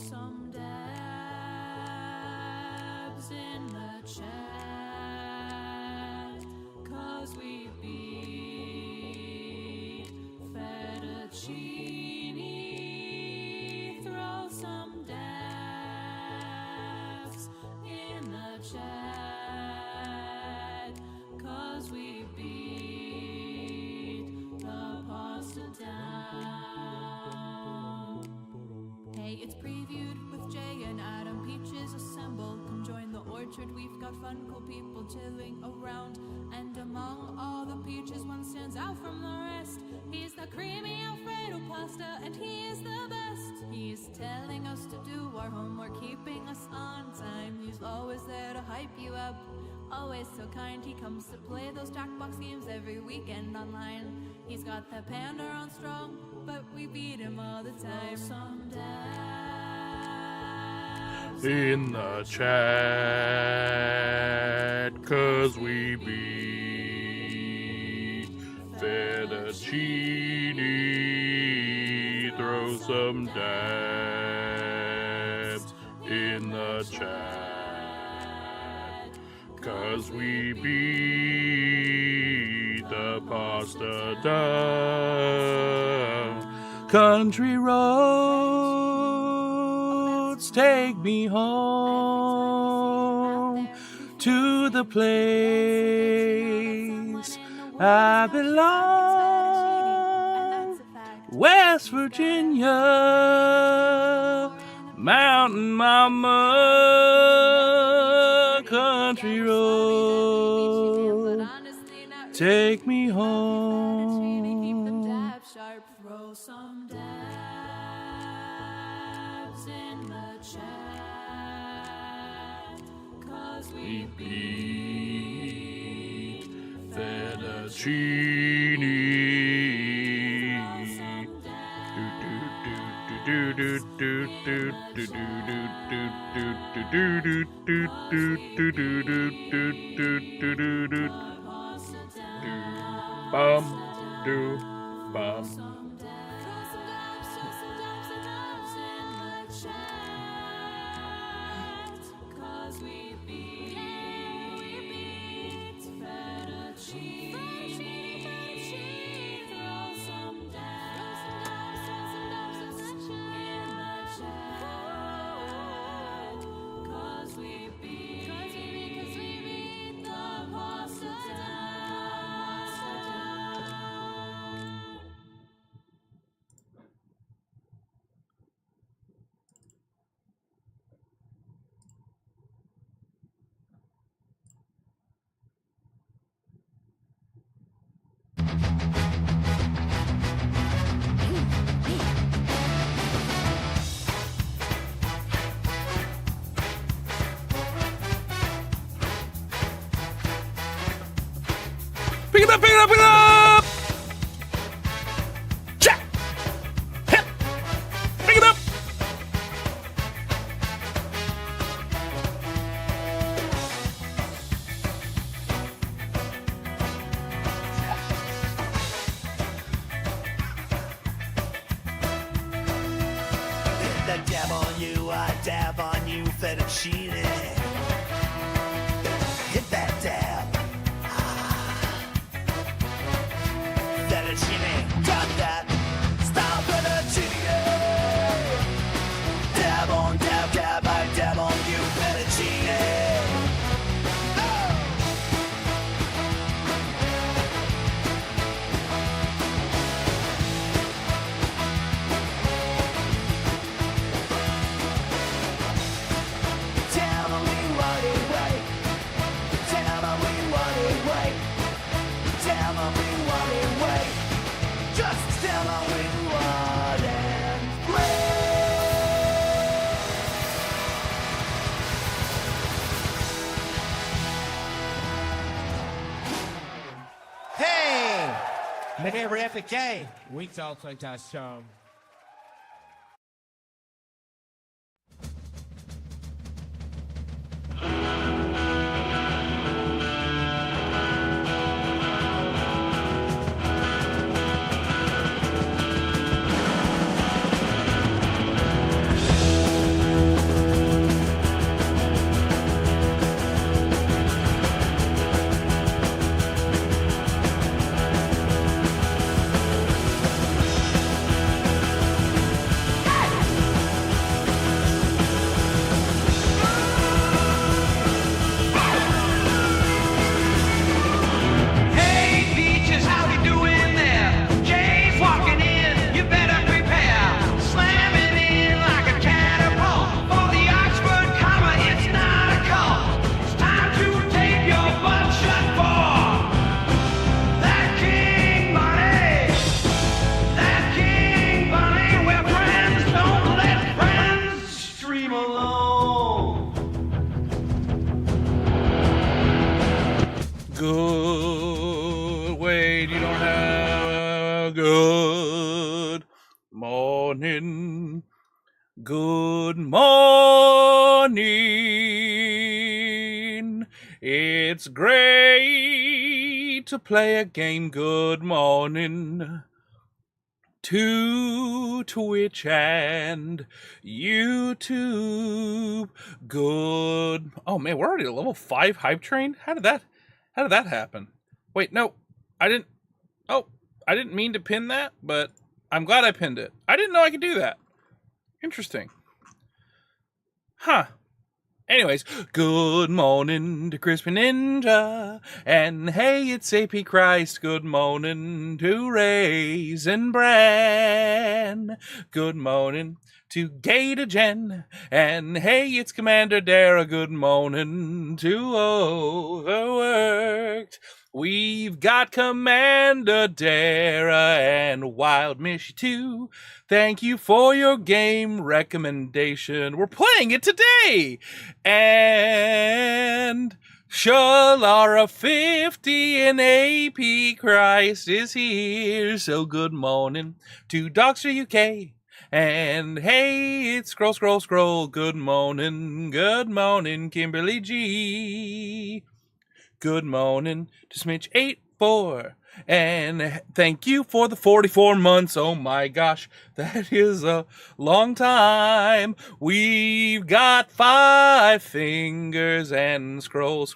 some dabs in the chat, 'cause we beat fettuccine. Throw some dabs in the chat, 'cause we beat the pasta down. Hey, it's previewed with Jay and Adam. Peaches assembled. Come join the orchard. We've got fun, cool people chilling around. And among all the peaches, one stands out from the rest. He's the creamy Alfredo pasta, and he is the best. He's telling us to do our homework, keeping us on time. He's always there to hype you up, always so kind. He comes to play those Jackbox games every weekend online. He's got the pander on strong, but we beat him all the time. Some dabs in the chat, 'cause we beat fettuccine. Throw some dabs in the chat, 'cause we beat the pasta down. Country roads take me home to the place I belong. West Virginia, Mountain Mama, country road, take me home. Throw some dabs in the chat, 'cause we beat fettuccine. Bum do bum. Pick it up, pick it up, pick it up! Check! Hip! Pick it up! Hit the dab on you, I dab on you, fettuccine. Hit that dab. Fettuccine, got that style fettuccine. Dab on, dab, dab, I dab on you, fettuccine. Tell me what it like. Tell me what it like. Tell me what it like. Just tell me what and Hey! Whenever FK, we talk like that song. night, you don't have good morning. Good morning. It's great to play a game. Good morning to Twitch and YouTube. Good. Oh man, we're already at level 5 hype train. How did that happen? Wait, no, I didn't. Oh, I didn't mean to pin that, but I'm glad I pinned it. I didn't know I could do that. Interesting. Huh. Anyways, good morning to Crispy Ninja, and hey, it's AP Christ. Good morning to Raisin Bran. Good morning to Gata Jen, and hey, it's Commander Dara. Good morning to Overworked. We've got Commander Dara and Wild Mishy too. Thank you for your game recommendation. We're playing it today. And Shalara 50 and AP Christ is here. So good morning to Dr. UK. And hey, it's Scroll. Good morning, Kimberly G. Good morning to Smitch84. And thank you for the 44 months. Oh my gosh, that is a long time. We've got 5 fingers and scroll.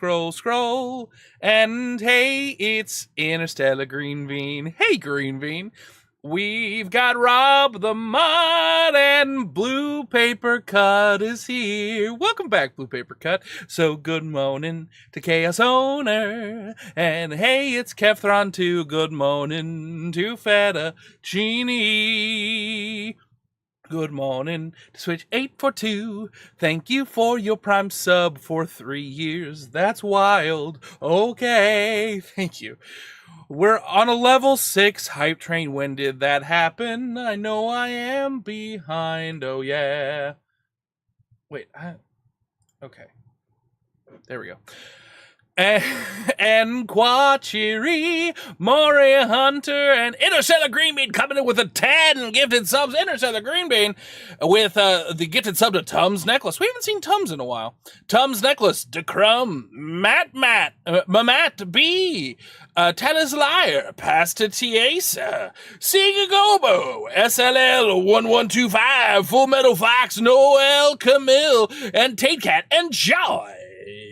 And hey, it's Interstellar Green Bean. Hey, Green Bean. We've got Rob the Mod and Blue Paper Cut is here. Welcome back, Blue Paper Cut. So good morning to Chaos Owner. And hey, it's Kevthron too. Good morning to Fettuccine. Good morning to Switch 842. Thank you for your Prime sub for 3 years. That's wild. Okay, thank you. We're on a level 6 hype train. When did that happen? I know I am behind. Oh, yeah. Wait, okay. There we go. And Quachiri, Moria Hunter, and Interstellar Green Bean coming in with a 10 gifted subs. Interstellar Green Bean with the gifted sub to Tums Necklace. We haven't seen Tums in a while. Tums Necklace, DeCrum, Mamat B, Talis Liar, Pasta Tiesa, Sigagobo, SLL 1125, Full Metal Fox, Noel Camille, and Tate Cat, and Joy.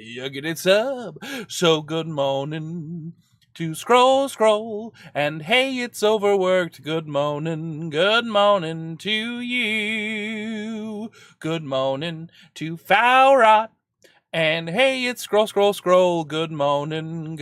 You get it sub. So good morning to Scroll, and hey, it's Overworked. Good morning to you. Good morning to Foul Rot. And hey, it's Scroll. Good morning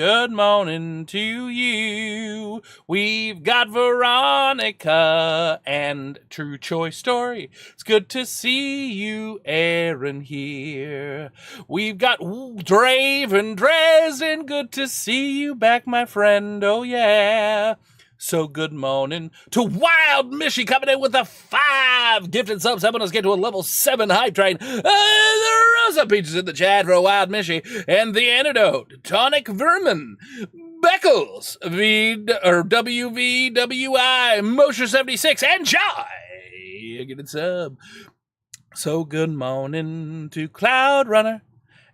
to you. We've got Veronica and True Choice Story. It's good to see you, Aaron, here. We've got Draven Dresden. Good to see you back, my friend. Oh, yeah. So good morning to Wild Mishy coming in with a 5 gifted subs, helping us get to a level 7 hype train. The Rosa Peaches in the chat for Wild Mishy, and the antidote, Tonic Vermin, Beckles, WVWI, Mosher76, and Joy. Get it sub. So good morning to Cloud Runner.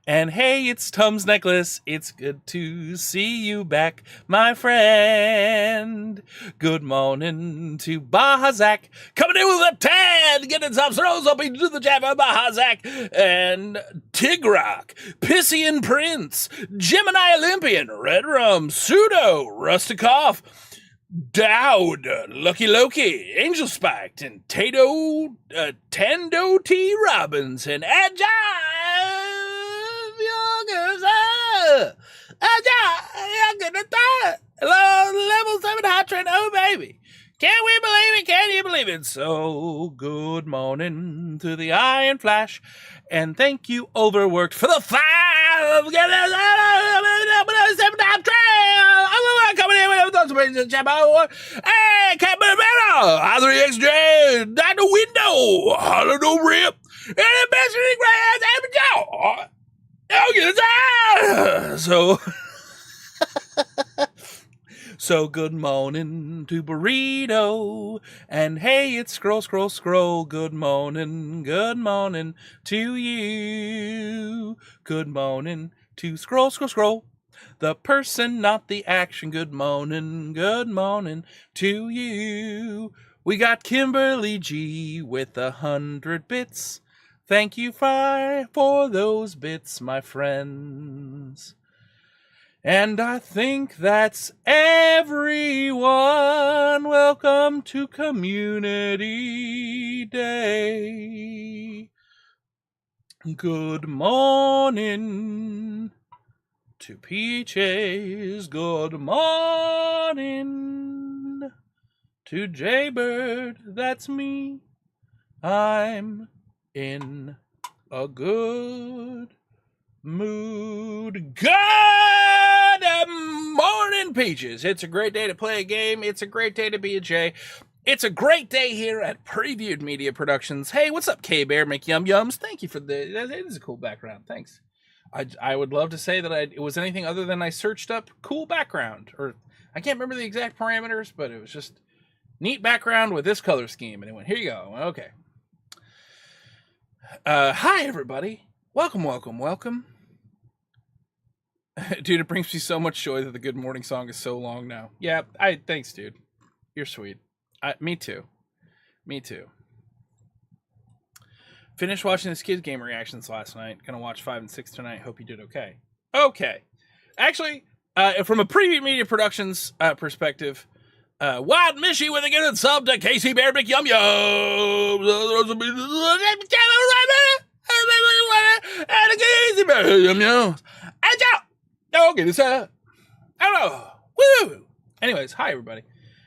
And hey, it's Tums Necklace. It's good to see you back, my friend. Good morning to Bahazak. Coming in with a 10. Getting some throws up into the chat for Bahazak. And Tigrock, Pissian Prince, Gemini Olympian, Red Rum, Pseudo, Rustikoff, Dowd, Lucky Loki, Angel Spiked, and Tato, Tendo T. Robinson, Agile. Hello, level 7 hot train. Oh, baby. Can we believe it? Can you believe it? So, good morning to the Iron Flash. And thank you, Overworked, for the 5. Coming in with those pages, Chapo. Hey, Captain Barrow, I3XJ, Dr. Window, Hollow Rip, and the best of the grass, Joe. So good morning to Burrito, and hey, it's Scroll, Scroll, Scroll. Good morning to you. Good morning to Scroll, Scroll, Scroll. The person, not the action. Good morning to you. We got Kimberly G with 100 bits. Thank you for those bits, my friends. And I think that's everyone. Welcome to Community Day. Good morning to Peaches. Good morning to Jaybird. That's me. I'm in a good mood. Good morning, Peaches. It's a great day to play a game. It's a great day to be a J. It's a great day here at Preview'd Media Productions. Hey, what's up, K-Bear McYum-Yums? Thank you for the... It is a cool background. Thanks. I would love to say that it was anything other than I searched up cool background. Or I can't remember the exact parameters, but it was just neat background with this color scheme. And it went, here you go. Okay. Hi, everybody. Welcome. Dude, it brings me so much joy that the Good Morning song is so long now. Yeah, thanks, dude. You're sweet. Me too. Finished watching the Skid Game reactions last night. Gonna watch 5 and 6 tonight. Hope you did okay. Okay. Actually, from a Preview Media Productions perspective, Wild Mishy with a good sub to Casey Bear McYum Yum. And a Casey Bear McYum Yum. Okay, this hello. Woo. Anyways, hi everybody.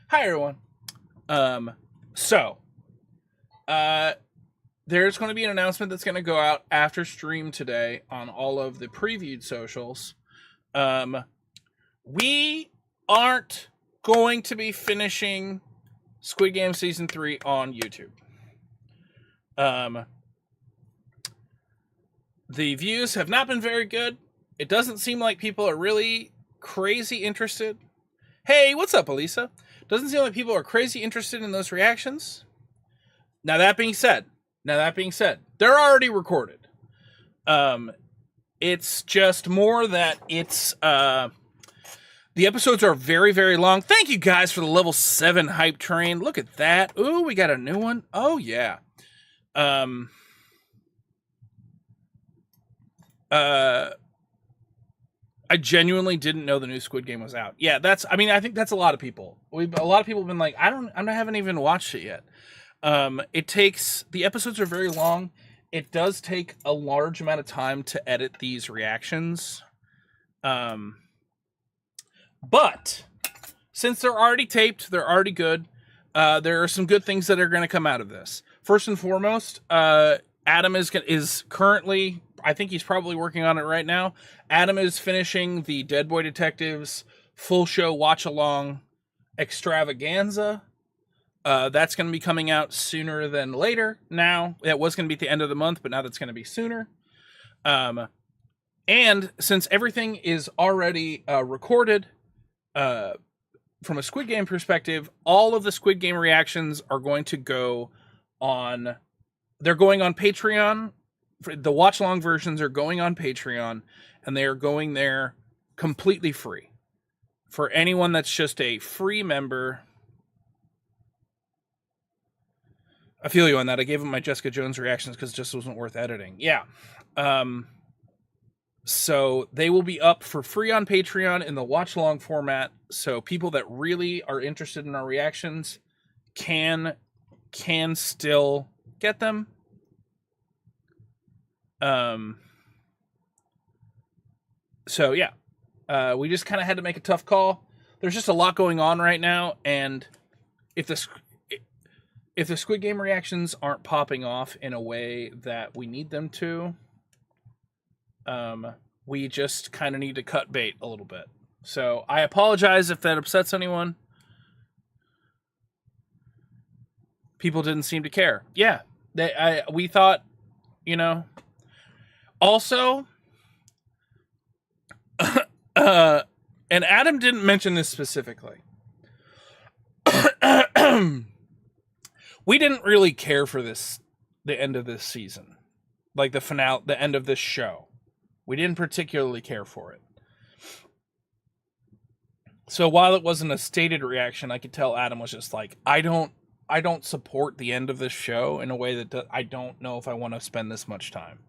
Hi everyone. There's going to be an announcement that's going to go out after stream today on all of the Preview'd socials. We aren't going to be finishing Squid Game Season 3 on YouTube. The views have not been very good. It doesn't seem like people are really crazy interested. Hey, what's up, Elisa? Doesn't seem like people are crazy interested in those reactions. Now that being said, they're already recorded. It's just more that it's the episodes are very, very long. Thank you guys for the level 7 hype train. Look at that. Ooh, we got a new one. Oh yeah. I genuinely didn't know the new Squid Game was out. Yeah, I think that's a lot of people. A lot of people have been like, I haven't even watched it yet. The episodes are very long. It does take a large amount of time to edit these reactions. But since they're already taped, they're already good. There are some good things that are going to come out of this. First and foremost, Adam is currently, I think he's probably working on it right now. Adam is finishing the Dead Boy Detectives full show watch along extravaganza. That's going to be coming out sooner than later. Now, that was going to be at the end of the month, but now that's going to be sooner. And since everything is already recorded, from a Squid Game perspective, all of the Squid Game reactions are going to go on. They're going on Patreon. The watch-along versions are going on Patreon, and they are going there completely free. For anyone that's just a free member. I feel you on that. I gave him my Jessica Jones reactions because it just wasn't worth editing. Yeah. So they will be up for free on Patreon in the watch-along format. So people that really are interested in our reactions can still get them. So yeah, we just kind of had to make a tough call. There's just a lot going on right now, and if the Squid Game reactions aren't popping off in a way that we need them to, we just kind of need to cut bait a little bit. So I apologize if that upsets anyone. People didn't seem to care. Yeah, we thought, Also, and Adam didn't mention this specifically, we didn't really care for the end of this season. Like the finale, the end of this show. We didn't particularly care for it. So while it wasn't a stated reaction, I could tell Adam was just like, I don't support the end of this show in a way that I don't know if I want to spend this much time.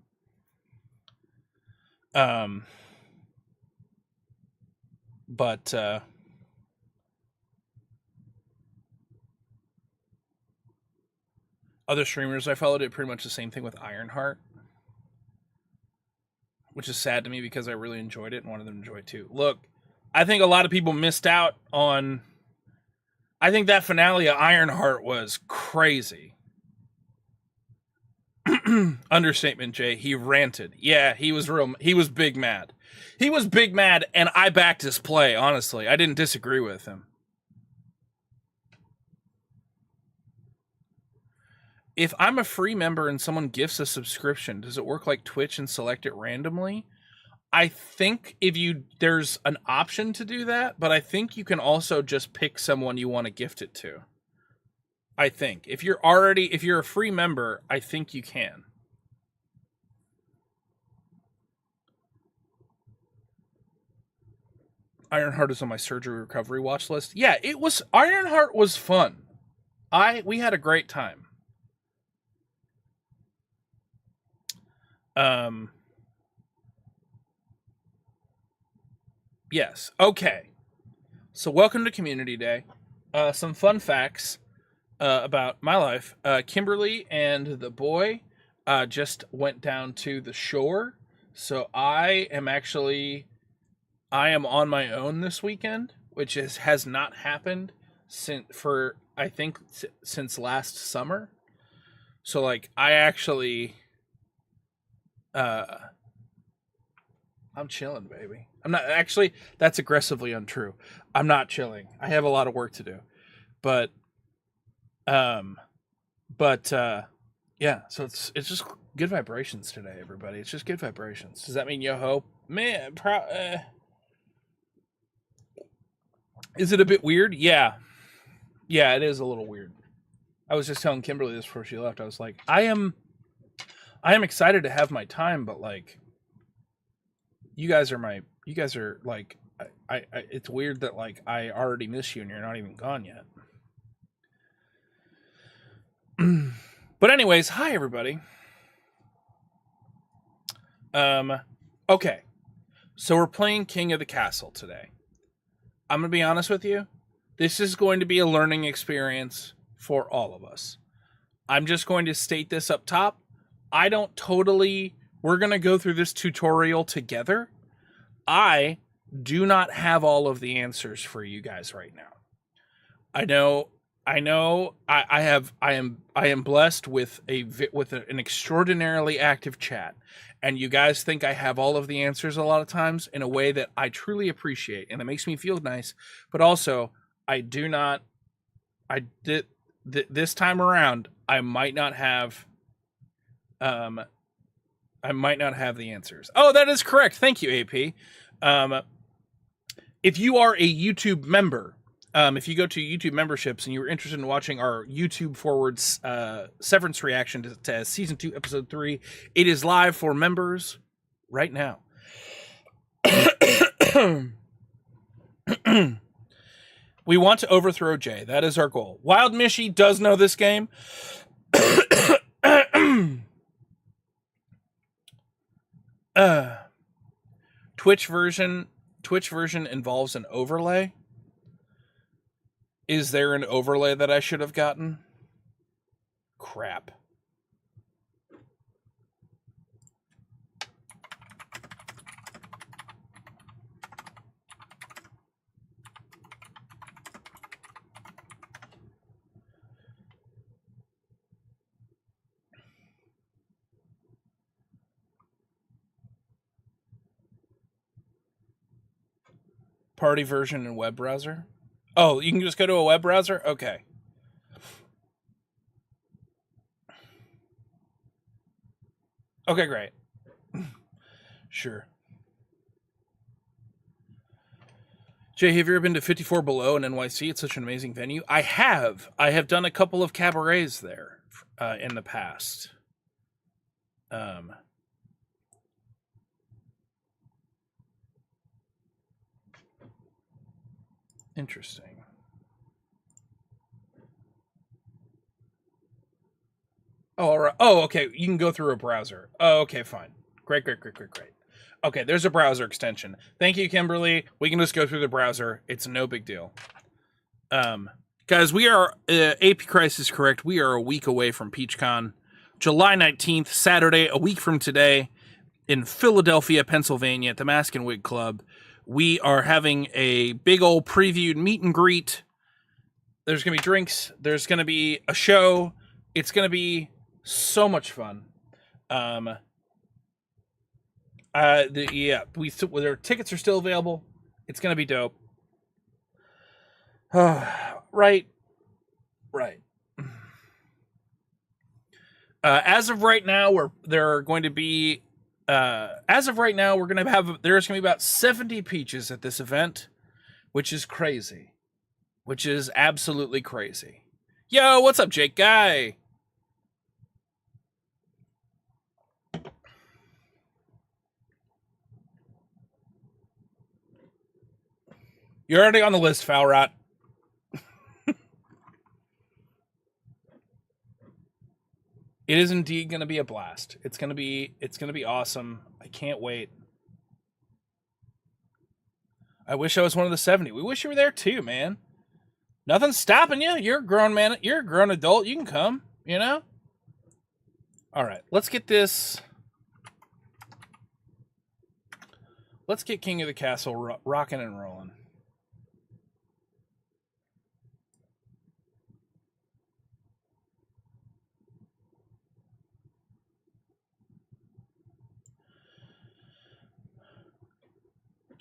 But other streamers I followed did pretty much the same thing with Ironheart, which is sad to me because I really enjoyed it and wanted them to enjoy it too. Look, I think a lot of people missed out on. I think that finale of Ironheart was crazy. Understatement, Jay. He ranted. Yeah, he was big mad. He was big mad, and I backed his play, honestly. I didn't disagree with him. If I'm a free member and someone gifts a subscription, does it work like Twitch and select it randomly? I think there's an option to do that, but I think you can also just pick someone you want to gift it to. I think. If you're a free member, I think you can. Ironheart is on my surgery recovery watch list. Yeah, Ironheart was fun. We had a great time. Yes. Okay. So welcome to Community Day. Some fun facts about my life. Kimberly and the boy just went down to the shore. So I am on my own this weekend, which has not happened since last summer. So like I'm chilling, baby. I'm not actually, that's aggressively untrue. I'm not chilling. I have a lot of work to do. But yeah, so it's just good vibrations today, everybody. It's just good vibrations. Does that mean yo-ho? Man, is it a bit weird? Yeah. Yeah, it is a little weird. I was just telling Kimberly this before she left. I was like, I am excited to have my time, but like, you guys are like, it's weird that like I already miss you and you're not even gone yet. But anyways, hi everybody. Okay. So we're playing King of the Castle today. I'm going to be honest with you. This is going to be a learning experience for all of us. I'm just going to state this up top. We're going to go through this tutorial together. I do not have all of the answers for you guys right now. I am blessed with an extraordinarily active chat, and you guys think I have all of the answers a lot of times in a way that I truly appreciate, and it makes me feel nice. But also, this time around, I might not have the answers. Oh, that is correct. Thank you, AP. If you are a YouTube member, if you go to YouTube memberships and you're interested in watching our YouTube forwards Severance reaction to season 2, episode 3, it is live for members right now. We want to overthrow Jay. That is our goal. Wild Mishy does know this game. Twitch version involves an overlay. Is there an overlay that I should have gotten? Crap. Party version in web browser? Oh, you can just go to a web browser? Okay. Okay, great. Sure. Jay, have you ever been to 54 Below in NYC? It's such an amazing venue. I have. I have done a couple of cabarets there in the past. Interesting. Oh, all right. Oh, okay. You can go through a browser. Oh, okay, fine. Great. Okay, there's a browser extension. Thank you, Kimberly. We can just go through the browser. It's no big deal. Guys, we are, AP Christ is correct. We are a week away from PeachCon. July 19th, Saturday, a week from today, in Philadelphia, Pennsylvania, at the Mask and Wig Club. We are having a big old previewed meet and greet. There's going to be drinks. There's going to be a show. It's going to be so much fun. Their tickets are still available. It's going to be dope. Right. As of right now, there's going to be about 70 peaches at this event, which is crazy. Which is absolutely crazy. Yo, what's up, Jake Guy? You're already on the list, Foul Rot. It is indeed going to be a blast. It's going to be awesome. I can't wait. I wish I was one of the 70. We wish you were there too, man. Nothing's stopping you. You're a grown man. You're a grown adult. You can come, you know? All right, let's get this. Let's get King of the Castle rocking and rolling.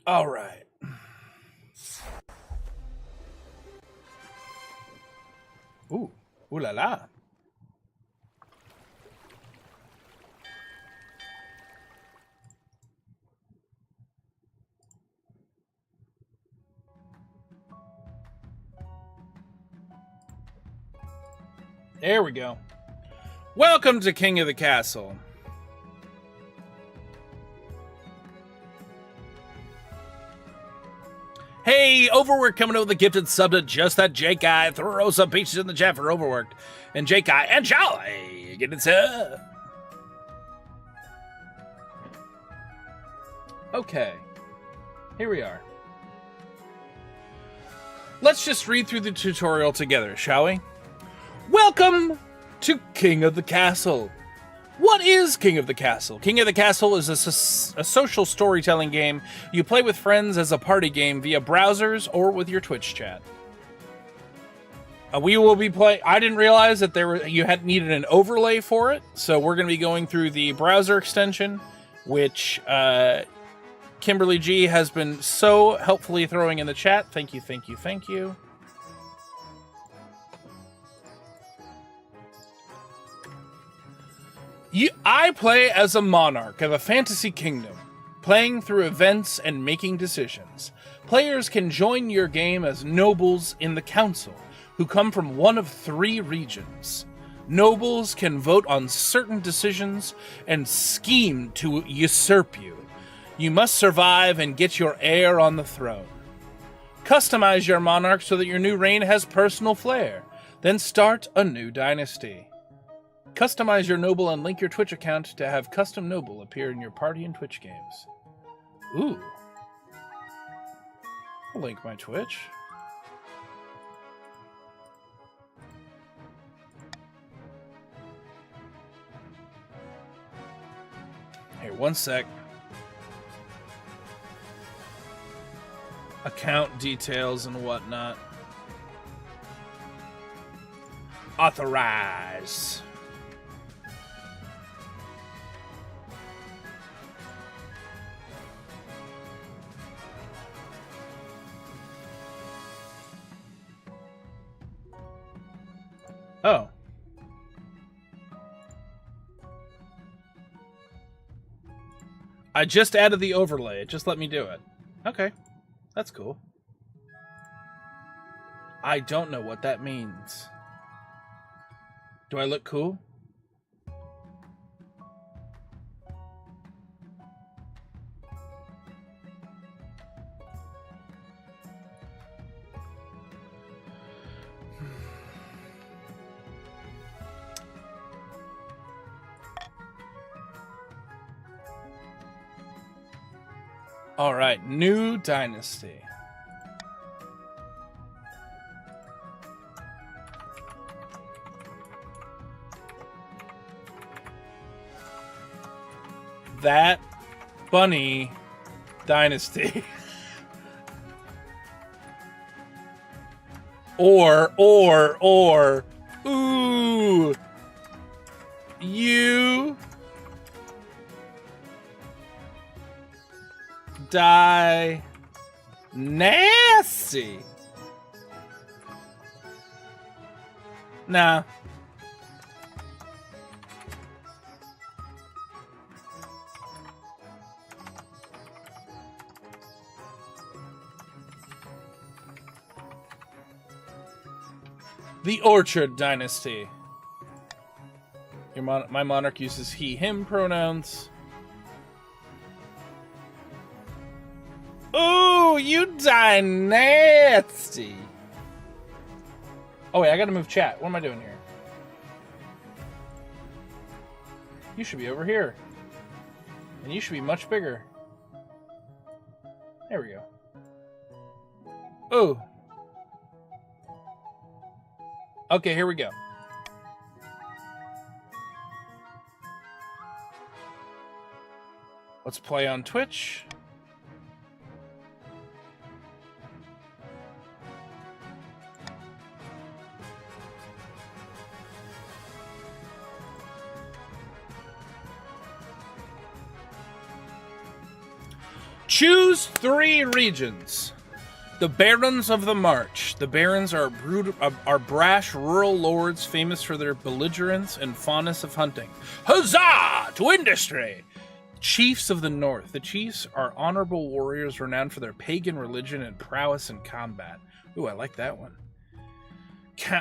All right. Ooh la la. There we go. Welcome to King of the Castle. Hey, Overworked coming up with a gifted sub to just that Jake Guy. Throw some peaches in the chat for Overworked. And Jake Guy and Jolly. Get it, sir. Okay. Here we are. Let's just read through the tutorial together, shall we? Welcome to King of the Castle. What is King of the Castle? King of the Castle is a social storytelling game you play with friends as a party game via browsers or with your Twitch chat. We will be playing. I didn't realize that you had needed an overlay for it, so we're going to be going through the browser extension, which Kimberly G has been so helpfully throwing in the chat. Thank you. I play as a monarch of a fantasy kingdom, playing through events and making decisions. Players can join your game as nobles in the council, who come from one of 3 regions. Nobles can vote on certain decisions and scheme to usurp you. You must survive and get your heir on the throne. Customize your monarch so that your new reign has personal flair. Then start a new dynasty. Customize your noble and link your Twitch account to have custom noble appear in your party and Twitch games. Ooh. I'll link my Twitch. Here, one sec. Account details and whatnot. Authorize. Oh. I just added the overlay. It just let me do it. Okay. That's cool. I don't know what that means. Do I look cool? All right, new dynasty. That bunny dynasty. or, ooh, you die nasty. Nah. The Orchard Dynasty. My monarch uses he, him pronouns. Ooh, you die nasty. Oh, wait, I gotta move chat. What am I doing here? You should be over here. And you should be much bigger. There we go. Ooh. Okay, here we go. Let's play on Twitch. Choose 3 regions. The Barons of the March. The Barons are brash rural lords famous for their belligerence and fondness of hunting. Huzzah to industry! Chiefs of the North. The chiefs are honorable warriors renowned for their pagan religion and prowess in combat. Ooh, I like that one.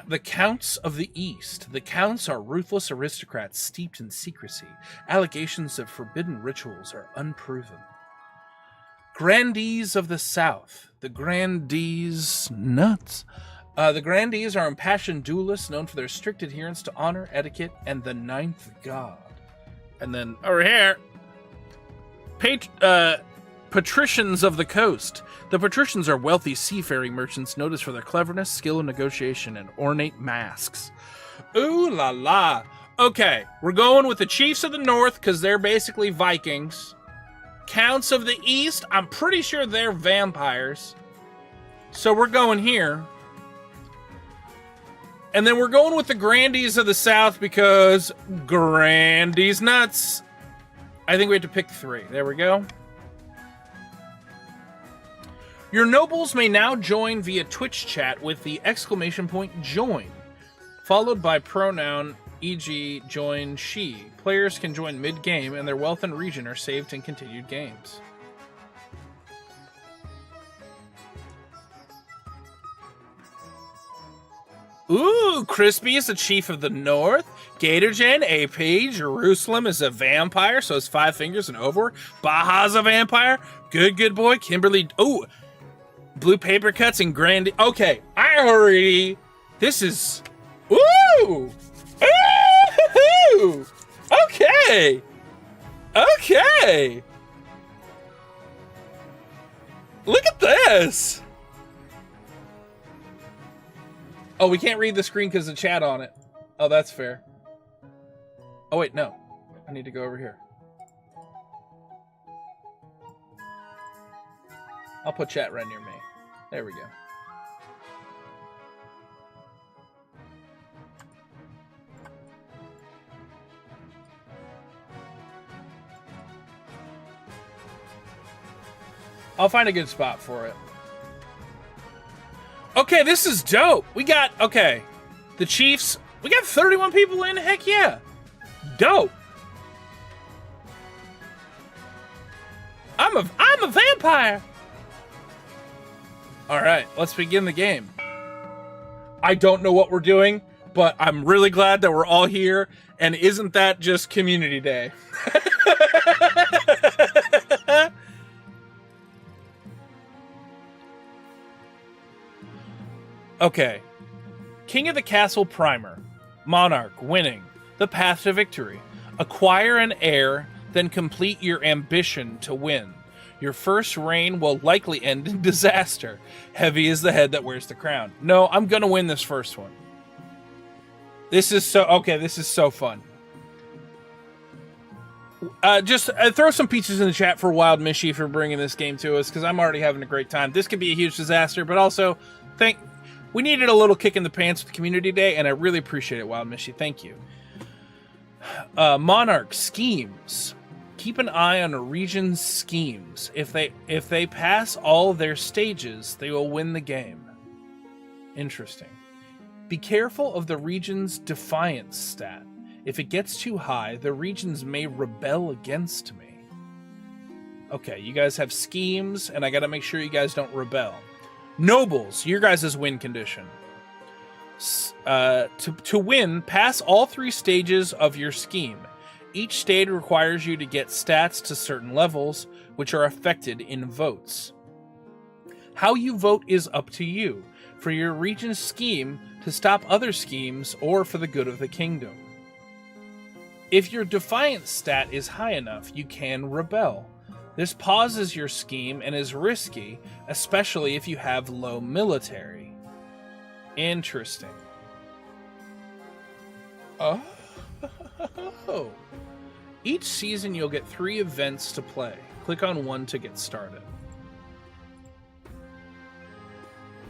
The Counts of the East. The Counts are ruthless aristocrats steeped in secrecy. Allegations of forbidden rituals are unproven. Grandees of the South. The Grandees... nuts. The Grandees are impassioned duelists known for their strict adherence to honor, etiquette, and the ninth god. And then, over here... Patricians of the Coast. The patricians are wealthy seafaring merchants noticed for their cleverness, skill in negotiation, and ornate masks. Ooh la la. Okay, we're going with the Chiefs of the North because they're basically Vikings. Counts of the East, I'm pretty sure they're vampires. So we're going here. And then we're going with the Grandees of the South because Grandees nuts. I think we have to pick 3. There we go. Your nobles may now join via Twitch chat with the ! join, followed by pronoun, e.g. join she. Players can join mid-game and their wealth and region are saved in continued games. Ooh, Crispy is the Chief of the North. Gatorgen, AP, Jerusalem is a vampire, so it's 5 fingers and over. Baja's a vampire. Good boy. Kimberly, ooh. Blue Paper Cuts and Grand. Okay, I already. This is. Ooh! Ooh! Okay! Okay! Look at this! Oh, we can't read the screen because of the chat on it. Oh, that's fair. Oh, wait, no. I need to go over here. I'll put chat right near me. There we go. I'll find a good spot for it. Okay, this is dope. We got, okay, the Chiefs. We got 31 people in. Heck yeah. Dope. I'm a vampire. All right, let's begin the game. I don't know what we're doing, but I'm really glad that we're all here. And isn't that just Community Day? Okay. King of the Castle Primer. Monarch, winning. The path to victory. Acquire an heir, then complete your ambition to win. Your first reign will likely end in disaster. Heavy is the head that wears the crown. No, I'm gonna win this first one. This is so fun. Just throw some pieces in the chat for Wild Mishy for bringing this game to us, because I'm already having a great time. This could be a huge disaster, but also, we needed a little kick in the pants with Community Day, and I really appreciate it, Wild Mishy. Thank you. Monarch schemes. Keep an eye on a region's schemes. If they pass all their stages, they will win the game. Interesting. Be careful of the region's defiance stat. If it gets too high, the regions may rebel against me. Okay, you guys have schemes, and I gotta make sure you guys don't rebel. Nobles, your guys' win condition. To win, pass all 3 stages of your scheme. Each stage requires you to get stats to certain levels, which are affected in votes. How you vote is up to you, for your region's scheme, to stop other schemes, or for the good of the kingdom. If your defiance stat is high enough, you can rebel. This pauses your scheme and is risky, especially if you have low military. Interesting. Oh. Each season you'll get 3 events to play. Click on one to get started.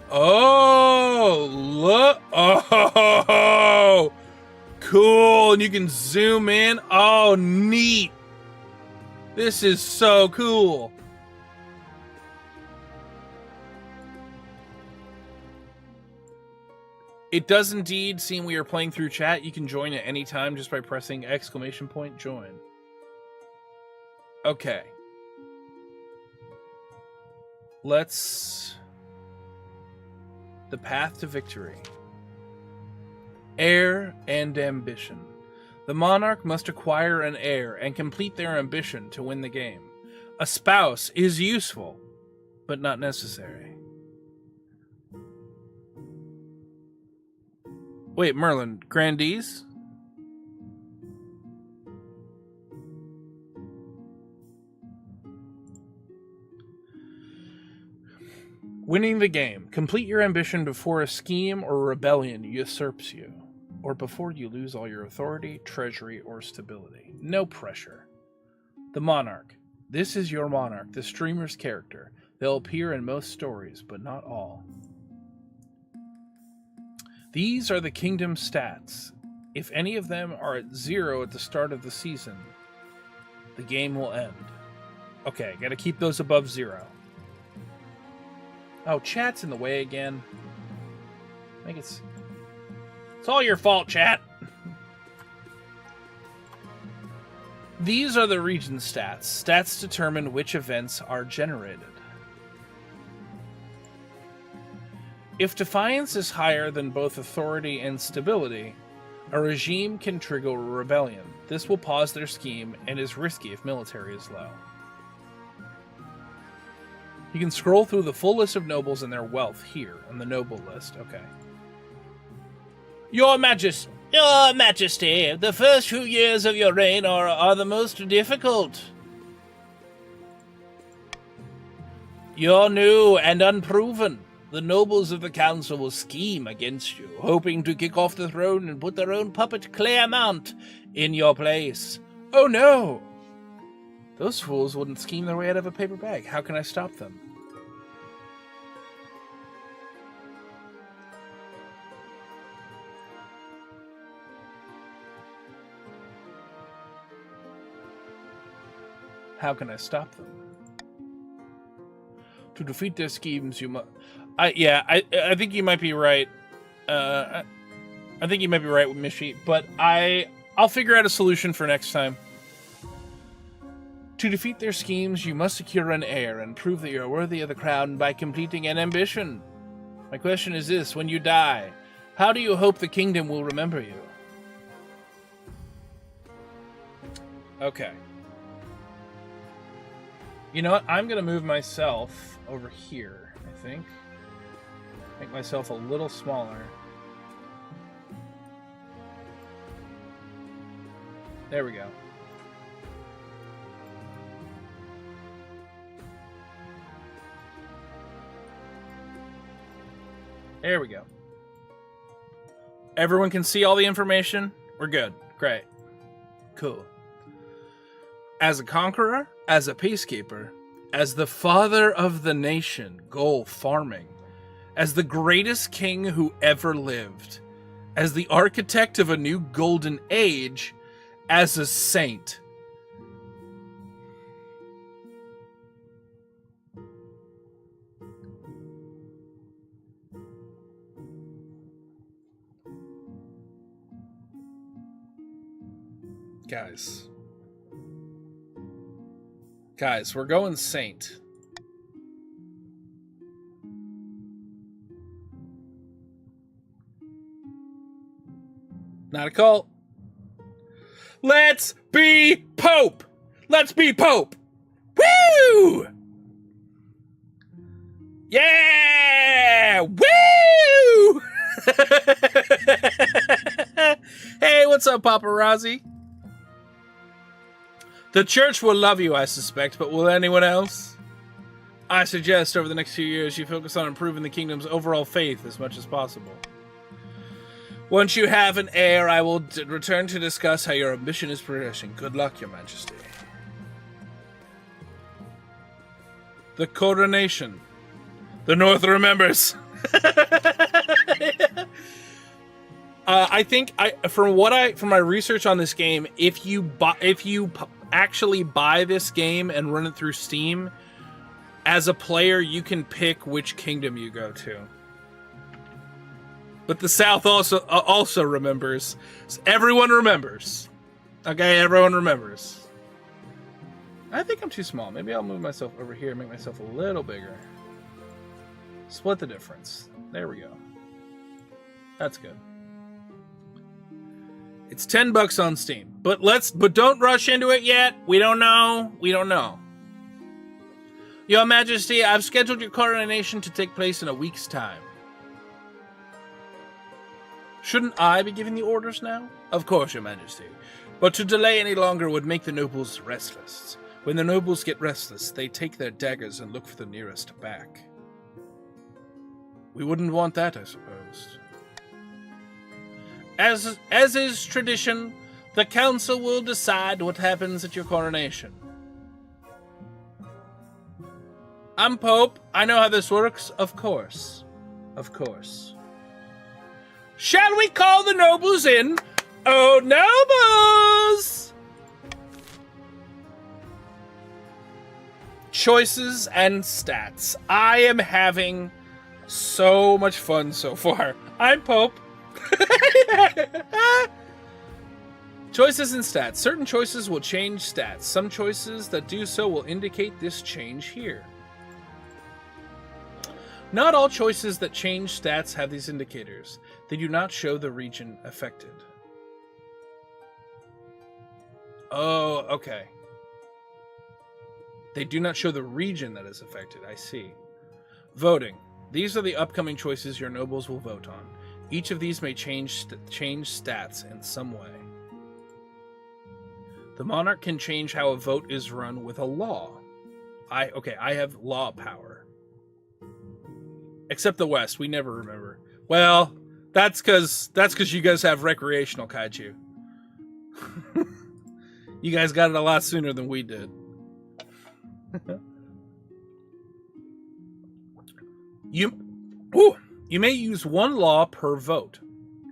Oh, look. Oh, cool. And you can zoom in. Oh, neat. This is so cool. It does indeed seem we are playing through chat. You can join at any time just by pressing !join. Okay. Let's... The path to victory. Heir and ambition. The monarch must acquire an heir and complete their ambition to win the game. A spouse is useful, but not necessary. Wait, Merlin, grandees? Winning the game. Complete your ambition before a scheme or rebellion usurps you, or before you lose all your authority, treasury, or stability. No pressure. The Monarch. This is your Monarch, the streamer's character. They'll appear in most stories, but not all. These are the kingdom stats. If any of them are at 0 at the start of the season, the game will end. Okay, gotta keep those above 0. Oh, chat's in the way again. I think it's all your fault, chat. These are the region stats. Stats determine which events are generated. If defiance is higher than both authority and stability, a regime can trigger a rebellion. This will pause their scheme and is risky if military is low. You can scroll through the full list of nobles and their wealth here on the noble list. Okay. Your Majesty, the first few years of your reign are the most difficult. You're new and unproven. The nobles of the council will scheme against you, hoping to kick off the throne and put their own puppet Claremont in your place. Oh no! Those fools wouldn't scheme their way out of a paper bag. How can I stop them? How can I stop them? To defeat their schemes, you must... I think you might be right. I think you might be right with Mishy, but I'll figure out a solution for next time. To defeat their schemes, you must secure an heir and prove that you're worthy of the crown by completing an ambition. My question is this: when you die, How do you hope the kingdom will remember you? Okay. You know what? I'm going to move myself over here, I think. Make myself a little smaller. There we go. There we go. Everyone can see all the information? We're good. Great. Cool. As a conqueror, as a peacekeeper, as the father of the nation, goal farming, as the greatest king who ever lived, as the architect of a new golden age, as a saint. Guys, we're going saint. Not a cult. Let's be Pope! Let's be Pope! Woo! Yeah! Woo! Hey, what's up, paparazzi? The church will love you, I suspect, but will anyone else? I suggest over the next few years you focus on improving the kingdom's overall faith as much as possible. Once you have an heir, I will return to discuss how your ambition is progressing. Good luck, Your Majesty. The coronation. The North remembers. I think from my research on this game, if you actually buy this game and run it through Steam, as a player, you can pick which kingdom you go to. But the South also remembers. Everyone remembers. Okay, everyone remembers. I think I'm too small. Maybe I'll move myself over here and make myself a little bigger. Split the difference. There we go. That's good. It's $10 on Steam. But don't rush into it yet. We don't know. Your Majesty, I've scheduled your coronation to take place in a week's time. Shouldn't I be giving the orders now? Of course, Your Majesty. But to delay any longer would make the nobles restless. When the nobles get restless, they take their daggers and look for the nearest back. We wouldn't want that, I suppose. As is tradition, the council will decide what happens at your coronation. I'm Pope. I know how this works. Of course. Of course. Shall we call the nobles in? Oh, nobles! Choices and stats. I am having so much fun so far. I'm Pope. Choices and stats. Certain choices will change stats. Some choices that do so will indicate this change here. Not all choices that change stats have these indicators. They do not show the region affected. Oh, okay. They do not show the region that is affected. I see. Voting. These are the upcoming choices your nobles will vote on. Each of these may change stats in some way. The monarch can change how a vote is run with a law. I have law power. Except the West, we never remember. Well, that's because you guys have recreational kaiju. You guys got it a lot sooner than we did. You may use one law per vote.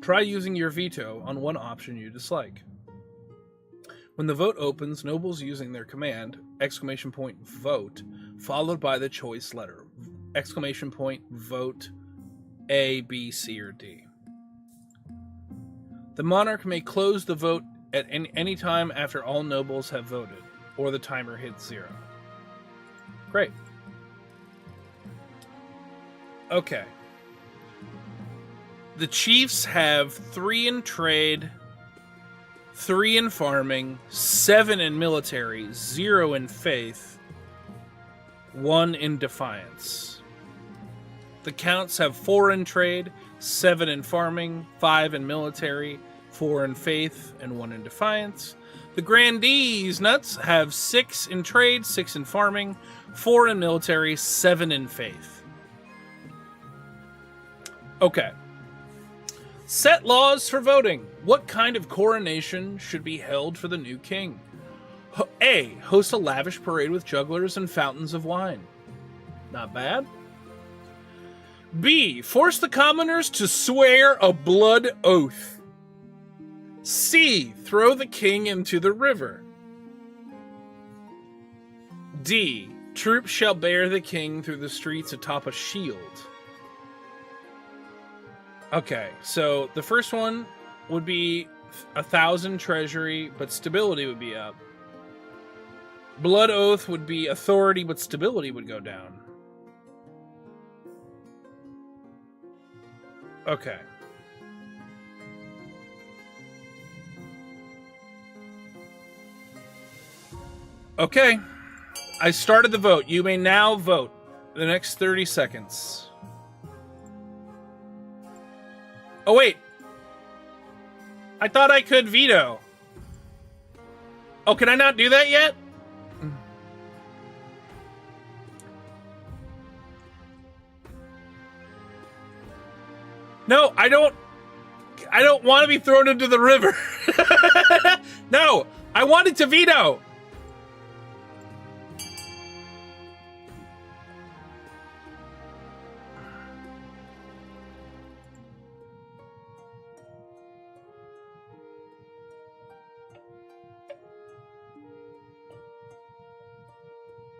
Try using your veto on one option you dislike. When the vote opens, nobles using their command, !vote, followed by the choice letter, !vote A, B, C, or D. The monarch may close the vote at any time after all nobles have voted, or the timer hits 0. Great. Okay. The chiefs have 3 in trade, 3 in farming, 7 in military, 0 in faith, 1 in defiance. The counts have 4 in trade, 7 in farming, 5 in military, 4 in faith, and 1 in defiance. The grandees nuts have 6 in trade, 6 in farming, 4 in military, 7 in faith. Okay. Set laws for voting. What kind of coronation should be held for the new king? A. Host a lavish parade with jugglers and fountains of wine. Not bad. B. Force the commoners to swear a blood oath. C. Throw the king into the river. D. Troops shall bear the king through the streets atop a shield. Okay, so the first one would be 1,000 treasury, but stability would be up. Blood oath would be authority, but stability would go down. Okay. Okay. I started the vote. You may now vote. The next 30 seconds. Oh, wait. I thought I could veto. Oh, can I not do that yet? No, I don't want to be thrown into the river. No, I wanted to veto.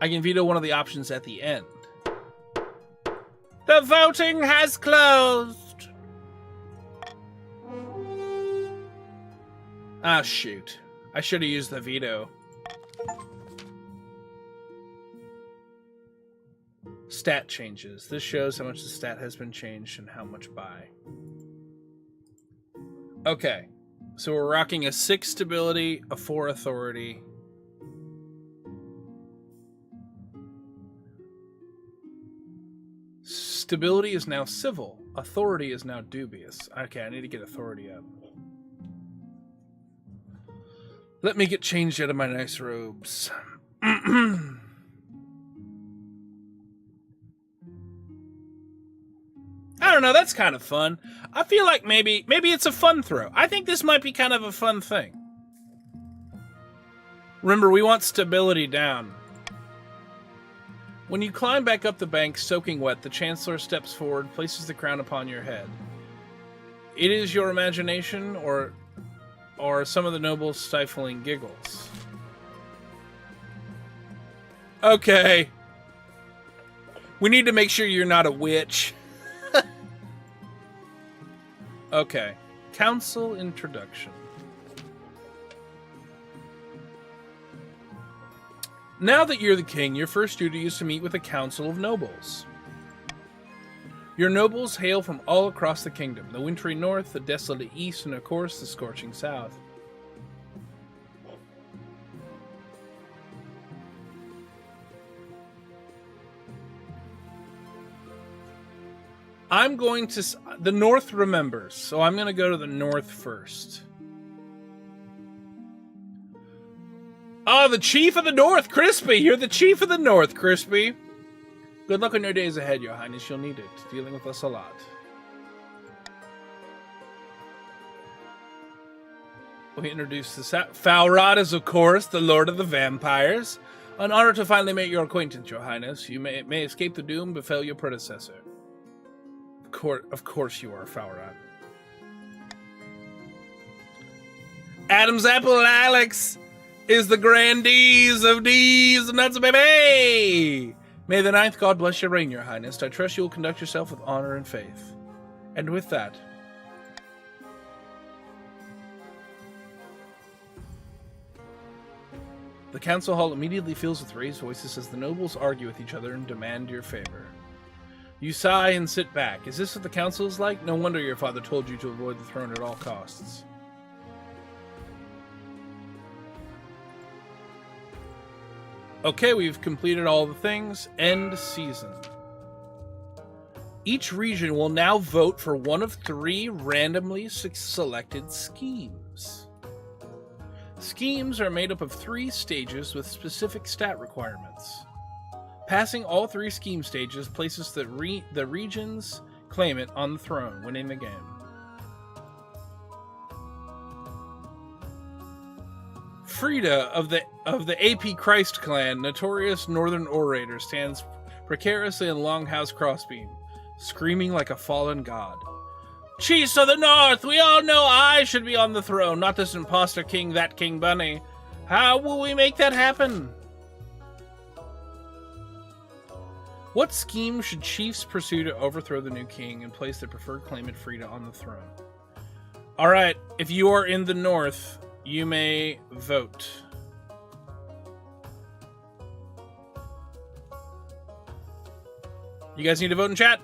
I can veto one of the options at the end. The voting has closed. Ah, shoot. I should have used the veto. Stat changes. This shows how much the stat has been changed and how much by. Okay. So we're rocking a 6 stability, a 4 authority. Stability is now civil. Authority is now dubious. Okay, I need to get authority up. Let me get changed out of my nice robes. I don't know, that's kind of fun. I feel like maybe it's a fun throw. I think this might be kind of a fun thing. Remember, we want stability down. When you climb back up the bank, soaking wet, the Chancellor steps forward, places the crown upon your head. It is your imagination, or some of the nobles' stifling giggles. Okay. We need to make sure you're not a witch. Okay. Council introduction. Now that you're the king, your first duty is to meet with a council of nobles. Your nobles hail from all across the kingdom, the wintry north, the desolate east, and of course, the scorching south. I'm going to... The north remembers, so I'm going to go to the north first. Oh, the chief of the north, Crispy! You're the chief of the north, Crispy! Good luck on your days ahead, your highness. You'll need it. Dealing with us a lot. We introduce the Falrod is, of course, the Lord of the Vampires. An honor to finally make your acquaintance, your highness. You may escape the doom befell your predecessor. Of course you are, Falrod. Adam's apple Alex is the grandees of D's and nuts, baby! May the ninth God bless your reign, your highness. I trust you will conduct yourself with honor and faith. And with that... The council hall immediately fills with raised voices as the nobles argue with each other and demand your favor. You sigh and sit back. Is this what the council is like? No wonder your father told you to avoid the throne at all costs. Okay, we've completed all the things. End season. Each region will now vote for one of 3 randomly selected schemes. Schemes are made up of 3 stages with specific stat requirements. Passing all 3 scheme stages places the region's claimant on the throne, winning the game. Frida of the AP Christ clan, notorious northern orator, stands precariously in Longhouse Crossbeam, screaming like a fallen god. Chiefs of the North, we all know I should be on the throne, not this imposter king, that King Bunny. How will we make that happen? What scheme should chiefs pursue to overthrow the new king and place their preferred claimant Frida on the throne? Alright, if you are in the North, you may vote. You guys need to vote in chat?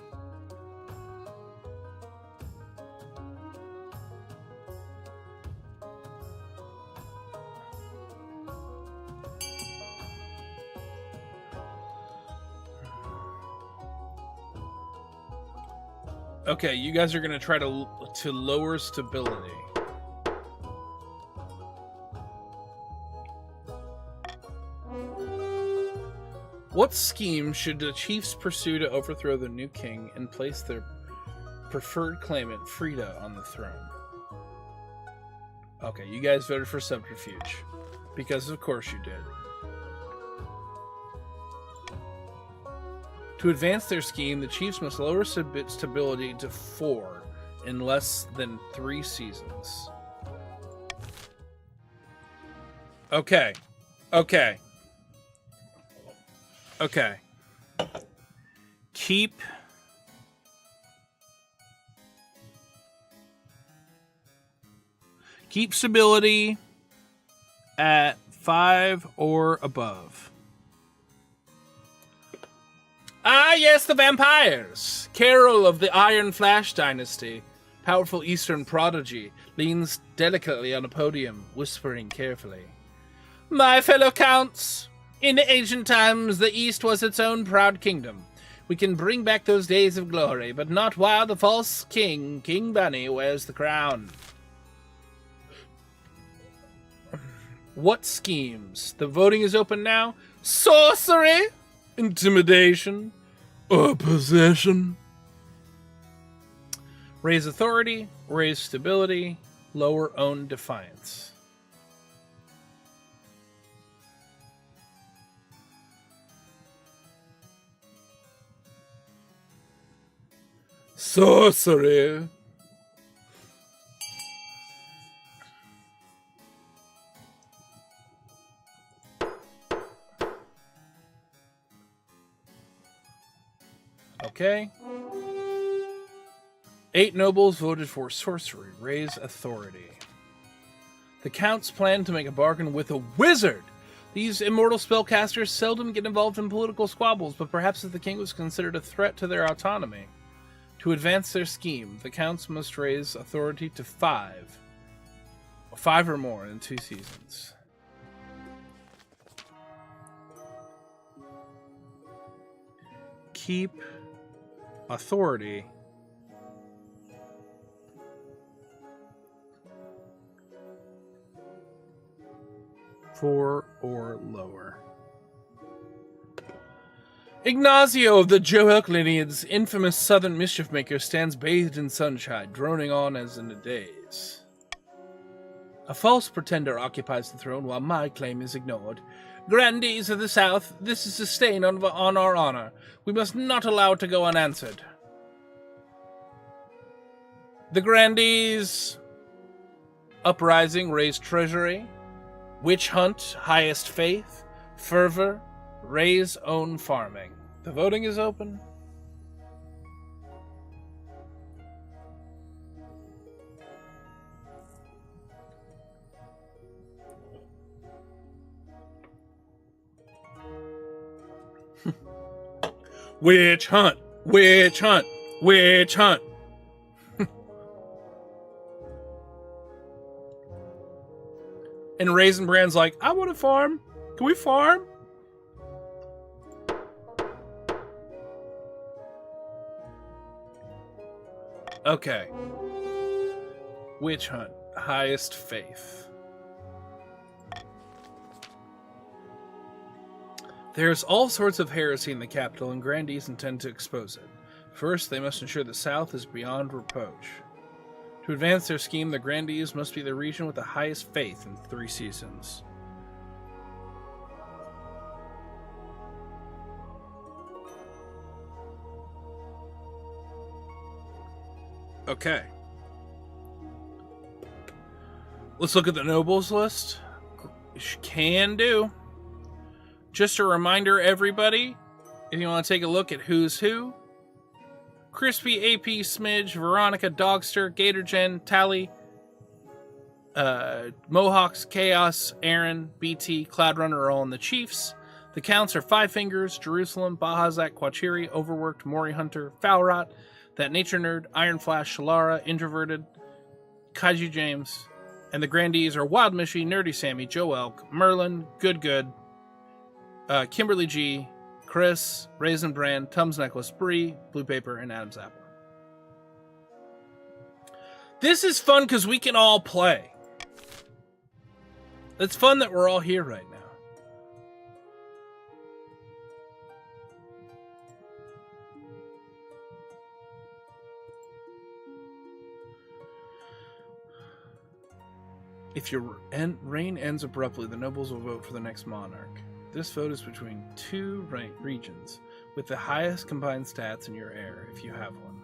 Okay, you guys are going to try to lower stability. What scheme should the chiefs pursue to overthrow the new king and place their preferred claimant, Frida, on the throne? Okay, you guys voted for subterfuge. Because of course you did. To advance their scheme, the chiefs must lower stability to 4 in less than 3 seasons. Okay. Okay. Okay. Keep stability at 5 or above. Ah, yes, the vampires! Carol of the Iron Flash dynasty, powerful eastern prodigy, leans delicately on a podium, whispering carefully. My fellow counts, in the ancient times, the East was its own proud kingdom. We can bring back those days of glory, but not while the false king, King Bunny, wears the crown. What schemes? The voting is open now. Sorcery, intimidation, or possession. Raise authority, raise stability, lower own defiance. Sorcery. Okay. 8 nobles voted for sorcery. Raise authority. The counts plan to make a bargain with a wizard. These immortal spellcasters seldom get involved in political squabbles, but perhaps if the king was considered a threat to their autonomy. To advance their scheme, the counts must raise authority to 5. 5 or more in 2 seasons. Keep authority four or lower. Ignacio of the Joelk lineage, infamous southern mischief maker, stands bathed in sunshine, droning on as in a daze. A false pretender occupies the throne while my claim is ignored. Grandees of the South, this is a stain on our honor. We must not allow it to go unanswered. The Grandees uprising raise treasury. Witch hunt, highest faith. Fervor, raise own farming. The voting is open. Witch hunt, Witch hunt. Witch hunt. And Raisin Bran's like, I want to farm. Can we farm? Okay. Witch hunt. Highest faith. There's all sorts of heresy in the capital, and grandees intend to expose it. First, they must ensure the South is beyond reproach. To advance their scheme, the grandees must be the region with the highest faith in 3 seasons. Okay. Let's look at the nobles list. Can do. Just a reminder, everybody, if you want to take a look at who's who, Crispy, AP, Smidge, Veronica, Dogster, Gatorgen, Tally, Mohawks, Chaos, Aaron, BT, Cloudrunner are all in the Chiefs. The counts are Five Fingers, Jerusalem, Bahazak, Quachiri, Overworked, Mori Hunter, Foulrot, That Nature Nerd, Iron Flash, Shalara, Introverted, Kaiju James, and the grandees are Wild Mishy, Nerdy Sammy, Joe Elk, Merlin, Good, Kimberly G, Chris, Raisin Bran, Tums Necklace, Bree, Blue Paper, and Adam's Apple. This is fun because we can all play. It's fun that we're all here right now. If your reign ends abruptly, the nobles will vote for the next monarch. This vote is between 2 regions, with the highest combined stats in your heir, if you have one.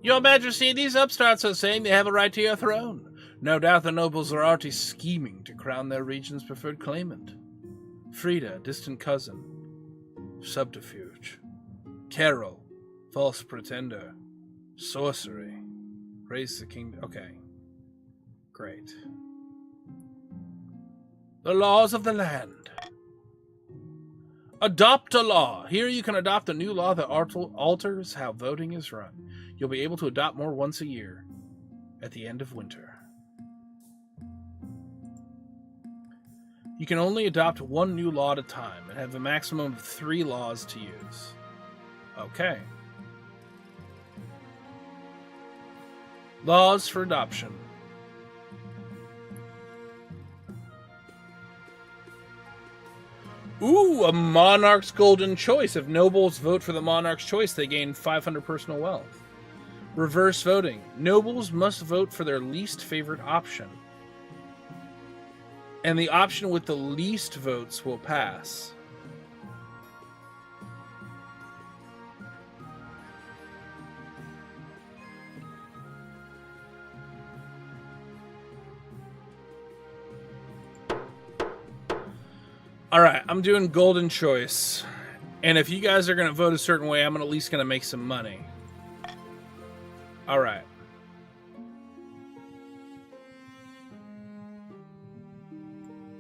Your Majesty, these upstarts are saying they have a right to your throne. No doubt the nobles are already scheming to crown their region's preferred claimant. Frida, distant cousin. Subterfuge. Carol, false pretender. Sorcery. Raise the kingdom. Okay. Great. The laws of the land. Adopt a law. Here you can adopt a new law that alters how voting is run. You'll be able to adopt more once a year, at the end of winter. You can only adopt 1 new law at a time and have a maximum of 3 laws to use. Okay. Laws for adoption. Ooh, a monarch's golden choice. If nobles vote for the monarch's choice, they gain 500 personal wealth. Reverse voting. Nobles must vote for their least favorite option. And the option with the least votes will pass. Alright, I'm doing golden choice. And if you guys are going to vote a certain way, I'm at least going to make some money. Alright.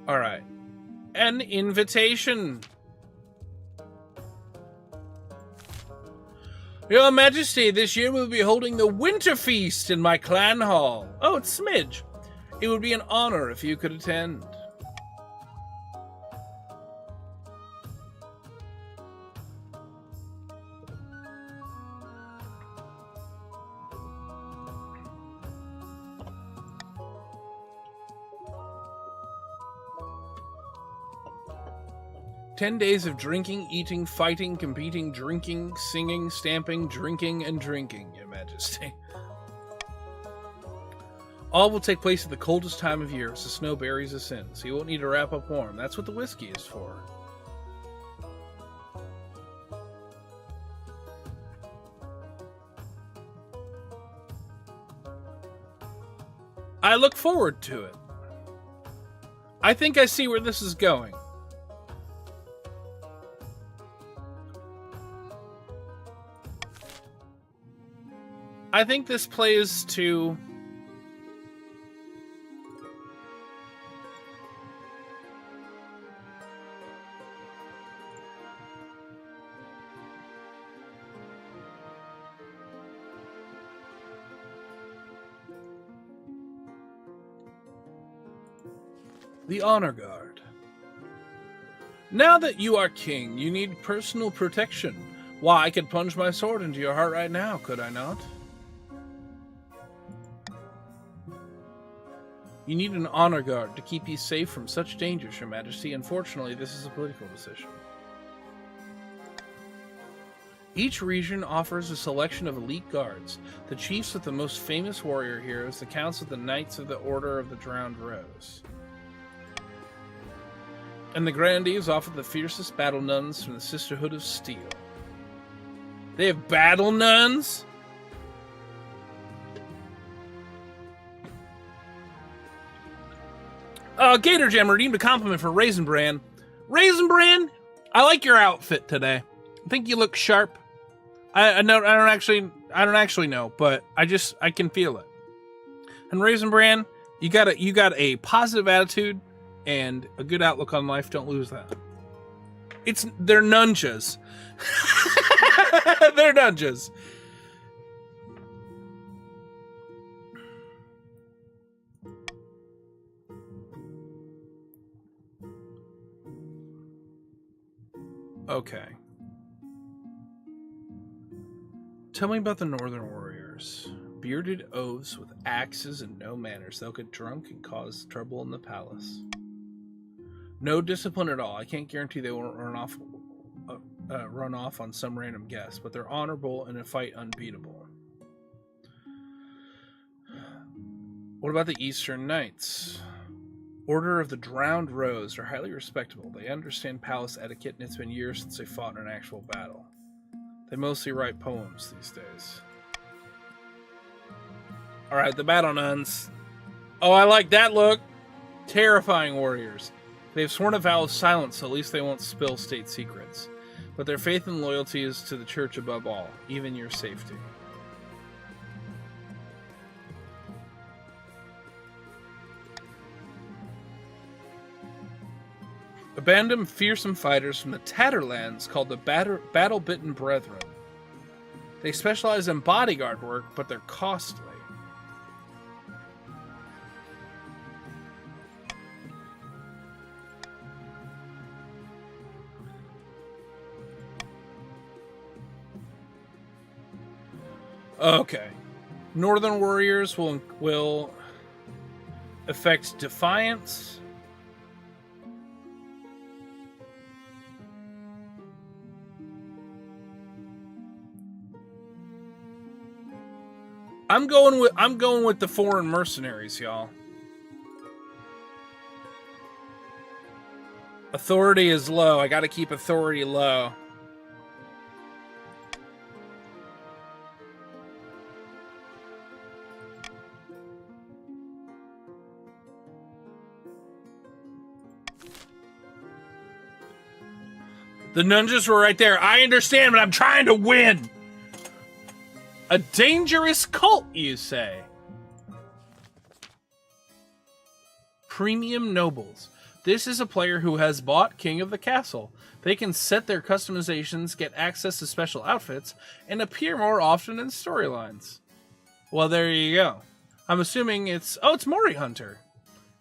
Alright. An invitation. Your Majesty, this year we'll be holding the Winter Feast in my clan hall. Oh, it's Smidge. It would be an honor if you could attend. "10 days of drinking, eating, fighting, competing, drinking, singing, stamping, drinking, and drinking, Your Majesty. All will take place at the coldest time of year, as the snow buries us in, so you won't need to wrap up warm. That's what the whiskey is for." I look forward to it. I think I see where this is going. I think this plays to The Honor Guard. Now that you are king, you need personal protection. Why, I could plunge my sword into your heart right now, could I not? You need an honor guard to keep you safe from such dangers, Your Majesty. Unfortunately, this is a political decision. Each region offers a selection of elite guards, the chiefs of the most famous warrior heroes, the counts of the Knights of the Order of the Drowned Rose. And the grandees offer the fiercest battle nuns from the Sisterhood of Steel. They have battle nuns? Gator Gem redeemed a compliment for Raisin Bran. Raisin Bran, I like your outfit today. I think you look sharp. I don't actually know, but I can feel it. And Raisin Bran, you got a positive attitude and a good outlook on life. Don't lose that. They're nunjas. They're nunjas. Okay. Tell me about the Northern Warriors. Bearded oafs with axes and no manners. They'll get drunk and cause trouble in the palace. No discipline at all. I can't guarantee they won't run off on some random guest, but they're honorable and in a fight unbeatable. What about the Eastern Knights? Order of the Drowned Rose are highly respectable. They understand palace etiquette, and it's been years since they fought in an actual battle. They mostly write poems these days. Alright, the battle nuns. Oh, I like that look. Terrifying warriors. They've sworn a vow of silence, so at least they won't spill state secrets. But their faith and loyalty is to the church above all, even your safety. Abandoned fearsome fighters from the Tatterlands called the Battle-Bitten Brethren. They specialize in bodyguard work, but they're costly. Okay. Northern Warriors will affect Defiance. I'm going with the foreign mercenaries, y'all. Authority is low. I got to keep authority low. The nunjas were right there. I understand, but I'm trying to win. A dangerous cult, you say? Premium Nobles. This is a player who has bought King of the Castle. They can set their customizations, get access to special outfits, and appear more often in storylines. Well, there you go. I'm assuming it's Mori Hunter.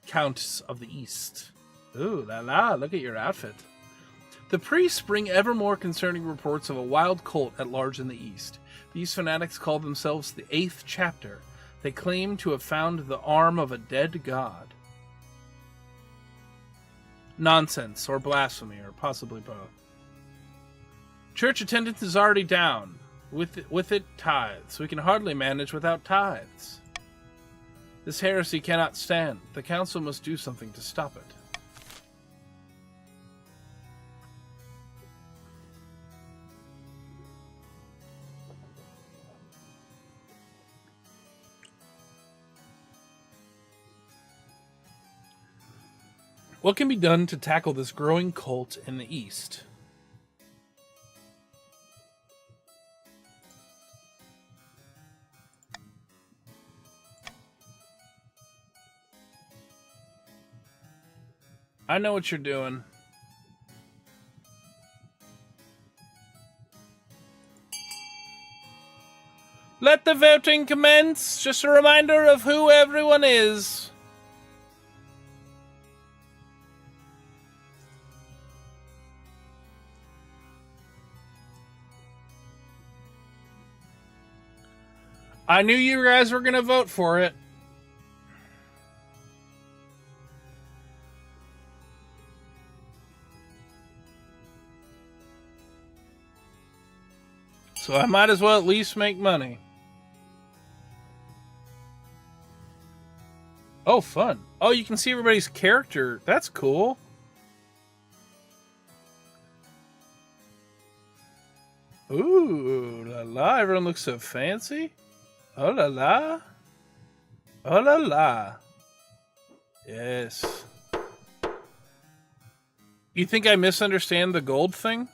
Countess of the East. Ooh, la la, look at your outfit. The priests bring ever more concerning reports of a wild cult at large in the East. These fanatics call themselves the Eighth Chapter. They claim to have found the arm of a dead god. Nonsense, or blasphemy, or possibly both. Church attendance is already down. With it, tithes. We can hardly manage without tithes. This heresy cannot stand. The council must do something to stop it. What can be done to tackle this growing cult in the East? I know what you're doing. Let the voting commence. Just a reminder of who everyone is. I knew you guys were going to vote for it. So I might as well at least make money. Oh, fun. Oh, you can see everybody's character. That's cool. Ooh, la la. Everyone looks so fancy. Oh, la la. Oh, la la. Yes. You think I misunderstand the gold thing?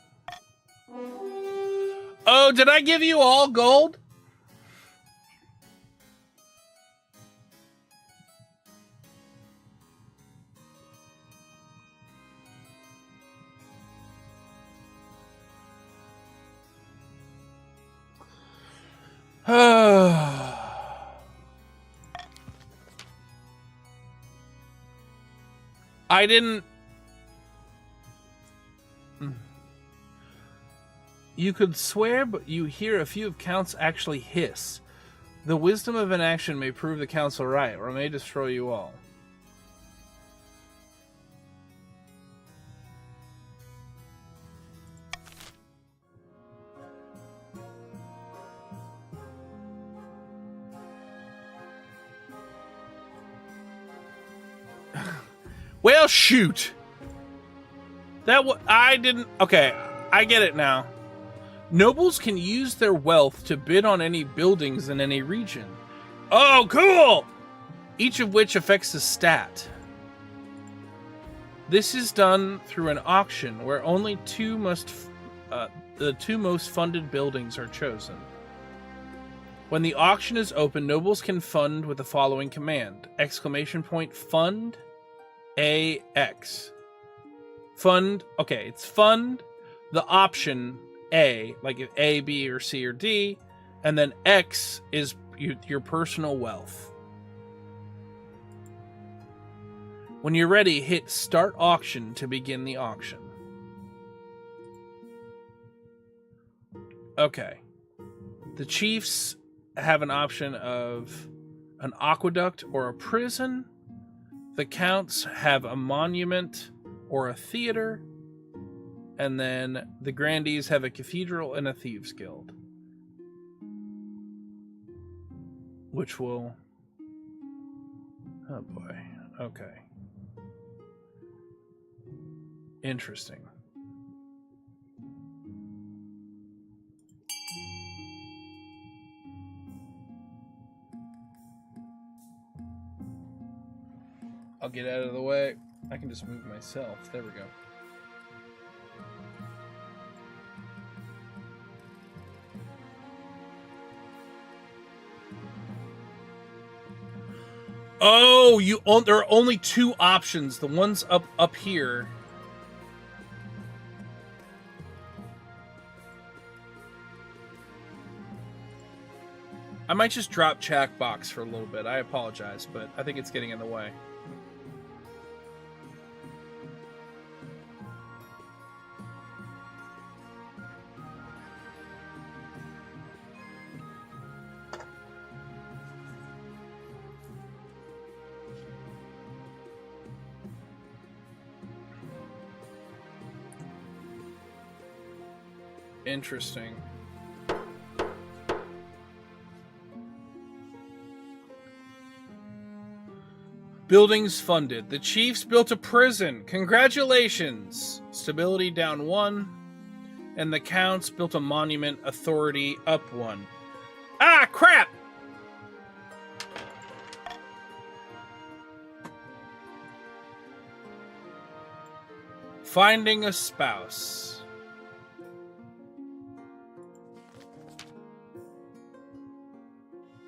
Oh, did I give you all gold? I didn't... You could swear, but you hear a few of Count's actually hiss. The wisdom of an action may prove the council right, or may destroy you all. Well, shoot. I didn't... Okay, I get it now. Nobles can use their wealth to bid on any buildings in any region. Oh, cool! Each of which affects a stat. This is done through an auction where only the two most funded buildings are chosen. When the auction is open, nobles can fund with the following command. ! Fund AX. Fund, okay, it's fund the option A, like if A, B, or C, or D, and then X is your personal wealth. When you're ready, hit Start Auction to begin the auction. Okay. The chiefs have an option of an aqueduct or a prison. The counts have a monument or a theater. And then the grandees have a cathedral and a thieves' guild. Which will... Oh boy. Okay. Interesting. I'll get out of the way. I can just move myself. There we go. Oh, there are only two options. The ones up here. I might just drop Jackbox for a little bit. I apologize, but I think it's getting in the way. Interesting. Buildings funded. The Chiefs built a prison. Congratulations. Stability down 1. And the Counts built a monument. Authority up 1. Ah, crap! Finding a spouse.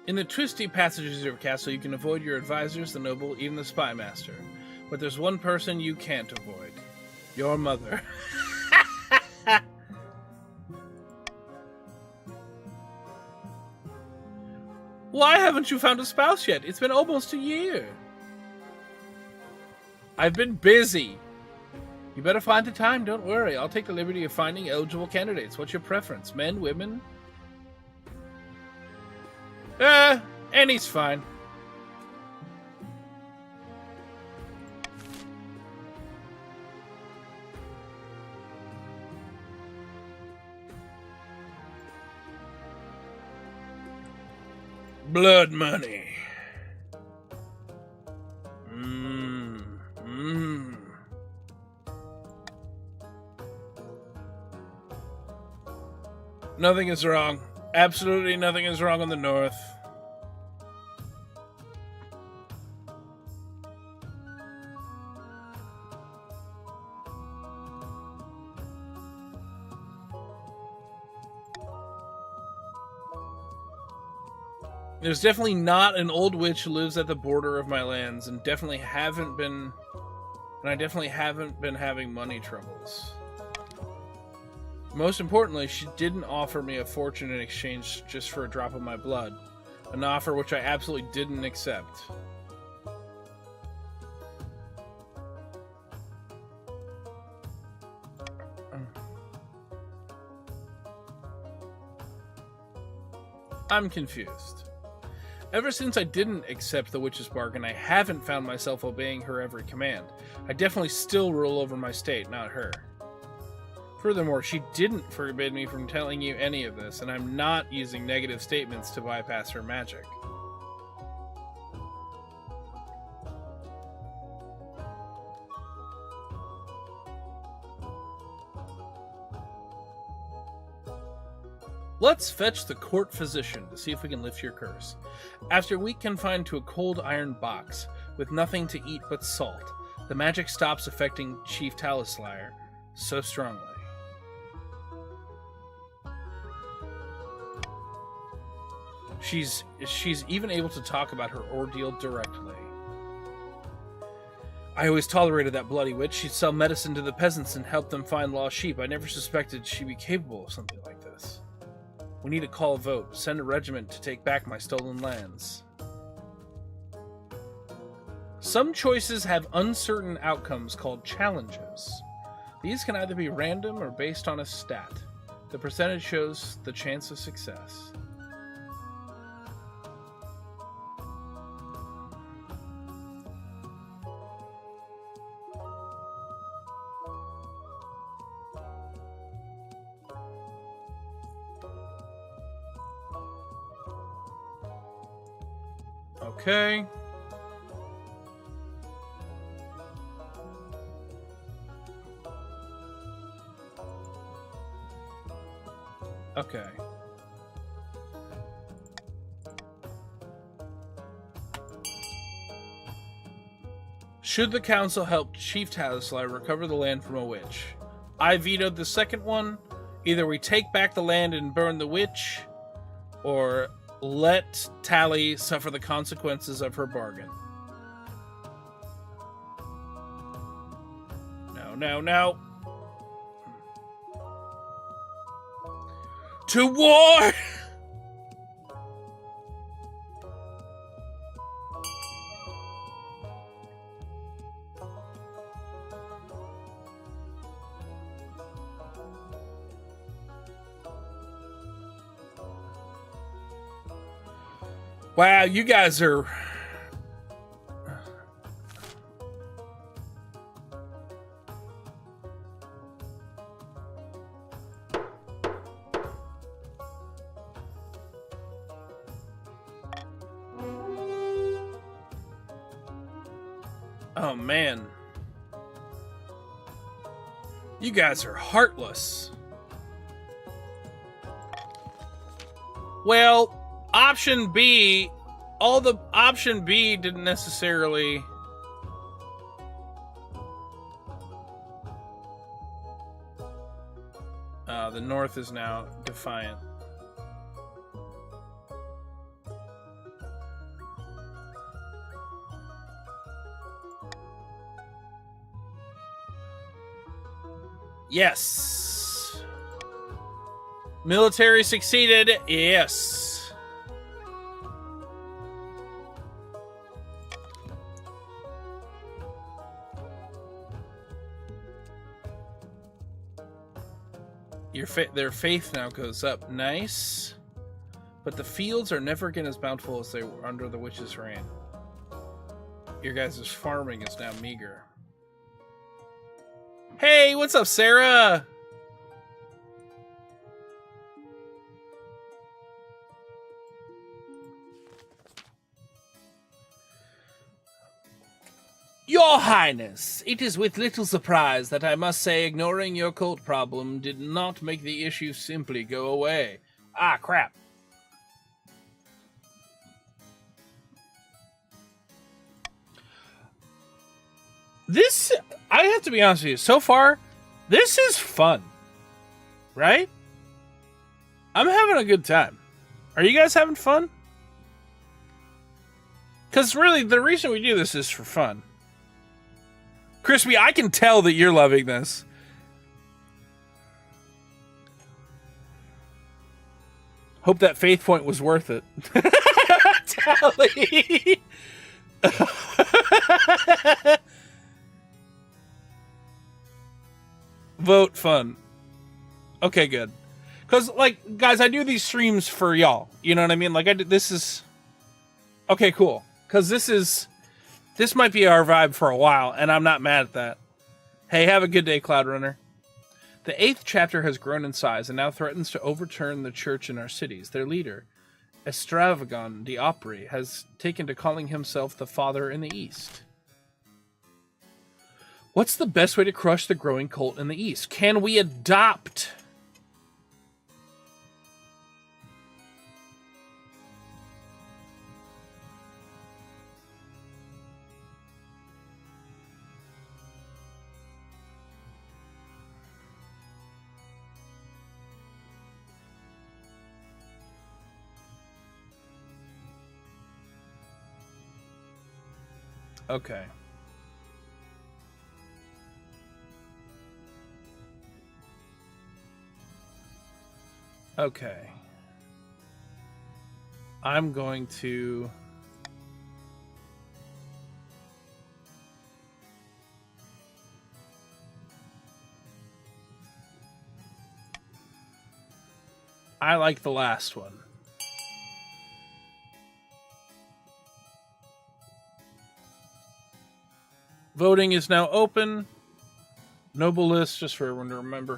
In the twisty passages of your castle, you can avoid your advisors, the noble, even the spy master. But there's one person you can't avoid. Your mother. Why haven't you found a spouse yet? It's been almost a year. I've been busy. You better find the time, don't worry. I'll take the liberty of finding eligible candidates. What's your preference? Men, women? And he's fine. Blood money. Nothing is wrong. Absolutely nothing is wrong on the north. There's definitely not an old witch who lives at the border of my lands, and I definitely haven't been having money troubles. Most importantly, she didn't offer me a fortune in exchange just for a drop of my blood, an offer which I absolutely didn't accept. I'm confused. Ever since I didn't accept the witch's bargain, I haven't found myself obeying her every command. I definitely still rule over my state, not her. Furthermore, she didn't forbid me from telling you any of this, and I'm not using negative statements to bypass her magic. Let's fetch the court physician to see if we can lift your curse. After a week confined to a cold iron box, with nothing to eat but salt, the magic stops affecting Chief Talislayer so strongly. She's even able to talk about her ordeal directly. I always tolerated that bloody witch. She'd sell medicine to the peasants and help them find lost sheep. I never suspected she'd be capable of something like this. We need to call a vote. Send a regiment to take back my stolen lands. Some choices have uncertain outcomes called challenges. These can either be random or based on a stat. The percentage shows the chance of success. Okay. Okay. Should the council help Chief Talislayer recover the land from a witch? I vetoed the second one. Either we take back the land and burn the witch, or let Tally suffer the consequences of her bargain. No. To war! Wow, you guys are... Oh, man. You guys are heartless. Well... Option B, option B didn't necessarily... the North is now defiant. Yes. Military succeeded. Yes. Their faith now goes up. Nice. but the fields are never again as bountiful as they were under the witch's reign. Your guys' farming is now meager. Hey, what's up, Sarah? Your Highness, it is with little surprise that I must say ignoring your cult problem did not make the issue simply go away. Ah, crap. This, I have to be honest with you, so far, this is fun. Right? I'm having a good time. Are you guys having fun? Because really, the reason we do this is for fun. Crispy, I can tell that you're loving this. Hope that faith point was worth it. Tally. Vote fun. Okay, good. Because, like, guys, I do these streams for y'all. You know what I mean? Like, this is... Okay, cool. Because this might be our vibe for a while, and I'm not mad at that. Hey, have a good day, Cloud Runner. The 8th chapter has grown in size and now threatens to overturn the church in our cities. Their leader, Estravagon the Opry, has taken to calling himself the Father in the East. What's the best way to crush the growing cult in the East? Can we adopt? Okay. Okay. I'm going to... I like the last one. Voting is now open. Noble list, just for everyone to remember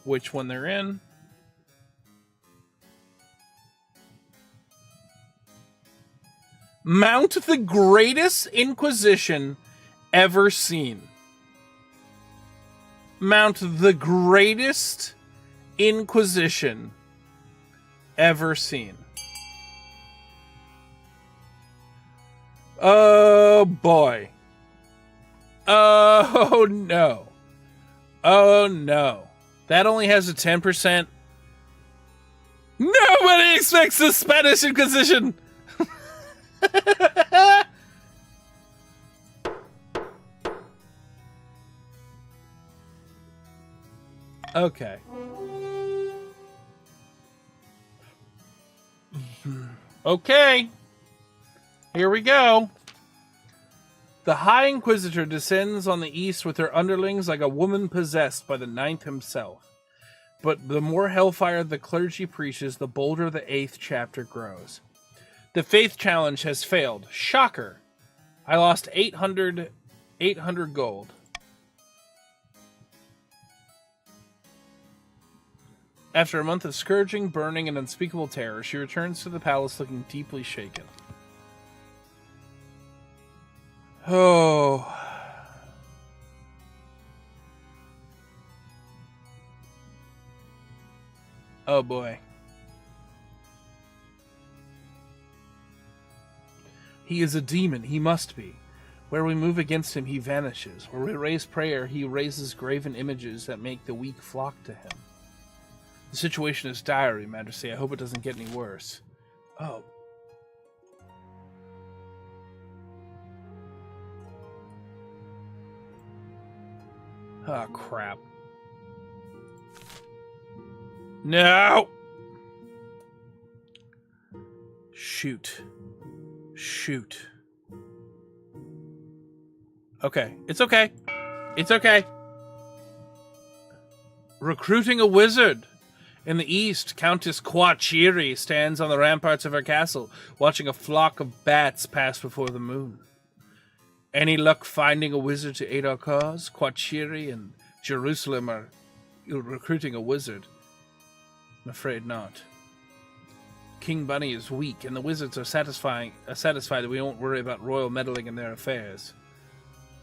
which one they're in. Mount the greatest Inquisition ever seen. Mount the greatest Inquisition ever seen. Oh boy. Oh no. Oh no. That only has a 10%. Nobody expects the Spanish Inquisition. Okay. Okay. Here we go. The High Inquisitor descends on the east with her underlings like a woman possessed by the Ninth himself. But the more hellfire the clergy preaches, the bolder the 8th chapter grows. The faith challenge has failed. Shocker. I lost 800 gold. After a month of scourging, burning, and unspeakable terror, she returns to the palace looking deeply shaken. Oh. Oh boy. He is a demon, he must be. Where we move against him, he vanishes. Where we raise prayer, he raises graven images that make the weak flock to him. The situation is dire, Your Majesty. I hope it doesn't get any worse. Oh. Oh, crap. No! Shoot. Shoot. Okay. It's okay. It's okay. Recruiting a wizard. In the east, Countess Quachiri stands on the ramparts of her castle, watching a flock of bats pass before the moon. Any luck finding a wizard to aid our cause? Quachiri and Jerusalem are recruiting a wizard. I'm afraid not. King Bunny is weak, and the wizards are satisfied that we won't worry about royal meddling in their affairs.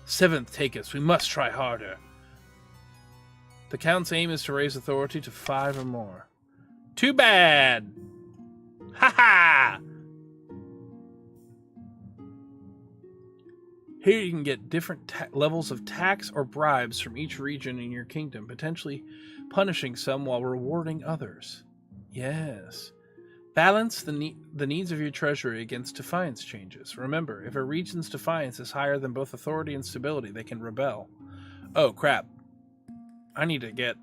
Seventh take us. We must try harder. The Count's aim is to raise authority to 5 or more. Too bad! Ha ha! Here you can get different levels of tax or bribes from each region in your kingdom, potentially punishing some while rewarding others. Yes. Balance the needs of your treasury against defiance changes. Remember, if a region's defiance is higher than both authority and stability, they can rebel. Oh, crap. I need to get...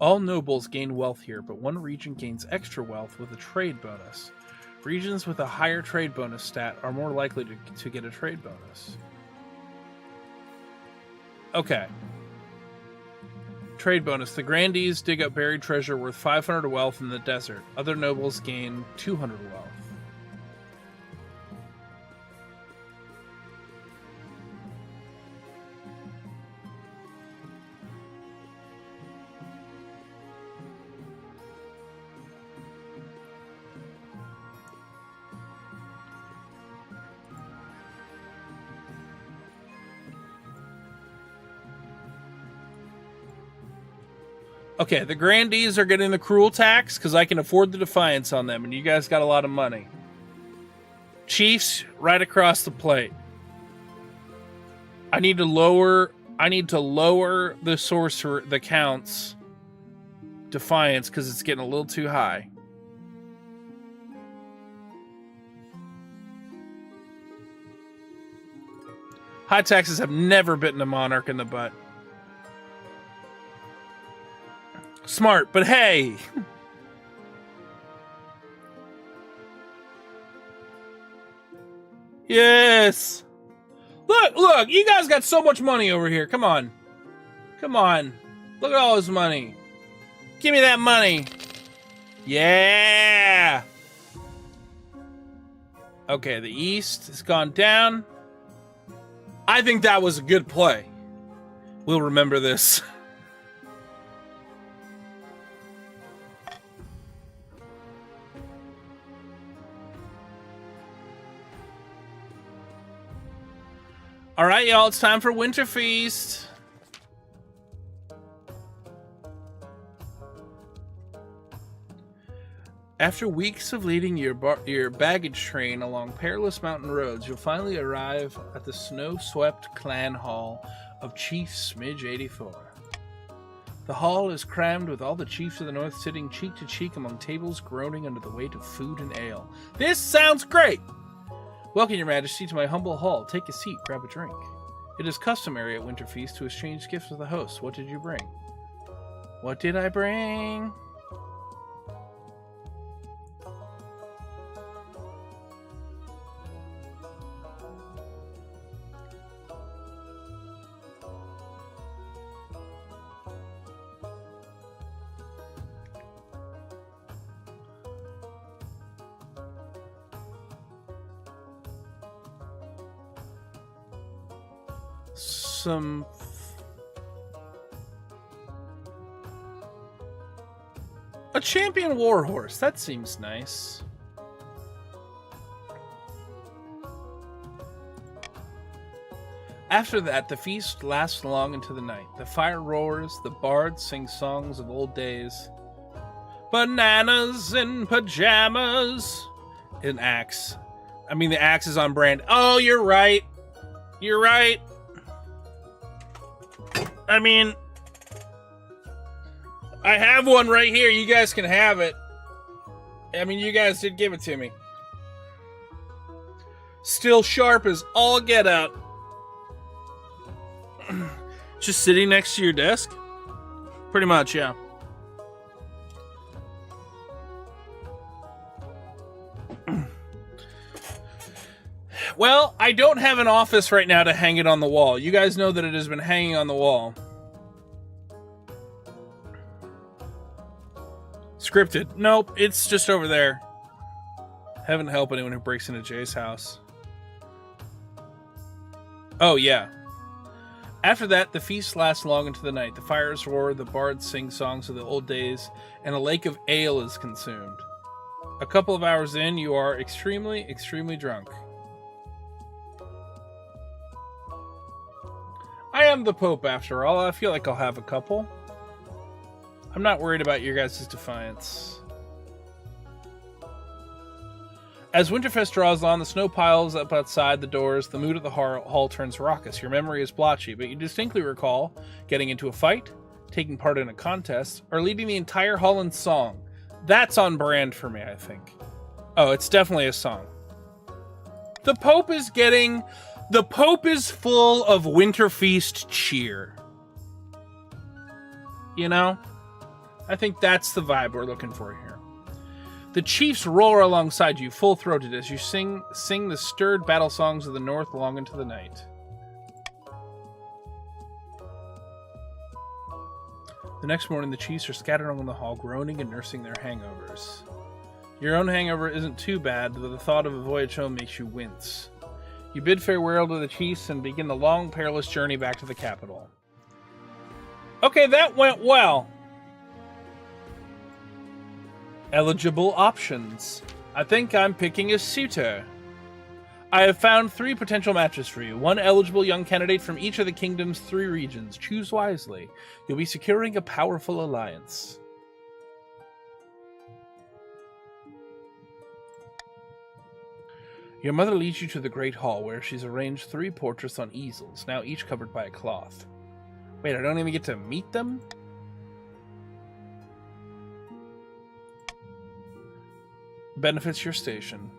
All nobles gain wealth here, but one region gains extra wealth with a trade bonus. Regions with a higher trade bonus stat are more likely to get a trade bonus. Okay. Trade bonus. The grandees dig up buried treasure worth 500 wealth in the desert. Other nobles gain 200 wealth. Okay, the grandees are getting the cruel tax because I can afford the defiance on them, and you guys got a lot of money. Chiefs, right across the plate. I need to lower the sorcerer, the Count's defiance because it's getting a little too high. High taxes have never bitten a monarch in the butt. Smart, but hey! Yes! Look, you guys got so much money over here. Come on. Come on. Look at all this money. Give me that money. Yeah! Okay, the East has gone down. I think that was a good play. We'll remember this. All right, y'all, it's time for Winter Feast. After weeks of leading your baggage train along perilous mountain roads, you'll finally arrive at the snow-swept clan hall of Chief Smidge 84. The hall is crammed with all the chiefs of the north sitting cheek to cheek among tables groaning under the weight of food and ale. This sounds great! Welcome, Your Majesty, to my humble hall. Take a seat, grab a drink. It is customary at Winter Feast to exchange gifts with the host. What did you bring? What did I bring? A champion warhorse. That seems nice. After that, the feast lasts long into the night. The fire roars, the bards sing songs of old days. Bananas in pajamas. An axe. I mean, the axe is on brand. Oh, you're right. You're right. I mean, I have one right here. You guys can have it. I mean, you guys did give it to me. Still sharp as all get out. Just sitting next to your desk? Pretty much, yeah. Well, I don't have an office right now to hang it on the wall. You guys know that it has been hanging on the wall. scripted. Nope, it's just over there. Heaven help anyone who breaks into Jay's house. Oh, yeah. After that, the feast lasts long into the night. The fires roar, the bards sing songs of the old days, and a lake of ale is consumed. A couple of hours in, you are extremely, extremely drunk. I am the Pope, after all. I feel like I'll have a couple. I'm not worried about your guys' defiance. As Winterfest draws on, the snow piles up outside the doors. The mood of the hall turns raucous. Your memory is blotchy, but you distinctly recall getting into a fight, taking part in a contest, or leading the entire hall in song. That's on brand for me, I think. Oh, it's definitely a song. The Pope is getting... The Pope is full of Winterfeast cheer. You know? I think that's the vibe we're looking for here. The chiefs roar alongside you, full-throated, as you sing the stirred battle songs of the north long into the night. The next morning, the chiefs are scattered along the hall, groaning and nursing their hangovers. Your own hangover isn't too bad, but the thought of a voyage home makes you wince. You bid farewell to the chiefs and begin the long, perilous journey back to the capital. Okay, that went well. Eligible options. I think I'm picking a suitor. I have found 3 potential matches for you. 1 eligible young candidate from each of the kingdom's 3 regions. Choose wisely. You'll be securing a powerful alliance. Your mother leads you to the Great Hall, where she's arranged 3 portraits on easels, now each covered by a cloth. Wait, I don't even get to meet them? Benefits your station.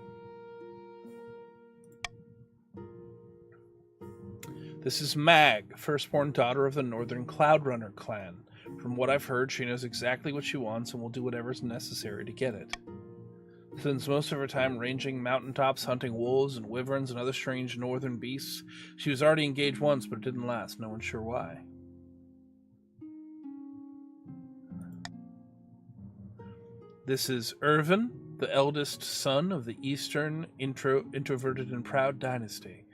This is Mag, firstborn daughter of the Northern Cloudrunner clan. From what I've heard, she knows exactly what she wants and will do whatever's necessary to get it. Spends most of her time ranging mountaintops, hunting wolves and wyverns and other strange northern beasts. She was already engaged once, but it didn't last. No one's sure why. This is Irvin, the eldest son of the Eastern introverted and proud dynasty.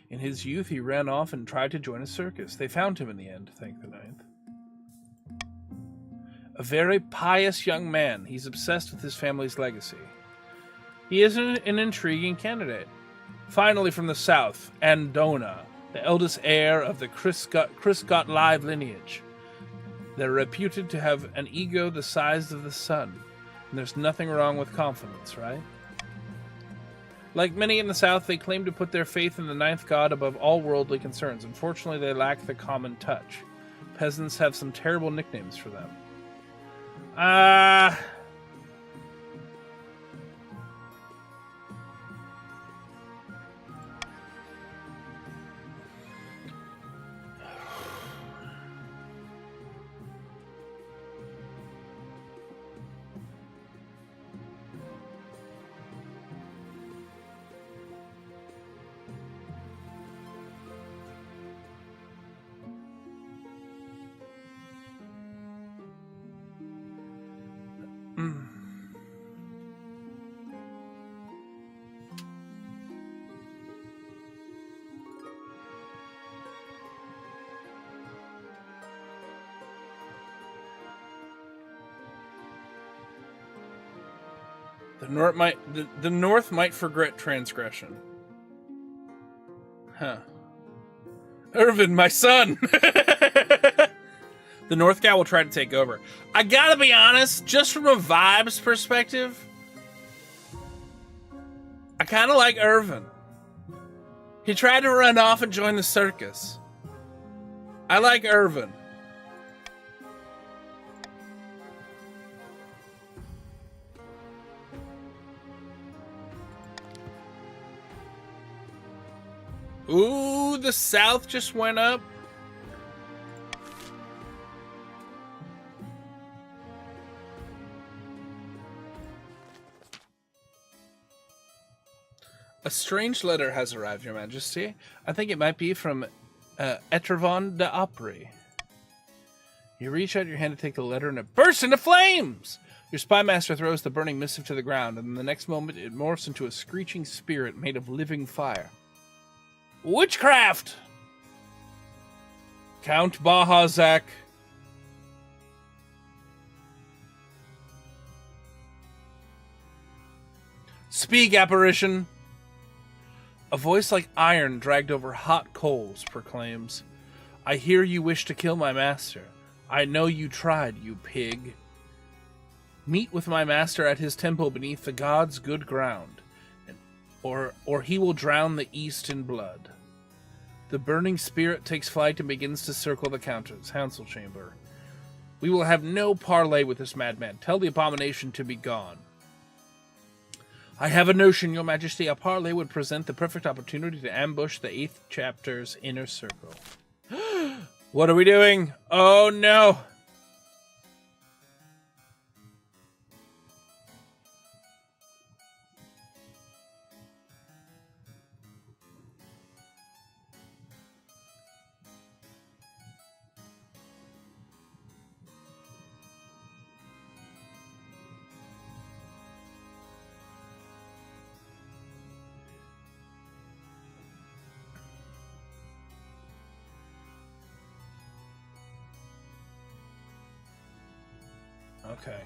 In his youth, he ran off and tried to join a circus. They found him in the end, thank the ninth. A very pious young man. He's obsessed with his family's legacy. He is an intriguing candidate. Finally, from the south, Andona, the eldest heir of the Criscott Live lineage. They're reputed to have an ego the size of the sun. And there's nothing wrong with confidence, right? Like many in the south, they claim to put their faith in the ninth god above all worldly concerns. Unfortunately, they lack the common touch. Peasants have some terrible nicknames for them. The North might forget transgression. Huh. Irvin, my son! The North guy will try to take over. I gotta be honest, just from a vibes perspective, I kind of like Irvin. He tried to run off and join the circus. I like Irvin. Ooh, the South just went up. A strange letter has arrived, Your Majesty. I think it might be from Etrevon d'Apri. You reach out your hand to take the letter and it bursts into flames! Your spy master throws the burning missive to the ground, and the next moment it morphs into a screeching spirit made of living fire. Witchcraft! Count Bahazak. Speak, apparition. A voice like iron dragged over hot coals proclaims, I hear you wish to kill my master. I know you tried, you pig. Meet with my master at his temple beneath the gods' good ground, or he will drown the east in blood. The burning spirit takes flight and begins to circle the council chamber. We will have no parley with this madman. Tell the abomination to be gone. I have a notion, your majesty, a parley would present the perfect opportunity to ambush the 8th chapter's inner circle. What are we doing? Oh no! Okay.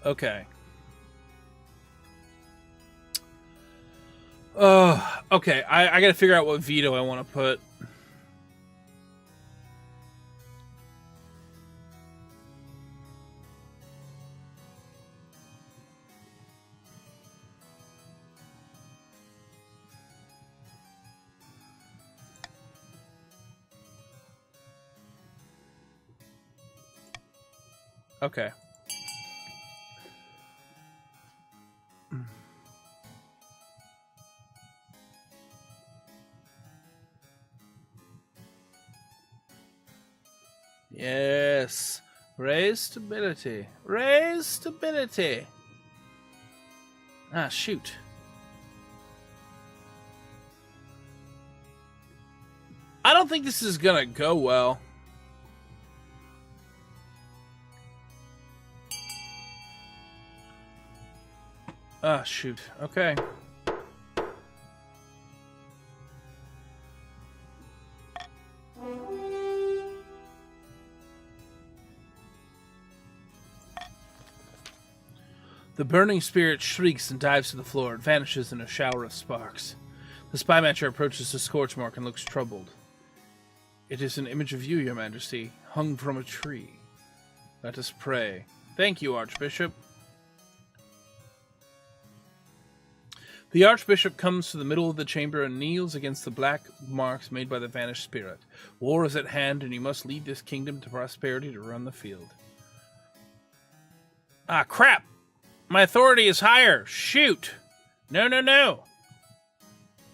Okay. Okay. I gotta figure out what veto I want to put. Okay. Yes. Raise stability. Raise stability. Ah, shoot. I don't think this is gonna go well. Ah, shoot. Okay. The burning spirit shrieks and dives to the floor. It vanishes in a shower of sparks. The spy matcher approaches the scorch mark and looks troubled. It is an image of you, your majesty, hung from a tree. Let us pray. Thank you, Archbishop. The Archbishop comes to the middle of the chamber and kneels against the black marks made by the vanished spirit. War is at hand, and you must lead this kingdom to prosperity to run the field. Ah, crap! My authority is higher! Shoot! No, no, no!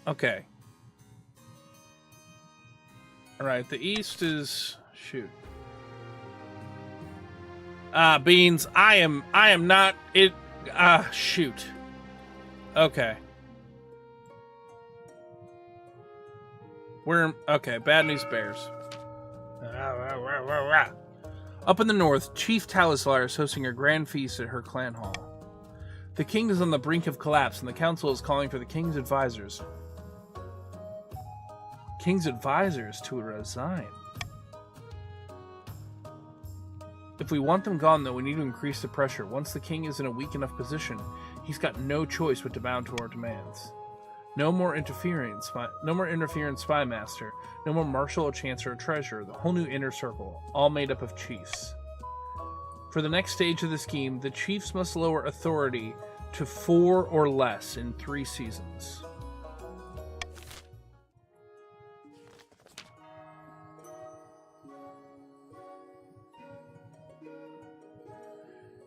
Okay. Alright, the east is... shoot. Ah, beans. I am not... it... ah, shoot. Okay. Okay, bad news bears. Up in the north, Chief Talislar is hosting a grand feast at her clan hall. The king is on the brink of collapse, and the council is calling for the king's advisors. King's advisors to resign. If we want them gone, though, we need to increase the pressure. Once the king is in a weak enough position, he's got no choice but to bow to our demands. No more interference, spy master. No more marshal or chancellor or treasurer. The whole new inner circle, all made up of chiefs. For the next stage of the scheme, the chiefs must lower authority to 4 or less in 3 seasons.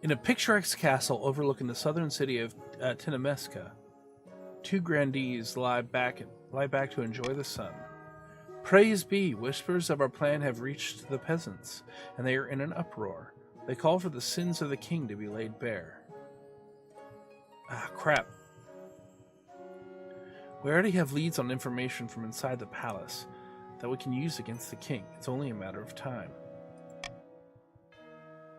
In a picturesque castle overlooking the southern city of Tinemeska, 2 grandees lie back to enjoy the sun. Praise be, whispers of our plan have reached the peasants, and they are in an uproar. They call for the sins of the king to be laid bare. Ah, crap. We already have leads on information from inside the palace. that we can use against the king. It's only a matter of time.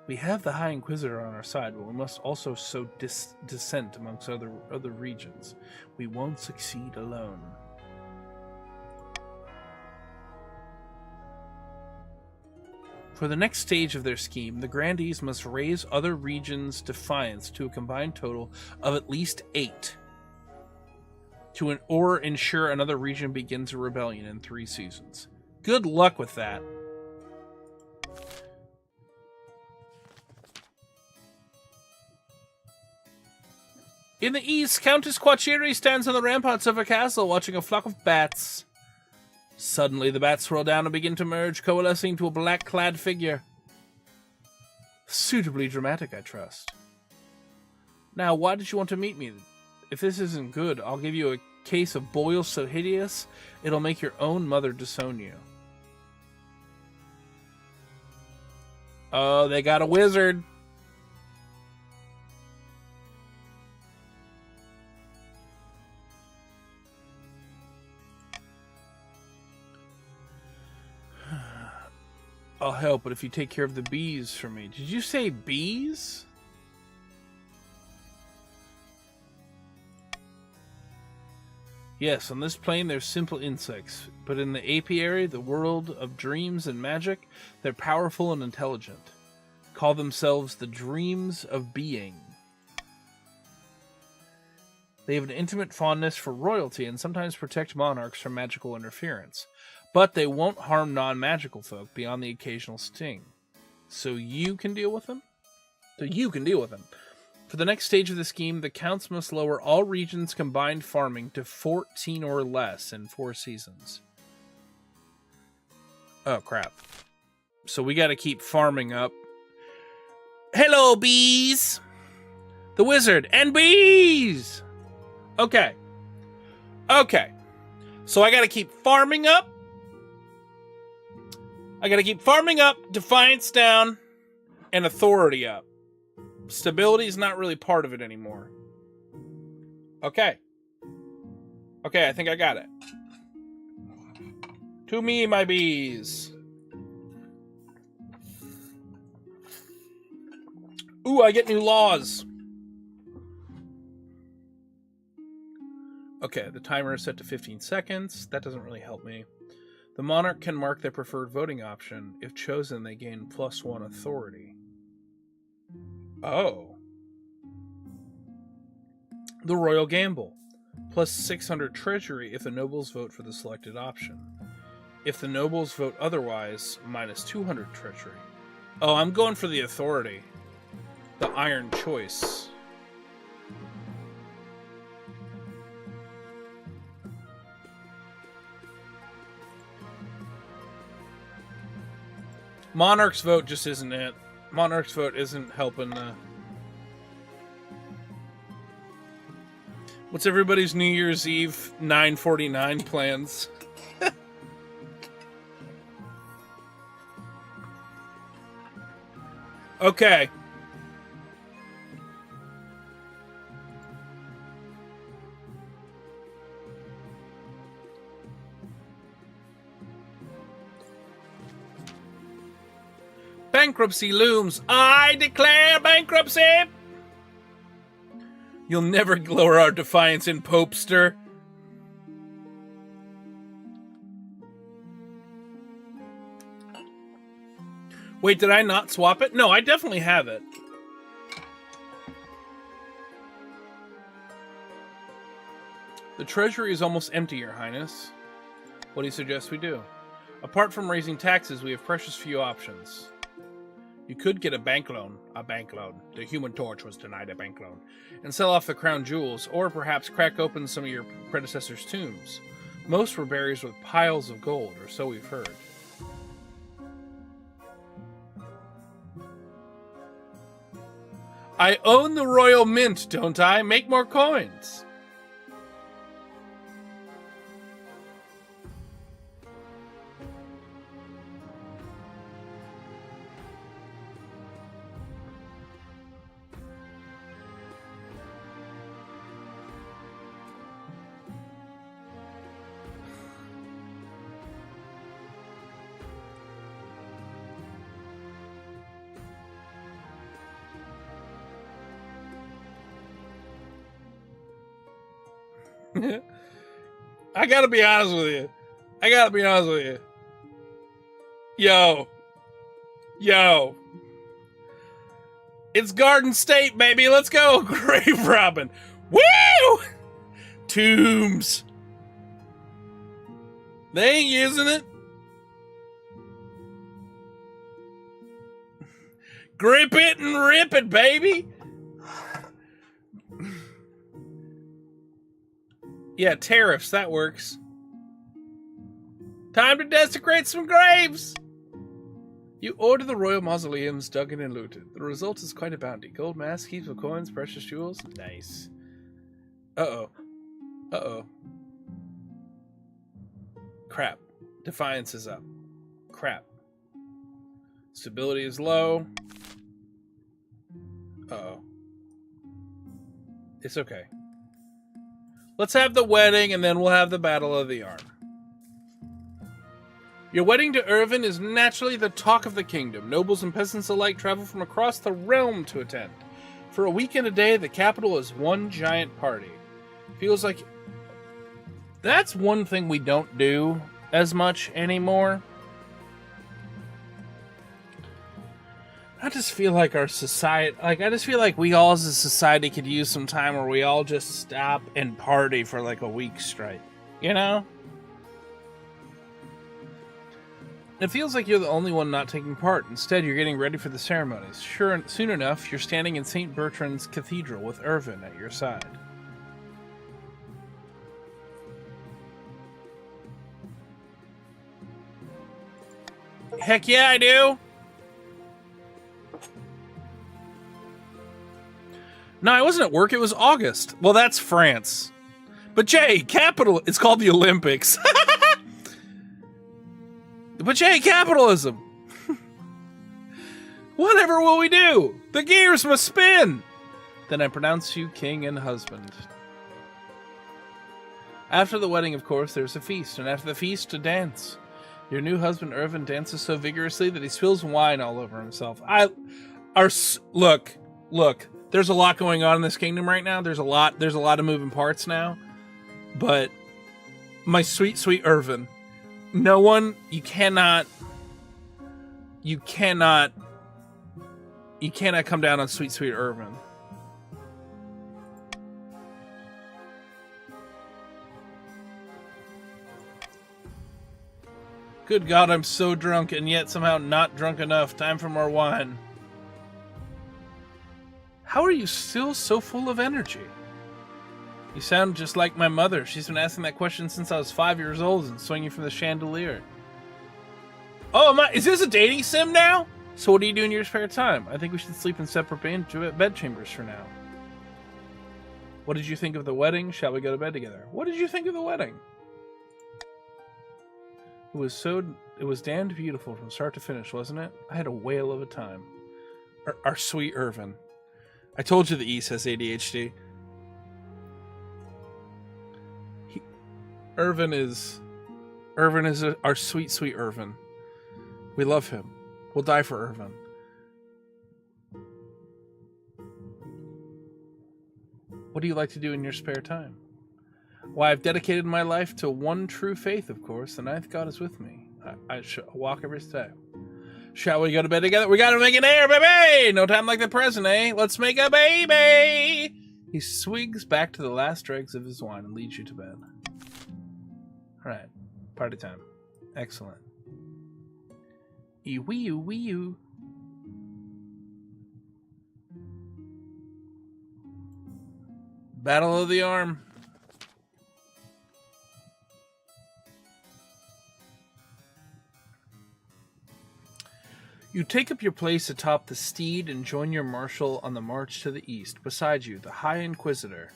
We have the High Inquisitor on our side, but we must also sow dissent amongst other regions. We won't succeed alone. For the next stage of their scheme, the grandees must raise other regions' defiance to a combined total of at least 8, or ensure another region begins a rebellion in 3 seasons. Good luck with that. In the east, Countess Quachiri stands on the ramparts of her castle, watching a flock of bats. Suddenly, the bats swirl down and begin to merge, coalescing to a black-clad figure. Suitably dramatic, I trust. Now, why did you want to meet me? If this isn't good, I'll give you a case of boils so hideous, it'll make your own mother disown you. Oh, they got a wizard. I'll help, but if you take care of the bees for me. Did you say bees? Yes, on this plane they're simple insects, but in the apiary, the world of dreams and magic, they're powerful and intelligent. Call themselves the dreams of being. They have an intimate fondness for royalty and sometimes protect monarchs from magical interference. But they won't harm non-magical folk beyond the occasional sting. So you can deal with them? For the next stage of the scheme, the counts must lower all regions' combined farming to 14 or less in 4 seasons. Oh, crap. So we gotta keep farming up. Hello, bees! The wizard and bees! Okay. So I gotta keep farming up. Defiance down, and authority up. Stability is not really part of it anymore. Okay, I think I got it. To me, my bees. Ooh, I get new laws. Okay, the timer is set to 15 seconds. That doesn't really help me. The monarch can mark their preferred voting option. If chosen, they gain +1 authority. Oh. The royal gamble. +600 treasury if the nobles vote for the selected option. If the nobles vote otherwise, -200 treasury. Oh, I'm going for the authority. The iron choice. Monarch's vote just isn't it. Monarch's vote isn't helping. What's everybody's New Year's Eve 9:49 plans? Okay. Bankruptcy looms. I declare bankruptcy! You'll never lower our defiance in Popester. Wait, did I not swap it? No, I definitely have it. The treasury is almost empty, Your Highness. What do you suggest we do? Apart from raising taxes, we have precious few options. You could get a bank loan. The Human Torch was denied a bank loan. And sell off the crown jewels, or perhaps crack open some of your predecessors' tombs. Most were buried with piles of gold, or so we've heard. I own the royal mint, don't I? Make more coins. I gotta be honest with you. Yo. It's Garden State, baby. Let's go. Grave robbing. Woo! Tombs. They ain't using it. Grip it and rip it, baby. Yeah, tariffs. That works. Time to desecrate some graves. You order the royal mausoleums dug in and looted. The result is quite a bounty. Gold masks, heaps of coins, precious jewels. Nice. Uh-oh. Crap. Defiance is up. Crap. Stability is low. Uh-oh. It's okay. Let's have the wedding, and then we'll have the Battle of the Arm. Your wedding to Irvin is naturally the talk of the kingdom. Nobles and peasants alike travel from across the realm to attend. For a week and a day, the capital is one giant party. Feels like... That's one thing we don't do as much anymore. I just feel like our society... I just feel like we all as a society could use some time where we all just stop and party for like a week straight. You know? It feels like you're the only one not taking part. Instead, you're getting ready for the ceremonies. Sure, soon enough, you're standing in St. Bertrand's Cathedral with Irvin at your side. Heck yeah, I do! No, I wasn't at work. It was August. Well, that's France. But Jay, capital... It's called the Olympics. But Jay, capitalism. Whatever will we do? The gears must spin. Then I pronounce you king and husband. After the wedding, of course, there's a feast. And after the feast, a dance. Your new husband, Irvin, dances so vigorously that he spills wine all over himself. Look. There's a lot going on in this kingdom right now. There's a lot of moving parts now. But my sweet, sweet Irvin. No one, you cannot come down on sweet, sweet Irvin. Good God, I'm so drunk and yet somehow not drunk enough. Time for more wine. How are you still so full of energy? You sound just like my mother. She's been asking that question since I was 5 years old and swinging from the chandelier. Oh, is this a dating sim now? So what do you do in your spare time? I think we should sleep in separate bed chambers for now. What did you think of the wedding? Shall we go to bed together? What did you think of the wedding? It was damned beautiful from start to finish, wasn't it? I had a whale of a time. Our sweet Irvin. I told you the East has ADHD. Irvin is our sweet, sweet Irvin. We love him. We'll die for Irvin. What do you like to do in your spare time? Why, I've dedicated my life to one true faith, of course. The ninth God is with me. I walk every step. Shall we go to bed together? We gotta make an heir, baby! No time like the present, eh? Let's make a baby! He swigs back to the last dregs of his wine and leads you to bed. Alright. Party time. Excellent. Wee-oo. Battle of the Arm. You take up your place atop the steed and join your marshal on the march to the east. Beside you, the High Inquisitor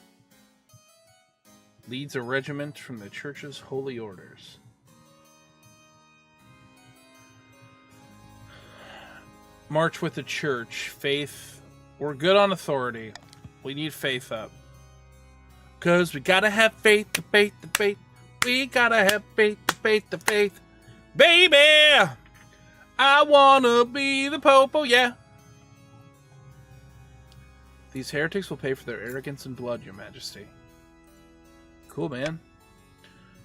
leads a regiment from the Church's holy orders. March with the Church. Faith. We're good on authority. We need faith up. Because we gotta have faith, the faith, the faith. We gotta have faith, the faith, the faith. Baby! I wanna be the Pope, oh yeah. These heretics will pay for their arrogance and blood, Your Majesty. Cool, man.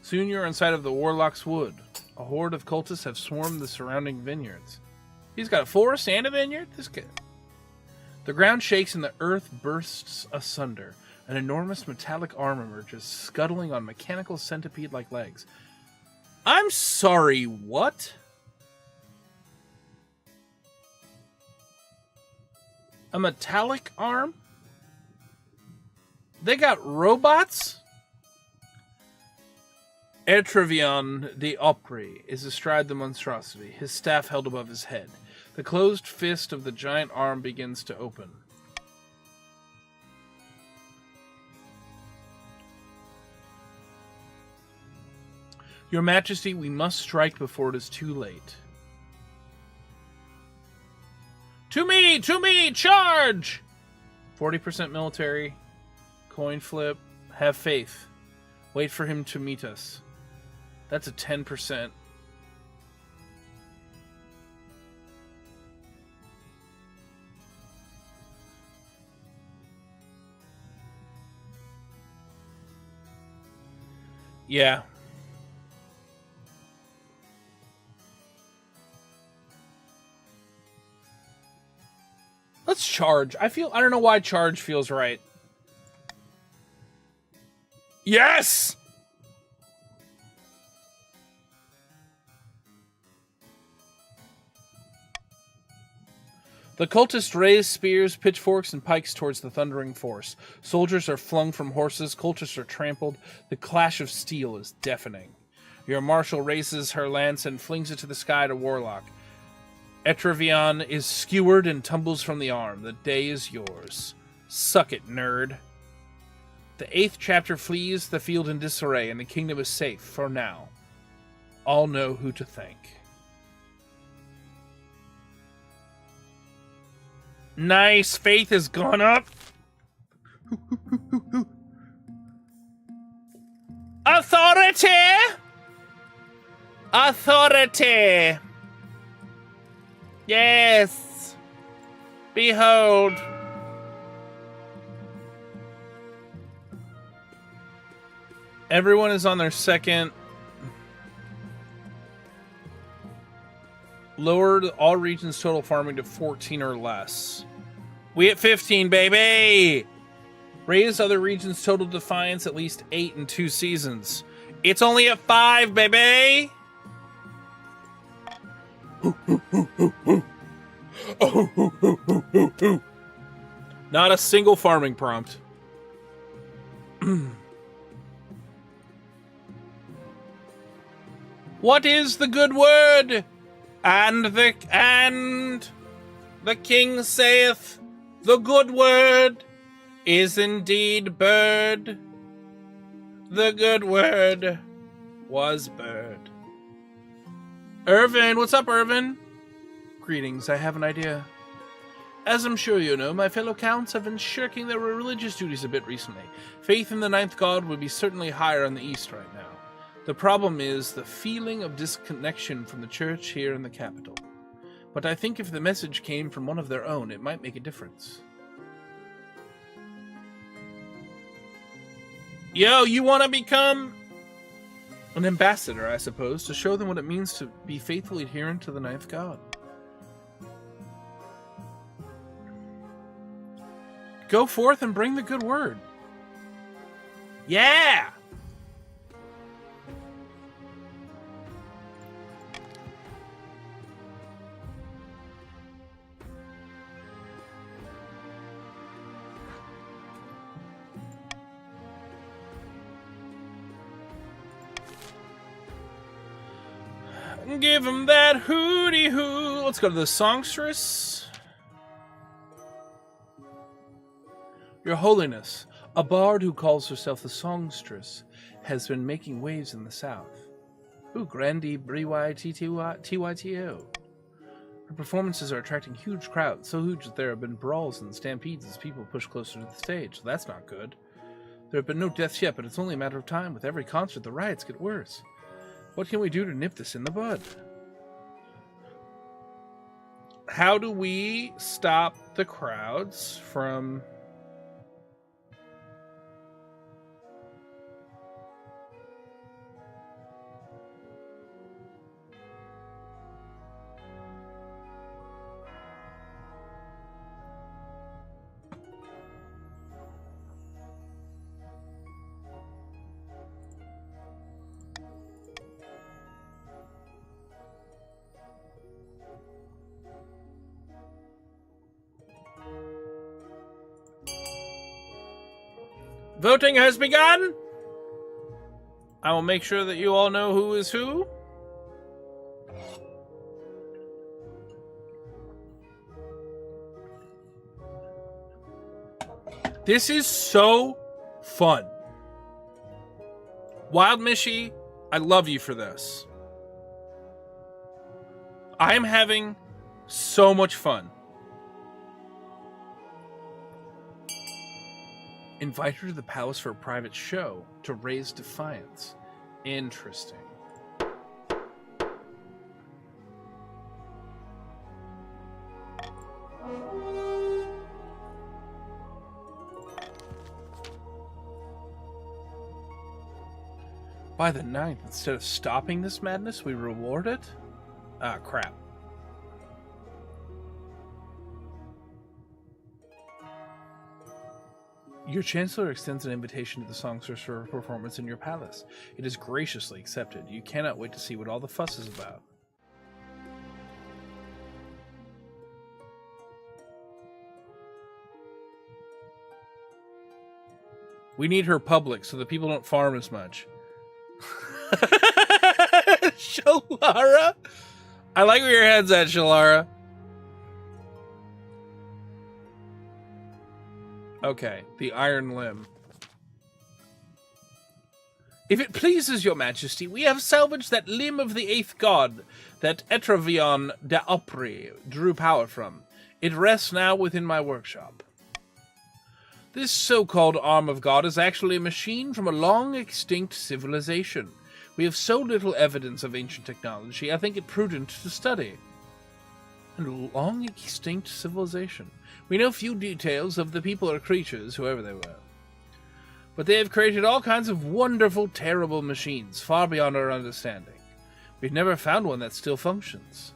Soon you're inside of the Warlock's Wood. A horde of cultists have swarmed the surrounding vineyards. He's got a forest and a vineyard? This kid. The ground shakes and the earth bursts asunder. An enormous metallic arm emerges, scuttling on mechanical centipede-like legs. I'm sorry, what? A metallic arm? They got robots? Ertrevion the Opry is astride the monstrosity, his staff held above his head. The closed fist of the giant arm begins to open. Your Majesty, we must strike before it is too late. To me, charge! 40% military, coin flip, have faith. Wait for him to meet us. That's a 10%. Yeah. Let's charge. I don't know why charge feels right. Yes! The cultists raise spears, pitchforks, and pikes towards the thundering force. Soldiers are flung from horses, cultists are trampled. The clash of steel is deafening. Your marshal raises her lance and flings it to the sky to Warlock. Etrevion is skewered and tumbles from the arm. The day is yours. Suck it, nerd. The 8th chapter flees the field in disarray, and the kingdom is safe, for now. All know who to thank. Nice, faith has gone up. Authority! Authority! Yes! Behold! Everyone is on their second. Lowered all regions' total farming to 14 or less. We at 15, baby! Raise other regions' total defiance at least 8 in 2 seasons. It's only at 5, baby! Not a single farming prompt. What is the good word? And the king saith, the good word is indeed bird. The good word was bird. Irvin, what's up, Irvin? Greetings, I have an idea. As I'm sure you know, my fellow counts have been shirking their religious duties a bit recently. Faith in the 9th god would be certainly higher on the east right now. The problem is the feeling of disconnection from the church here in the capital. But I think if the message came from one of their own, it might make a difference. Yo, you want to become an ambassador, I suppose, to show them what it means to be faithfully adherent to the 9th god. Go forth and bring the good word. Yeah! Give him that hooty-hoo. Let's go to the songstress. Your Holiness, a bard who calls herself the songstress has been making waves in the south. Ooh, Grandy Briwy TYTO. Her performances are attracting huge crowds, so huge that there have been brawls and stampedes as people push closer to the stage. That's not good. There have been no deaths yet, but it's only a matter of time. With every concert, the riots get worse. What can we do to nip this in the bud? How do we stop the crowds from... Voting has begun. I will make sure that you all know who is who. This is so fun. Wild Mishy, I love you for this. I am having so much fun. Invite her to the palace for a private show to raise defiance. Interesting. By the 9th, instead of stopping this madness, we reward it? Ah, crap. Your Chancellor extends an invitation to the songstress for a performance in your palace. It is graciously accepted. You cannot wait to see what all the fuss is about. We need her public so that people don't farm as much. Shalara? I like where your head's at, Shalara. Okay, the Iron Limb. If it pleases your majesty, we have salvaged that limb of the 8th god that Etravion de Opry drew power from. It rests now within my workshop. This so-called arm of God is actually a machine from a long-extinct civilization. We have so little evidence of ancient technology, I think it prudent to study. A long-extinct civilization. We know few details of the people or creatures, whoever they were. But they have created all kinds of wonderful, terrible machines, far beyond our understanding. We've never found one that still functions.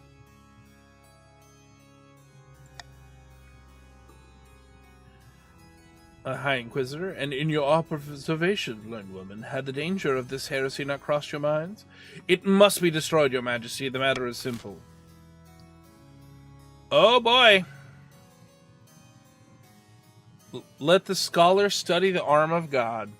High Inquisitor, and in your observation, learned woman, had the danger of this heresy not crossed your minds? It must be destroyed, your majesty. The matter is simple. Oh boy. Let the scholar study the arm of God.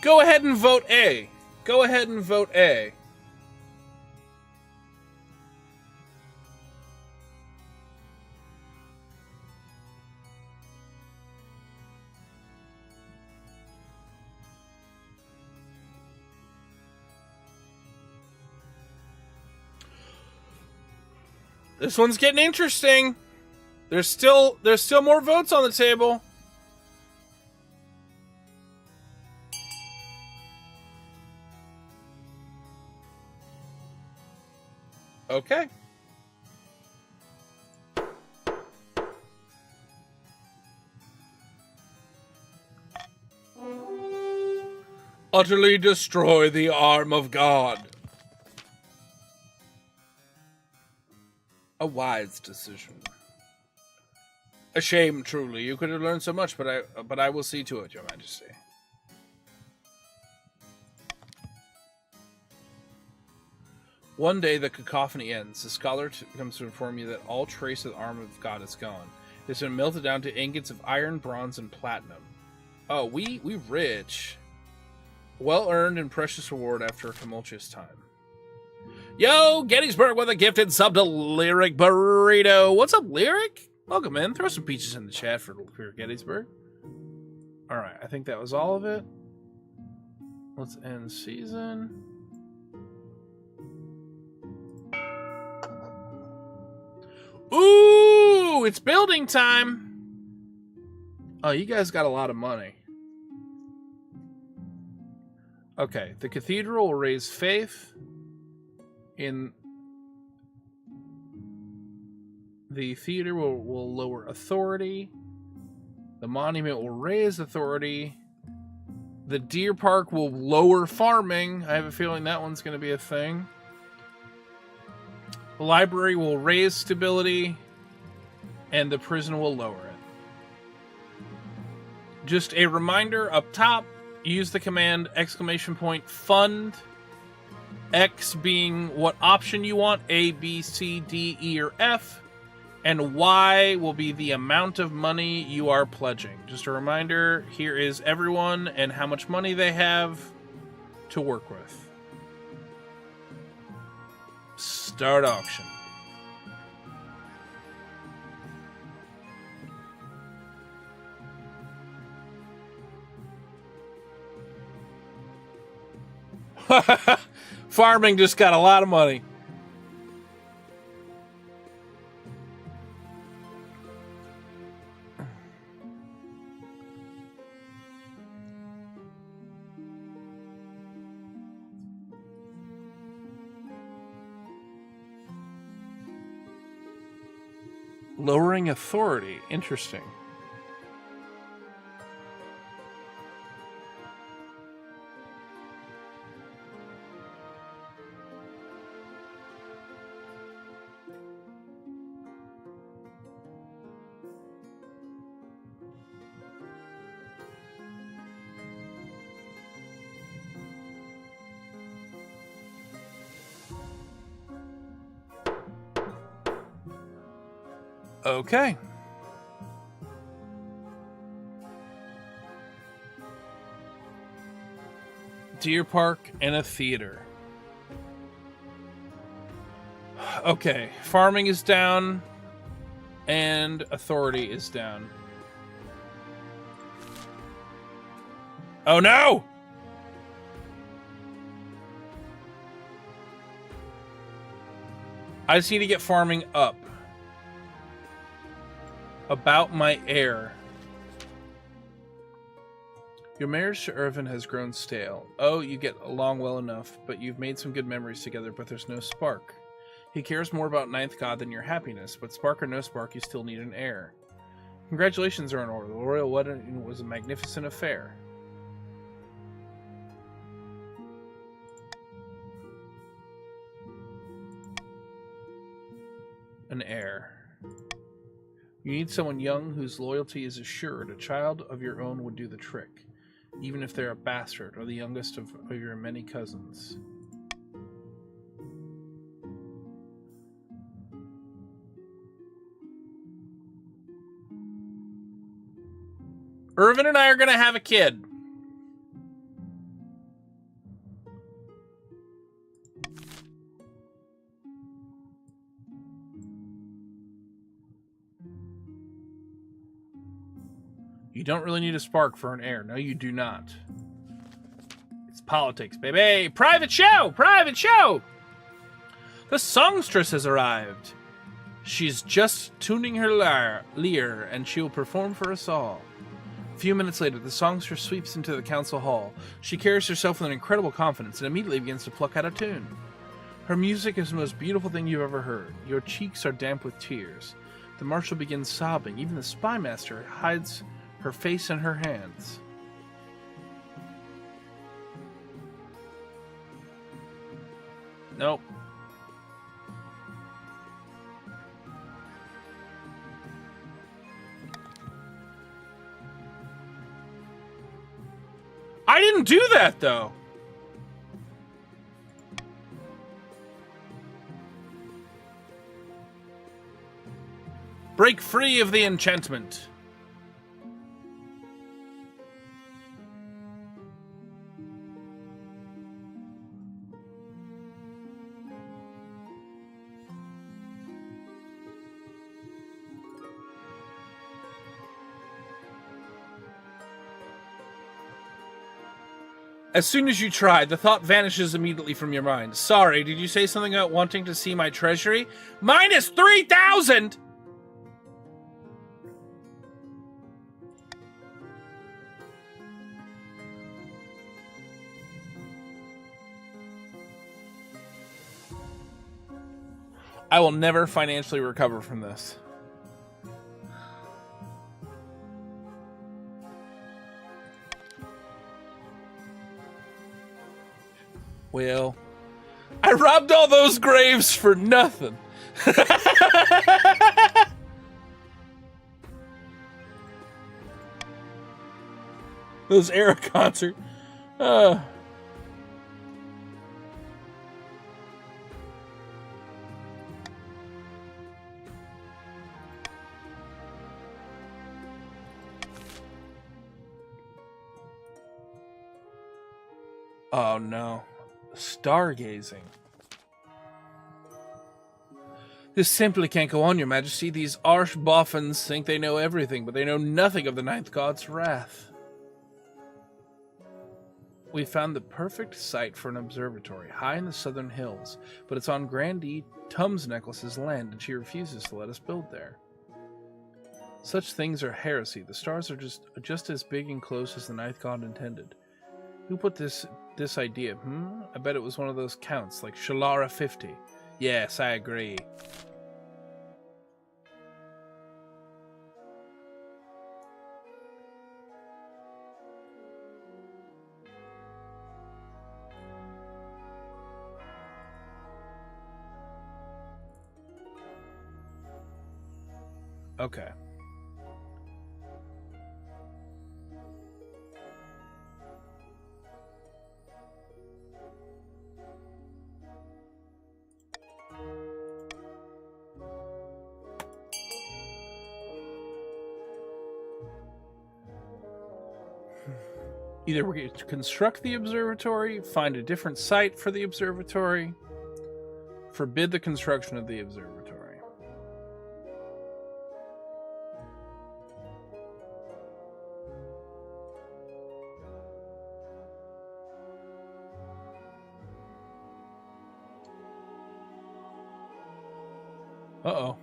Go ahead and vote A. Go ahead and vote A. This one's getting interesting. There's still more votes on the table. Okay. Utterly destroy the arm of God. A wise decision. A shame, truly. You could have learned so much, but I will see to it, Your Majesty. One day the cacophony ends. The scholar comes to inform you that all trace of the arm of God is gone. It's been melted down to ingots of iron, bronze, and platinum. Oh, we rich. Well earned and precious reward after a tumultuous time. Yo, Gettysburg with a gifted sub to Lyric Burrito. What's up, Lyric? Welcome in. Throw some peaches in the chat for Gettysburg. Alright, I think that was all of it. Let's end season. Ooh, it's building time. Oh, you guys got a lot of money. Okay, the cathedral will raise faith in the theater will lower authority. The monument will raise authority. The deer park will lower farming. I have a feeling that one's going to be a thing. The library will raise stability, and the prison will lower it. Just a reminder up top, use the command !fund, X being what option you want, A, B, C, D, E, or F, and Y will be the amount of money you are pledging. Just a reminder, here is everyone and how much money they have to work with. Start auction. Farming just got a lot of money. Lowering authority. Interesting. Okay. Deer park and a theater. Okay, farming is down and authority is down. Oh no! I just need to get farming up. About my heir. Your marriage to Irvin has grown stale. Oh, you get along well enough, but you've made some good memories together, but there's no spark. He cares more about Ninth God than your happiness, but spark or no spark, you still need an heir. Congratulations are in order. The royal wedding was a magnificent affair. An heir. You need someone young whose loyalty is assured. A child of your own would do the trick, even if they're a bastard or the youngest of your many cousins. Irvin and I are going to have a kid. You don't really need a spark for an heir. No, you do not. It's politics, baby. Private show! Private show! The songstress has arrived. She's just tuning her lyre, and she will perform for us all. A few minutes later, the songstress sweeps into the council hall. She carries herself with an incredible confidence and immediately begins to pluck out a tune. Her music is the most beautiful thing you've ever heard. Your cheeks are damp with tears. The marshal begins sobbing. Even the spymaster hides her face in her hands. Nope. I didn't do that, though. Break free of the enchantment. As soon as you try, the thought vanishes immediately from your mind. Sorry, did you say something about wanting to see my treasury? Minus 3,000! I will never financially recover from this. Well, I robbed all those graves for nothing. Those era concert. Oh no. Stargazing. This simply can't go on, Your Majesty. These arch boffins think they know everything, but they know nothing of the Ninth God's wrath. We found the perfect site for an observatory, high in the southern hills, but it's on Grandee Tum's Necklace's land, and she refuses to let us build there. Such things are heresy. The stars are just as big and close as the Ninth God intended. Who put this idea? I bet it was one of those counts, like Shalara 50. Yes, I agree. Okay. Either we're going to construct the observatory, find a different site for the observatory, forbid the construction of the observatory. Uh-oh.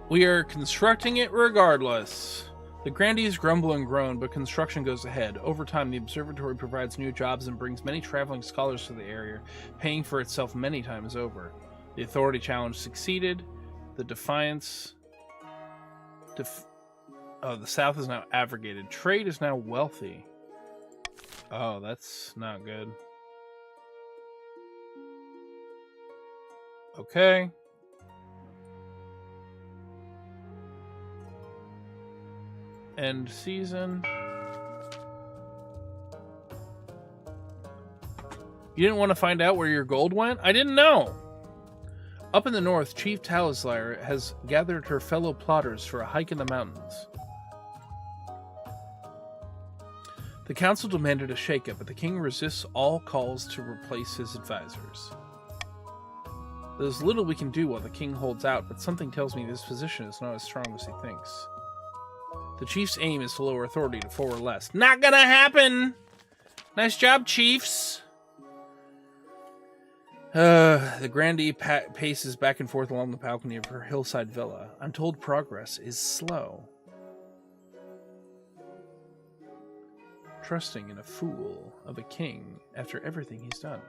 We are constructing it regardless. The Grandees grumble and groan, but construction goes ahead. Over time, the observatory provides new jobs and brings many traveling scholars to the area, paying for itself many times over. The authority challenge succeeded. The defiance... the South is now abrogated. Trade is now wealthy. Oh, that's not good. Okay. End season. You didn't want to find out where your gold went? I didn't know. Up in the north, Chief Talislayer has gathered her fellow plotters for a hike in the mountains. The council demanded a shakeup, but the king resists all calls to replace his advisors. There's little we can do while the king holds out, but something tells me this position is not as strong as he thinks. The chief's aim is to lower authority to 4 or less. Not gonna happen! Nice job, chiefs! The Grandee paces back and forth along the balcony of her hillside villa. I'm told progress is slow. Trusting in a fool of a king after everything he's done.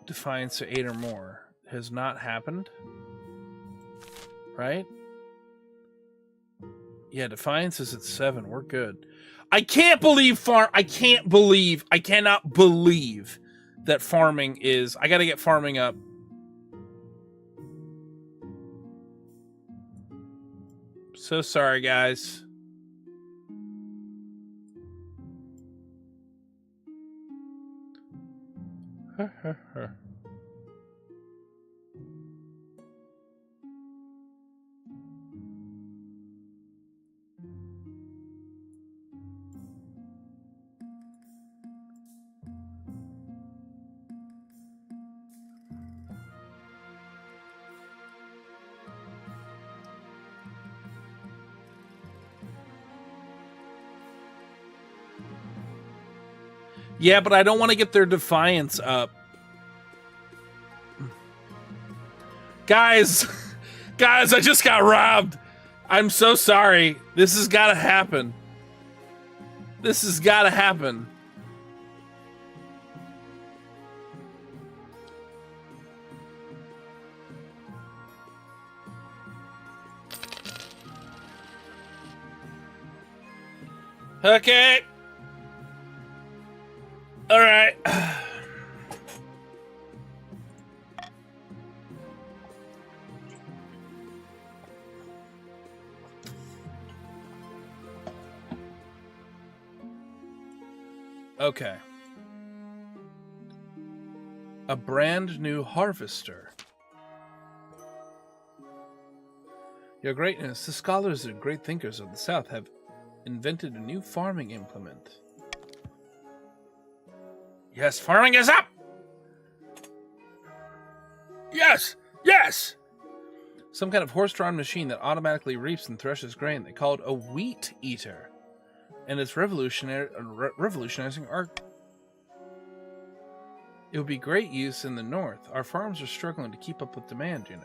Defiance to 8 or more has not happened. Right? Yeah, Defiance is at 7. We're good. I can't believe I cannot believe that farming is... I gotta get farming up. So sorry, guys. Yeah, but I don't want to get their Defiance up. Guys, I just got robbed. I'm so sorry. This has got to happen. This has got to happen. Okay. All right. Okay. A brand new harvester. Your Greatness, the scholars and great thinkers of the South have invented a new farming implement. Yes, farming is up! Yes! Yes! Some kind of horse-drawn machine that automatically reaps and threshes grain. They call it a wheat eater. And it's revolutionizing our... It would be great use in the north. Our farms are struggling to keep up with demand, you know.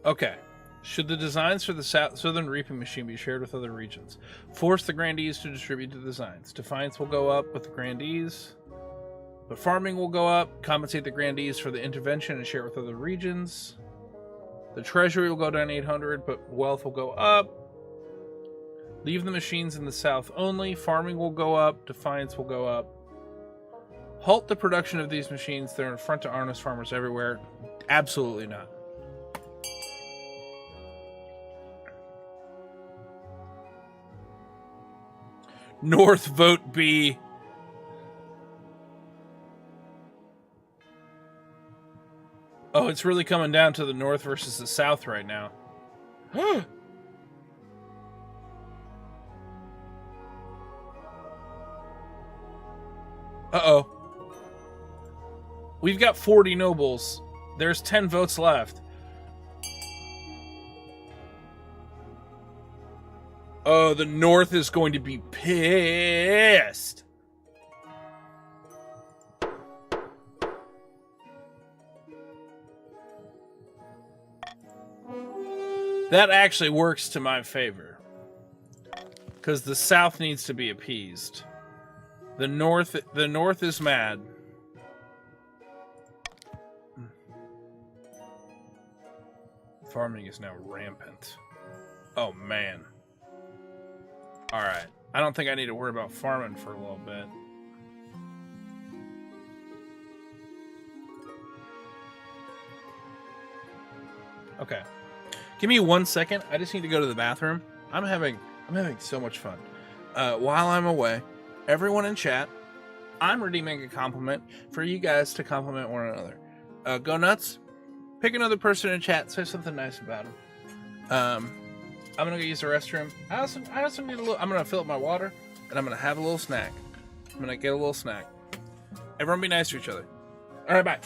Okay. Should the designs for the southern reaping machine be shared with other regions? Force the grandees to distribute the designs. Defiance will go up with the grandees, but farming will go up. Compensate the grandees for the intervention and share it with other regions. The treasury will go down 800, but wealth will go up. Leave the machines in the south only. Farming will go up. Defiance will go up. Halt the production of these machines. They're an affront to honest farmers everywhere. Absolutely not. North vote B. Oh, it's really coming down to the north versus the south right now. Uh-oh. We've got 40 nobles. There's 10 votes left. Oh, the north is going to be pissed. That actually works to my favor. Because the south needs to be appeased. The north is mad. Farming is now rampant. Oh, man. Alright. I don't think I need to worry about farming for a little bit. Okay. Give me 1 second. I just need to go to the bathroom. I'm having so much fun. While I'm away, everyone in chat, I'm redeeming a compliment for you guys to compliment one another. Go nuts. Pick another person in chat. Say something nice about them. I'm gonna go use the restroom. I also need a little. I'm gonna fill up my water, and I'm gonna have a little snack. I'm gonna get a little snack. Everyone, be nice to each other. All right, bye.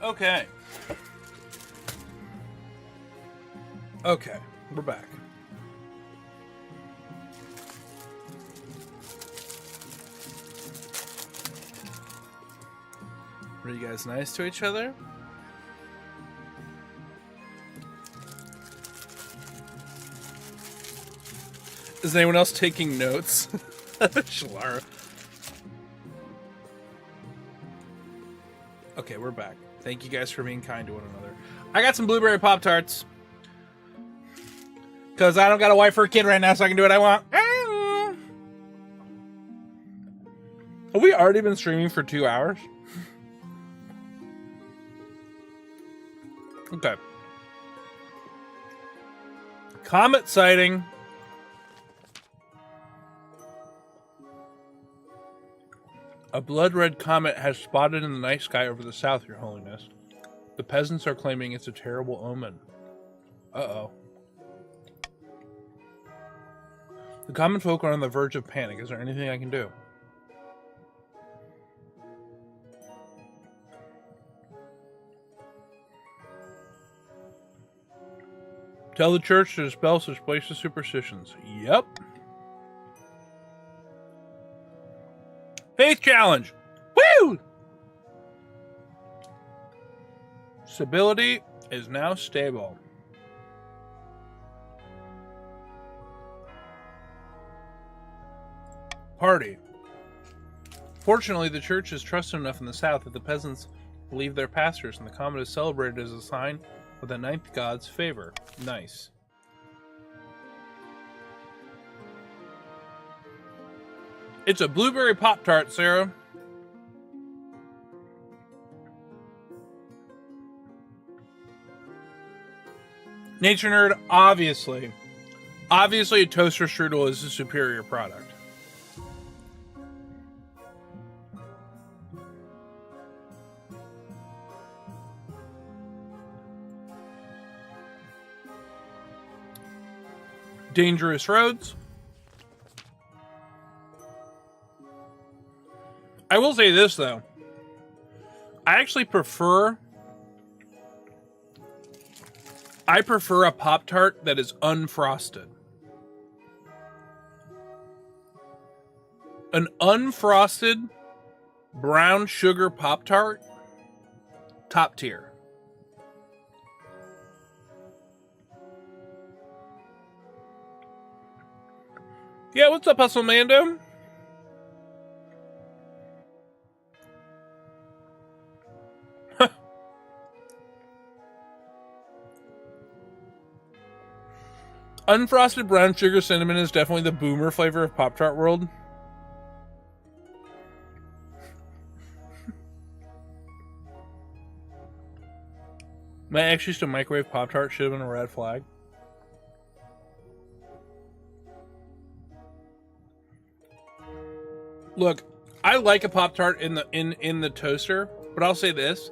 Okay. Okay, we're back. Were you guys nice to each other? Is anyone else taking notes? Shlara. Okay, we're back. Thank you guys for being kind to one another. I got some blueberry Pop-Tarts. Because I don't got a wife or a kid right now, so I can do what I want. Have we already been streaming for 2 hours? Okay. Comet sighting. A blood-red comet has spotted in the night sky over the south, Your Holiness. The peasants are claiming it's a terrible omen. Uh-oh. The common folk are on the verge of panic. Is there anything I can do? Tell the church to dispel such places superstitions. Yep. Faith challenge. Woo! Stability is now stable. Party. Fortunately, the church is trusted enough in the south that the peasants believe their pastors, and the comet is celebrated as a sign of the ninth god's favor. Nice. It's a blueberry Pop-Tart, Sarah. Nature Nerd, obviously. Obviously, a toaster strudel is a superior product. Dangerous roads. I will say this, though. I actually prefer a Pop-Tart that is unfrosted. An unfrosted brown sugar Pop-Tart, top tier. Yeah, what's up, Hustle Mando? Unfrosted brown sugar cinnamon is definitely the boomer flavor of Pop-Tart world. My ex used to microwave Pop-Tart, should have been a red flag. Look, I like a Pop-Tart in the toaster, but I'll say this.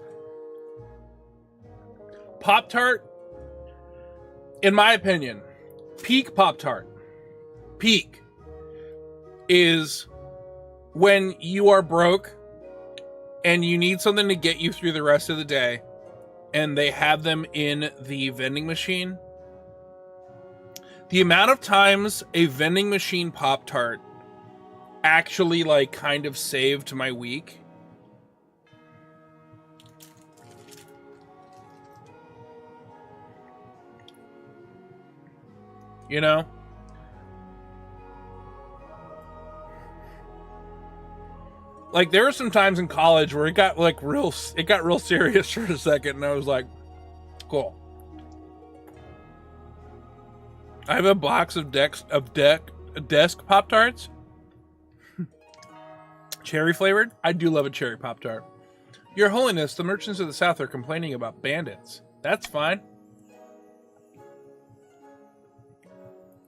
Pop-Tart, in my opinion, peak Pop-Tart, peak, is when you are broke and you need something to get you through the rest of the day, and they have them in the vending machine. The amount of times a vending machine Pop-Tart actually like kind of saved my week. You know? Like there were some times in college where it got real serious for a second, and I was like, cool. I have a box of desk Pop-Tarts. Cherry flavored? I do love a cherry Pop-Tart. Your Holiness, the merchants of the South are complaining about bandits. That's fine.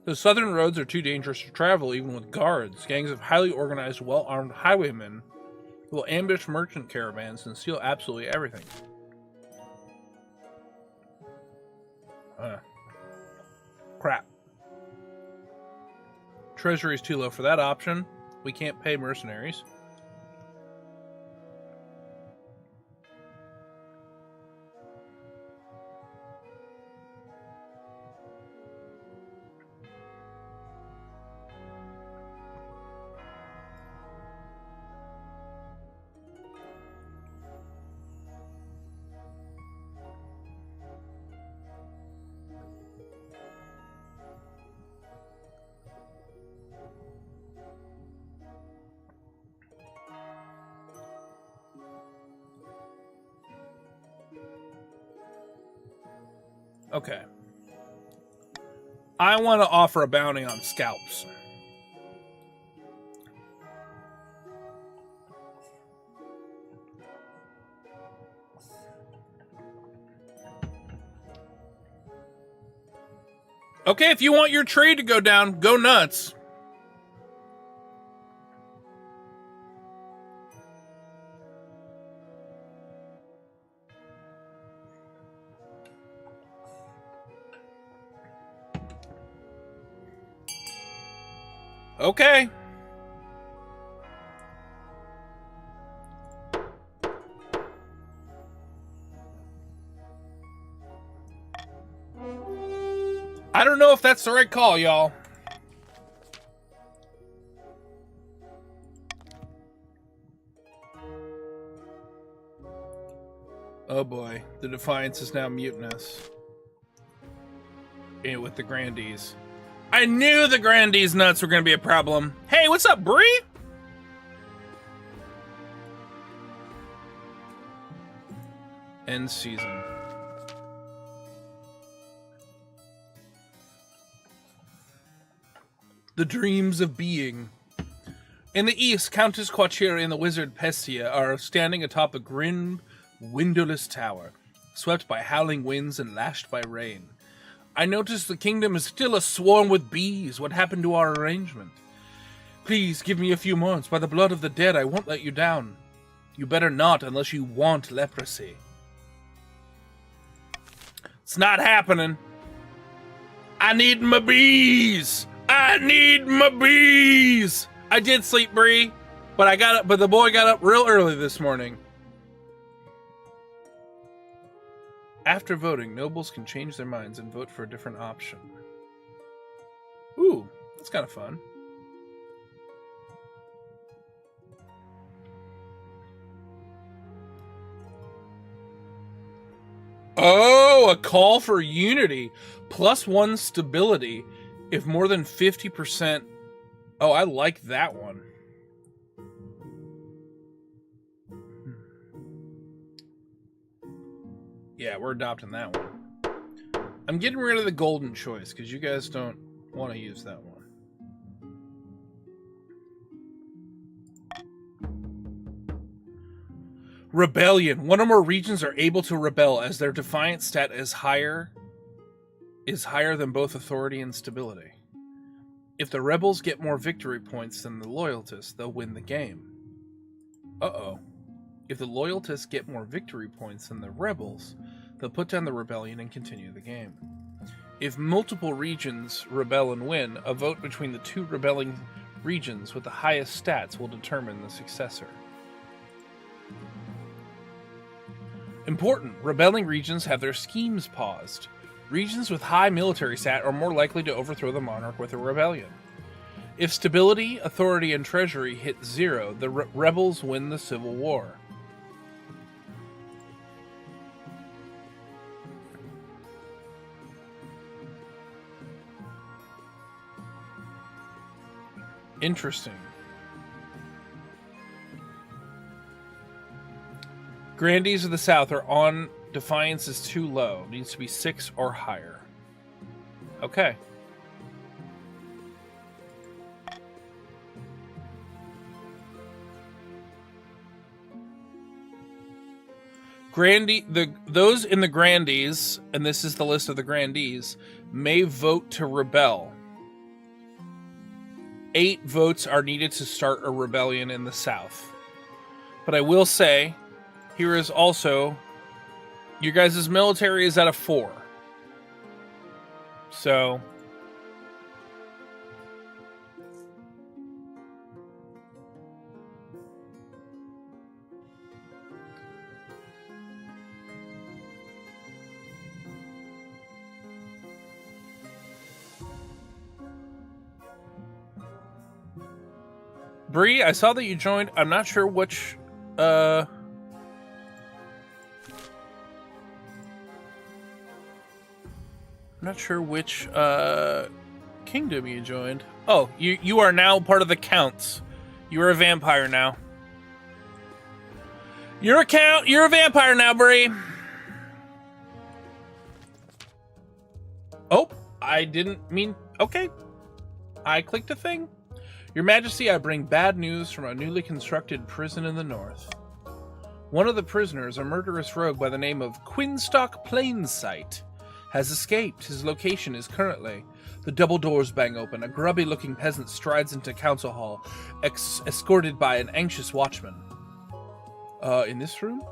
The southern roads are too dangerous to travel even with guards. Gangs of highly organized, well-armed highwaymen will ambush merchant caravans and steal absolutely everything. Crap. Treasury's too low for that option. We can't pay mercenaries. Okay. I want to offer a bounty on scalps. Okay, if you want your trade to go down, go nuts. Okay. I don't know if that's the right call, y'all. Oh boy, the Defiance is now mutinous. And with the Grandees. I knew the Grandees nuts were going to be a problem. Hey, what's up, Bree? End season. The dreams of being. In the east, Countess Quachira and the wizard Pestia are standing atop a grim, windowless tower, swept by howling winds and lashed by rain. I notice the kingdom is still aswarm with bees. What happened to our arrangement? Please give me a few months. By the blood of the dead, I won't let you down. You better not unless you want leprosy. It's not happening. I need my bees. I need my bees. I did sleep, Bree, but I got up. But the boy got up real early this morning. After voting, nobles can change their minds and vote for a different option. Ooh, that's kind of fun. Oh, a call for unity. +1 stability if more than 50%. Oh, I like that one. Yeah, we're adopting that one. I'm getting rid of the golden choice because you guys don't want to use that one. Rebellion. One or more regions are able to rebel as their defiant stat is higher than both authority and stability. If the rebels get more victory points than the loyalists, they'll win the game. Uh-oh. If the loyalists get more victory points than the rebels, they'll put down the rebellion and continue the game. If multiple regions rebel and win, a vote between the two rebelling regions with the highest stats will determine the successor. Important, rebelling regions have their schemes paused. Regions with high military stat are more likely to overthrow the monarch with a rebellion. If stability, authority, and treasury hit 0, the rebels win the civil war. Interesting. Grandees of the South are on. Defiance is too low. Needs to be 6 or higher. Okay. Those in the Grandees, and this is the list of the Grandees, may vote to rebel. 8 votes are needed to start a rebellion in the South. But I will say, here is also, your guys' military is at a 4. So, Bree, I saw that you joined. I'm not sure which, I'm not sure which, kingdom you joined. Oh, you are now part of the Counts. You're a vampire now. You're a vampire now, Bree. I didn't mean... Okay. I clicked a thing. Your Majesty, I bring bad news from a newly constructed prison in the north. One of the prisoners, a murderous rogue by the name of Quinstock Plainsight, has escaped. His location is currently... The double doors bang open. A grubby-looking peasant strides into Council Hall, escorted by an anxious watchman. In this room?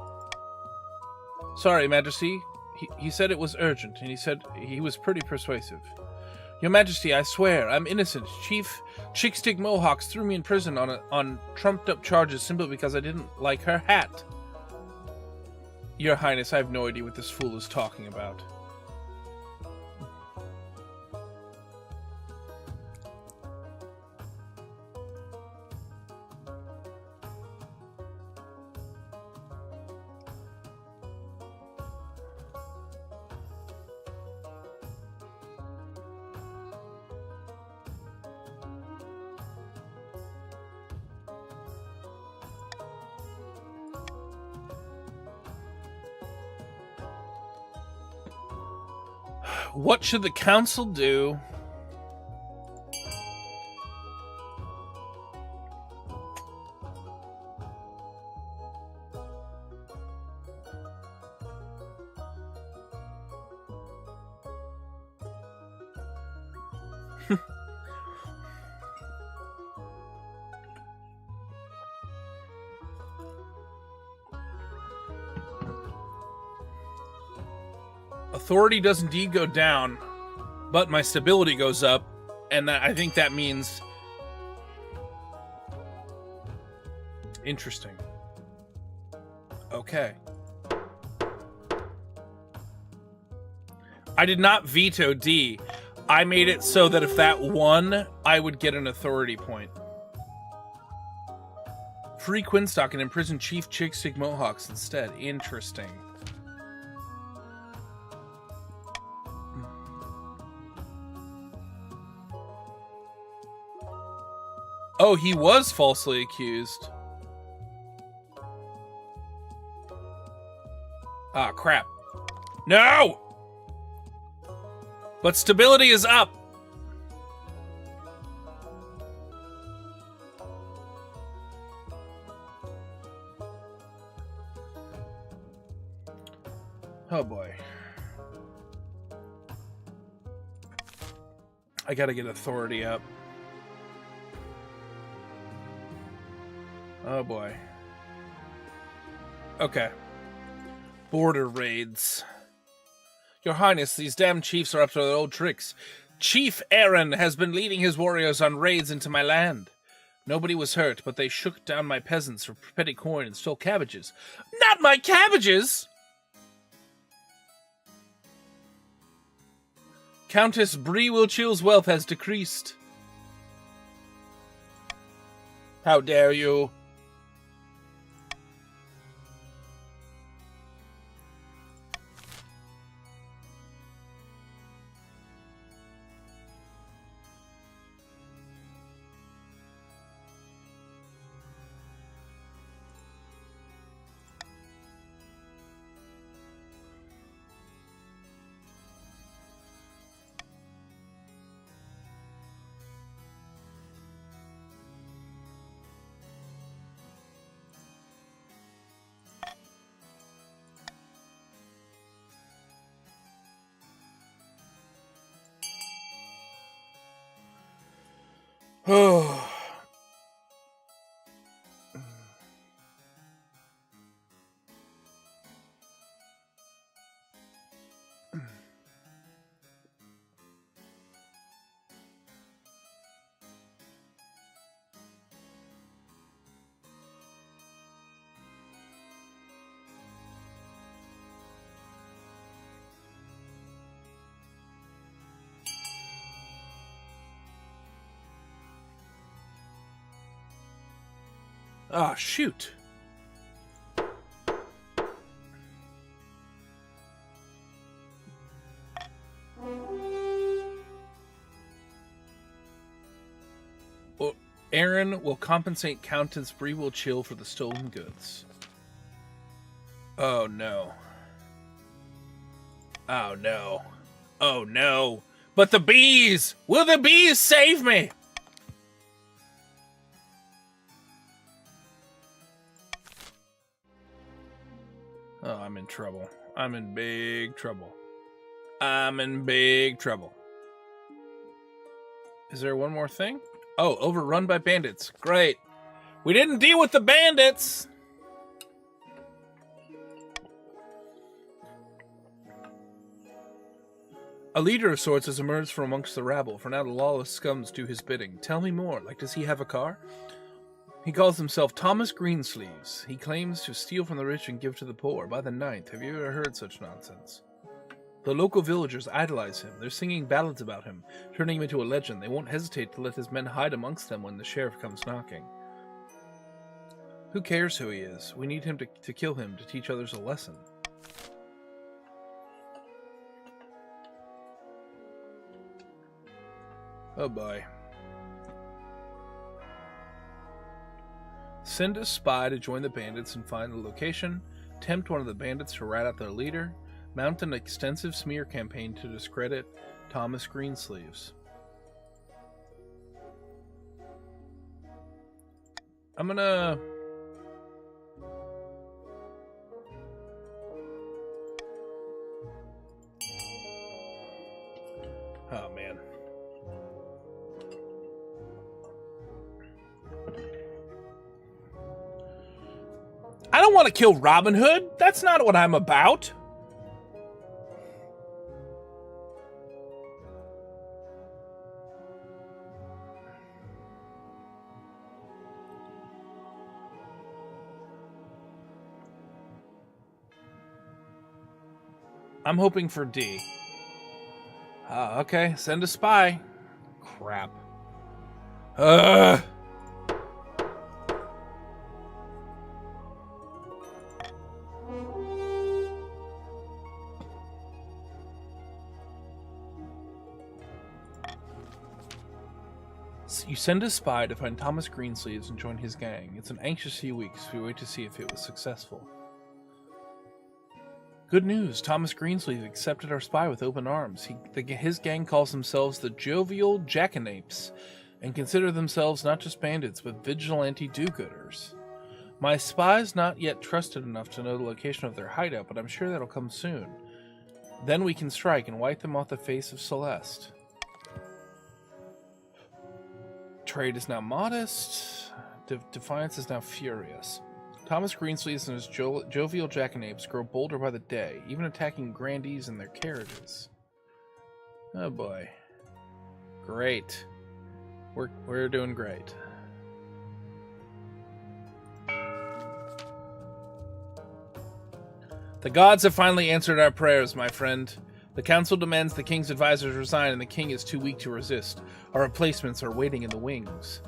Sorry, Majesty. He said it was urgent, and he said he was pretty persuasive. Your Majesty, I swear, I'm innocent. Chief Chickstick Mohawks threw me in prison on trumped-up charges simply because I didn't like her hat. Your Highness, I have no idea what this fool is talking about. What should the council do? Authority does indeed go down, but my stability goes up, and I think that means... Interesting. Okay. I did not veto D. I made it so that if that won, I would get an authority point. Free Quinstock and imprison Chief Chickstick Mohawks instead. Interesting. Oh, he was falsely accused. Ah, crap. No! But stability is up. Oh boy. I gotta get authority up. Oh boy. Okay. Border raids. Your Highness, these damn chiefs are up to their old tricks. Chief Aaron has been leading his warriors on raids into my land. Nobody was hurt, but they shook down my peasants for petty corn and stole cabbages. Not my cabbages! Countess Bree-Wilchill's wealth has decreased. How dare you? Oh. Ah, shoot. Well, Aaron will compensate Countess Bree-Wilchill for the stolen goods. Oh, no. Oh, no. Oh, no. But the bees! Will the bees save me? Oh, I'm in trouble. I'm in big trouble. I'm in big trouble. Is there one more thing? Oh, overrun by bandits. Great. We didn't deal with the bandits! A leader of sorts has emerged from amongst the rabble, for now the lawless scums do his bidding. Tell me more. Like, does he have a car? He calls himself Thomas Greensleeves. He claims to steal from the rich and give to the poor. By the ninth, have you ever heard such nonsense? The local villagers idolize him. They're singing ballads about him, turning him into a legend. They won't hesitate to let his men hide amongst them when the sheriff comes knocking. Who cares who he is? We need him to kill him, to teach others a lesson. Oh boy. Send a spy to join the bandits and find the location, tempt one of the bandits to rat out their leader, mount an extensive smear campaign to discredit Thomas Greensleeves. I'm gonna... Oh, man. I don't want to kill Robin Hood. That's not what I'm about. I'm hoping for D. Okay, send a spy. Crap. You send a spy to find Thomas Greensleeves and join his gang. It's an anxious few weeks. We wait to see if it was successful. Good news. Thomas Greensleeves accepted our spy with open arms. His gang calls themselves the Jovial Jackanapes and consider themselves not just bandits, but vigilante do-gooders. My spy's not yet trusted enough to know the location of their hideout, but I'm sure that'll come soon. Then we can strike and wipe them off the face of Celeste. Trade is now modest. Defiance is now furious. Thomas Greensleeves and his jovial jackanapes grow bolder by the day, even attacking grandees in their carriages. Oh boy. Great. We're doing great. The gods have finally answered our prayers, my friend. The council demands the king's advisors resign, and the king is too weak to resist. Our replacements are waiting in the wings.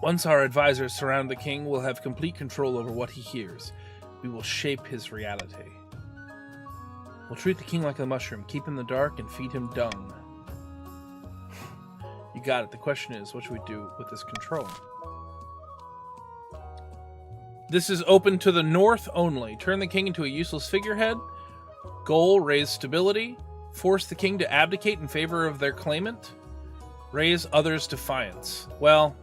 Once our advisors surround the king, we'll have complete control over what he hears. We will shape his reality. We'll treat the king like a mushroom, keep him in the dark, and feed him dung. You got it. The question is, what should we do with this control? This is open to the north only. Turn the king into a useless figurehead. Goal, raise stability. Force the king to abdicate in favor of their claimant. Raise others' defiance. Well...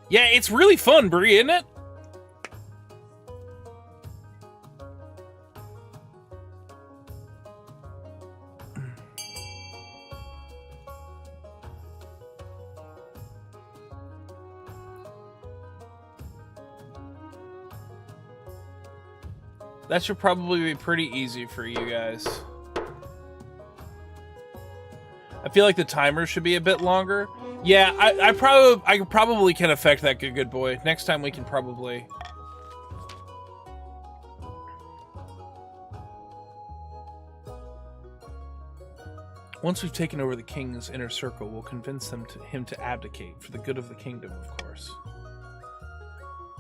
yeah, it's really fun, Bree, isn't it? That should probably be pretty easy for you guys. I feel like the timer should be a bit longer. Yeah, I probably can affect that good boy. Next time we can probably... Once we've taken over the king's inner circle, we'll convince him to abdicate for the good of the kingdom, of course.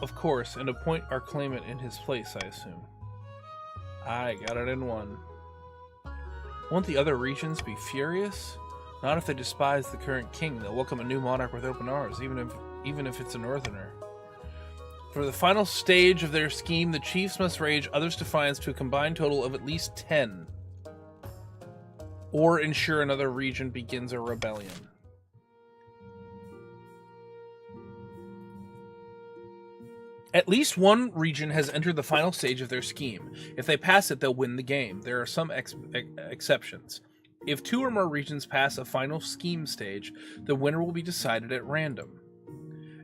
Of course, and appoint our claimant in his place, I assume. I got it in one. Won't the other regions be furious? Not if they despise the current king. They'll welcome a new monarch with open arms, even if it's a northerner. For the final stage of their scheme, the chiefs must rage others' defiance to a combined total of at least 10. Or ensure another region begins a rebellion. At least one region has entered the final stage of their scheme. If they pass it, they'll win the game. There are some exceptions. If 2 or more regions pass a final scheme stage, the winner will be decided at random.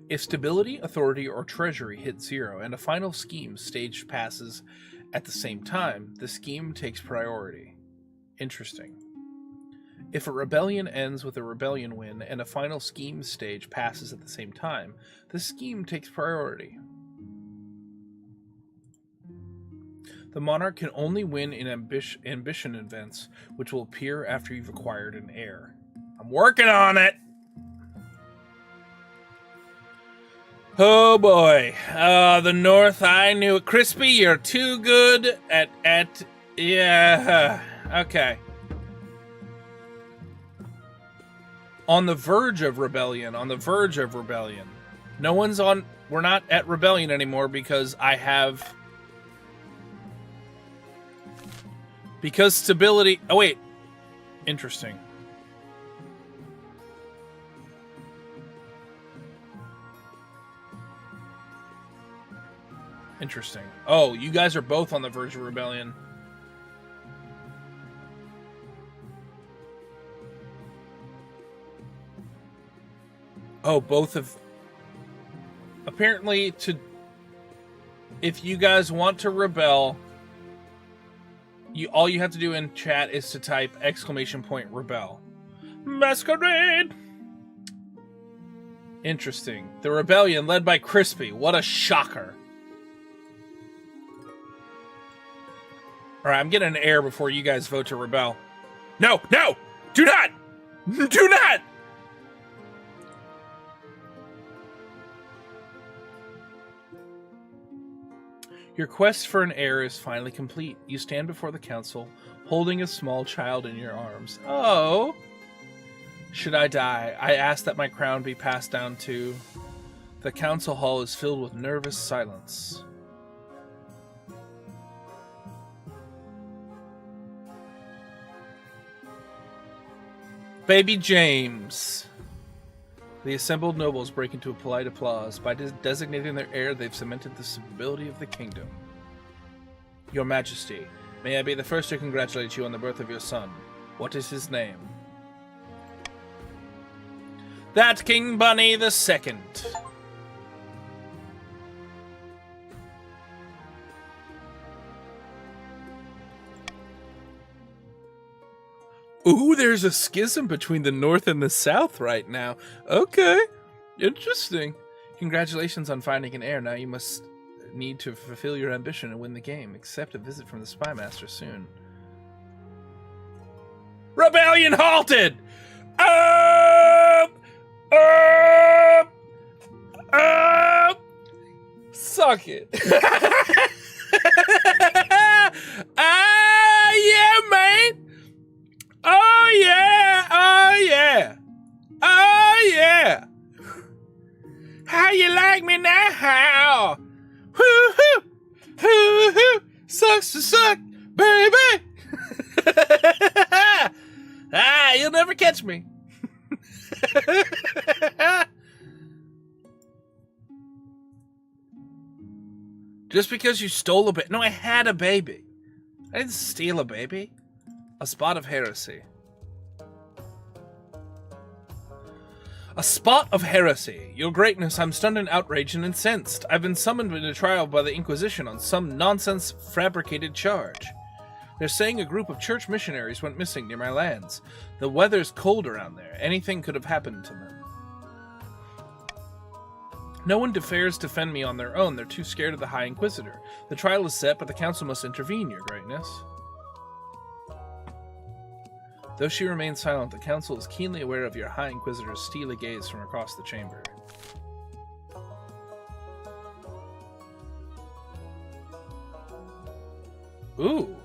If stability, authority, or treasury hit 0 and a final scheme stage passes at the same time, the scheme takes priority. Interesting. If a rebellion ends with a rebellion win and a final scheme stage passes at the same time, the scheme takes priority. The monarch can only win in ambition events, which will appear after you've acquired an heir. I'm working on it! Oh boy. The North, I knew it. Crispy, you're too good at yeah. Okay. On the verge of rebellion. No one's on... We're not at rebellion anymore because I have... Because stability... Oh, wait. Interesting. Interesting. Oh, you guys are both on the verge of rebellion. Oh, both of... Apparently, if you guys want to rebel, all you have to do in chat is to type !rebel. Masquerade! Interesting. The rebellion led by Crispy. What a shocker. Alright, I'm getting an heir before you guys vote to rebel. No! No! Do not! Do not! Your quest for an heir is finally complete. You stand before the council, holding a small child in your arms. Oh! Should I die, I ask that my crown be passed down to... The council hall is filled with nervous silence. Baby James. The assembled nobles break into a polite applause. By designating their heir, they've cemented the stability of the kingdom. Your Majesty, may I be the first to congratulate you on the birth of your son. What is his name? That King Bunny the Second. Ooh, there's a schism between the North and the South right now. Okay, interesting. Congratulations on finding an heir. Now you must need to fulfill your ambition and win the game. Accept a visit from the Spy Master soon. Rebellion halted! Suck it. Yeah, man! Oh yeah! Oh yeah! Oh yeah! How you like me now? How? Hoo-hoo! Hoo-hoo! Sucks to suck, baby! You'll never catch me. Just because you stole a baby. No, I had a baby. I didn't steal a baby. A spot of heresy. A spot of heresy. Your greatness, I'm stunned and outraged and incensed. I've been summoned to trial by the Inquisition on some nonsense fabricated charge. They're saying a group of church missionaries went missing near my lands. The weather's cold around there. Anything could have happened to them. No one dares defend me on their own. They're too scared of the High Inquisitor. The trial is set, but the council must intervene, Your Greatness. Though she remains silent, the council is keenly aware of your High Inquisitor's steely gaze from across the chamber. Ooh.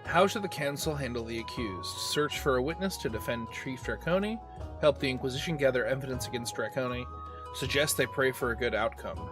How should the council handle the accused? Search for a witness to defend Chief Draconi? Help the Inquisition gather evidence against Draconi? Suggest they pray for a good outcome.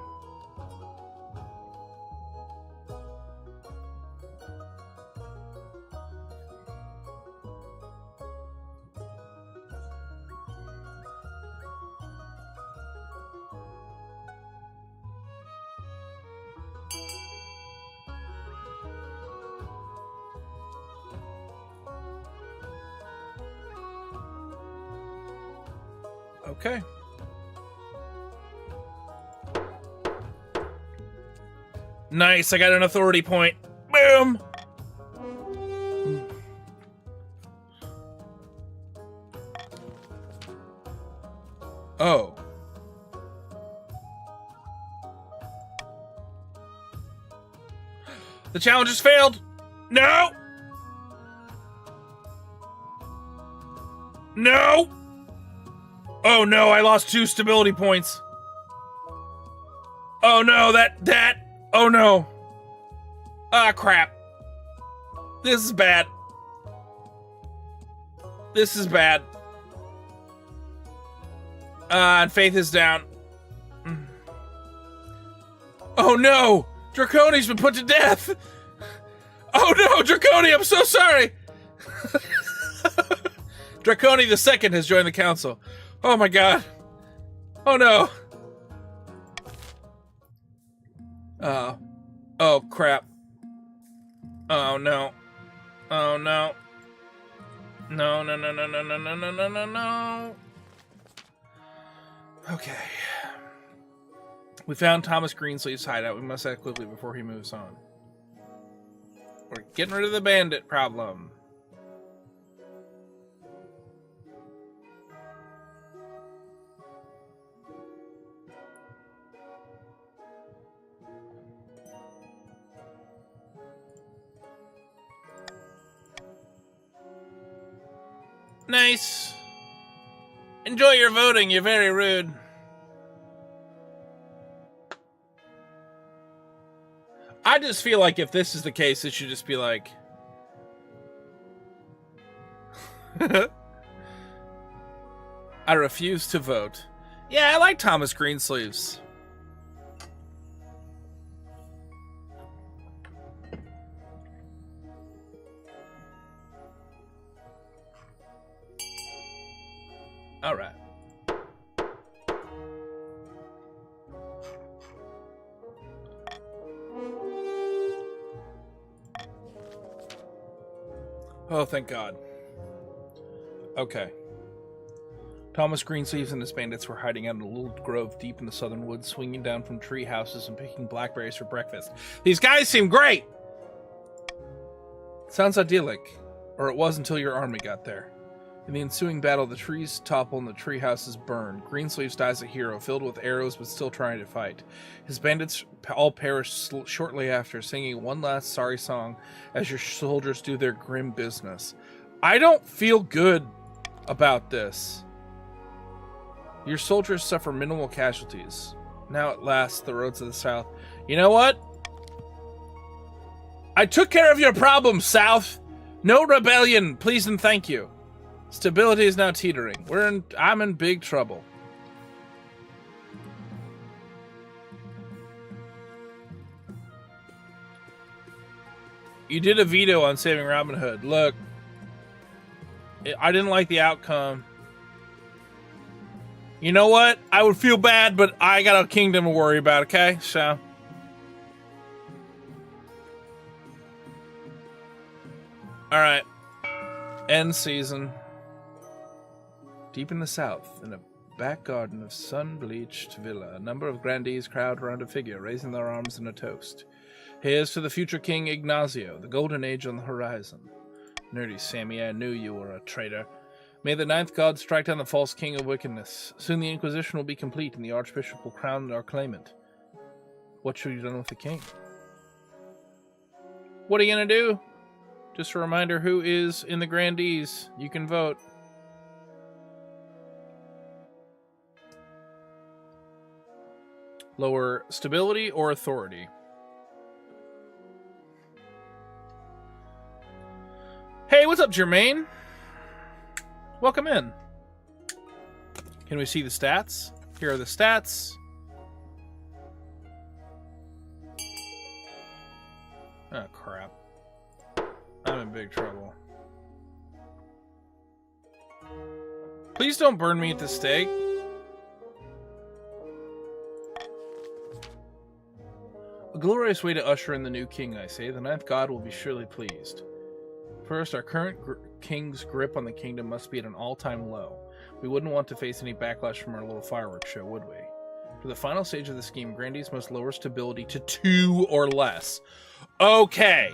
Okay. Nice, I got an authority point. Boom! Oh. The challenge has failed! No! No! Oh no, I lost 2 stability points. Oh no, oh no. Ah, crap. This is bad. This is bad. And faith is down. Oh no, Draconi's been put to death. Oh no, Draconi, I'm so sorry. Draconi the Second has joined the council. Oh my god. Oh no. Oh crap. Oh no. Oh no. No, no, no, no, no, no, no, no, no, no, no. Okay. We found Thomas Greensleeve's hideout. We must act quickly before he moves on. We're getting rid of the bandit problem. Nice. Enjoy your voting. You're very rude. I just feel like if this is the case, it should just be like... I refuse to vote. Yeah, I like Thomas Greensleeves. All right. Oh, thank God. Okay. Thomas Greensleeves and his bandits were hiding out in a little grove deep in the southern woods, swinging down from tree houses and picking blackberries for breakfast. These guys seem great! Sounds idyllic. Or it was until your army got there. In the ensuing battle, the trees topple and the tree houses burn. Greensleeves dies a hero, filled with arrows but still trying to fight. His bandits all perish shortly after, singing one last sorry song as your soldiers do their grim business. I don't feel good about this. Your soldiers suffer minimal casualties. Now at last, the roads of the south. You know what? I took care of your problem, South. No rebellion, please and thank you. Stability is now teetering. I'm in big trouble. You did a veto on saving Robin Hood. Look, I didn't like the outcome. You know what? I would feel bad, but I got a kingdom to worry about, okay? So. Alright. End season. Deep in the south, in a back garden of sun-bleached villa, a number of grandees crowd around a figure, raising their arms in a toast. Here's to the future King Ignacio, the golden age on the horizon. Nerdy Sammy, I knew you were a traitor. May the ninth god strike down the false king of wickedness. Soon the Inquisition will be complete, and the Archbishop will crown our claimant. What should be done with the king? What are you gonna do? Just a reminder who is in the grandees. You can vote. Lower stability or authority? Hey, what's up, Jermaine? Welcome in. Can we see the stats? Here are the stats. Oh, crap. I'm in big trouble. Please don't burn me at the stake. A glorious way to usher in the new king, I say. The ninth god will be surely pleased. First, our current king's grip on the kingdom must be at an all-time low. We wouldn't want to face any backlash from our little fireworks show, would we? For the final stage of the scheme, Grandies must lower stability to 2 or less. Okay.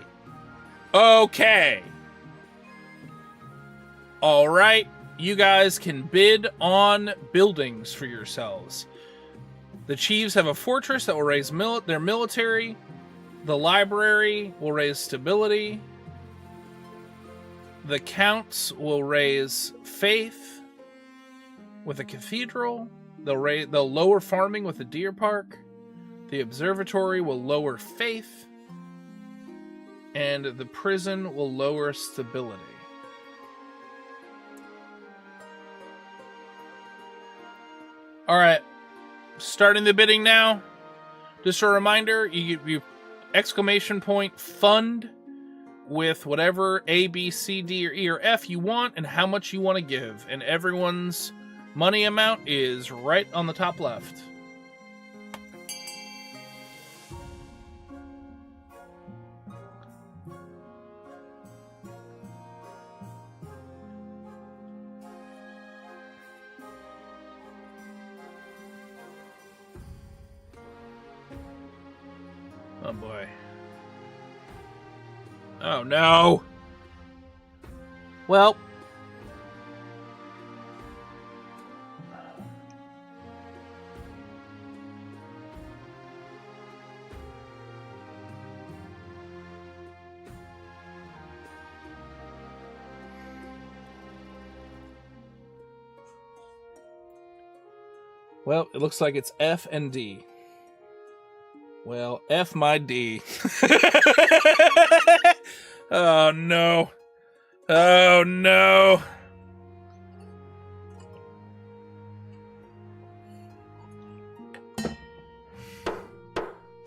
Okay. Alright. You guys can bid on buildings for yourselves. The chiefs have a fortress that will raise their military. The library will raise stability. The counts will raise faith with a cathedral. They'll lower farming with a deer park. The observatory will lower faith. And the prison will lower stability. Alright. Starting the bidding now. Just a reminder, you exclamation point fund with whatever A, B, C, D, or E, or F you want and how much you want to give. And everyone's money amount is right on the top left. Oh boy. Oh no! Well. Well, it looks like it's F and D. Well, F my D. Oh, no. Oh, no.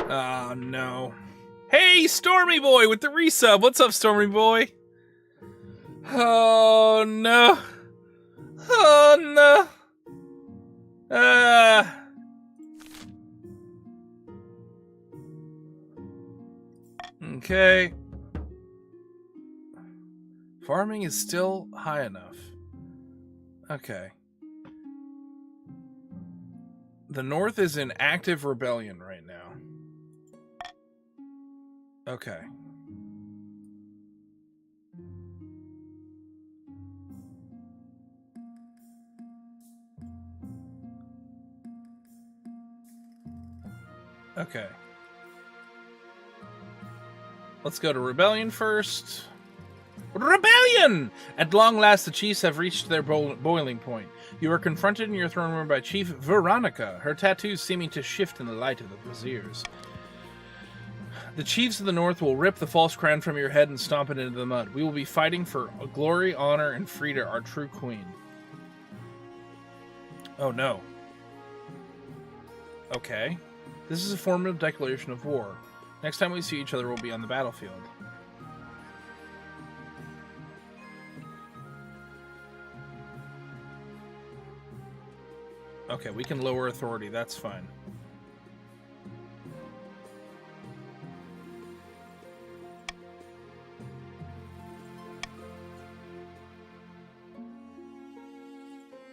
Oh, no. Hey, Stormy Boy with the resub. What's up, Stormy Boy? Oh, no. Oh, no. Okay. Farming is still high enough. Okay. The North is in active rebellion right now. Okay. Okay. Let's go to rebellion first. Rebellion! At long last, the chiefs have reached their boiling point. You are confronted in your throne room by Chief Veronica, her tattoos seeming to shift in the light of the braziers. The chiefs of the North will rip the false crown from your head and stomp it into the mud. We will be fighting for glory, honor, and freedom, our true queen. Oh no. Okay. This is a formative declaration of war. Next time we see each other, we'll be on the battlefield. Okay, we can lower authority. That's fine.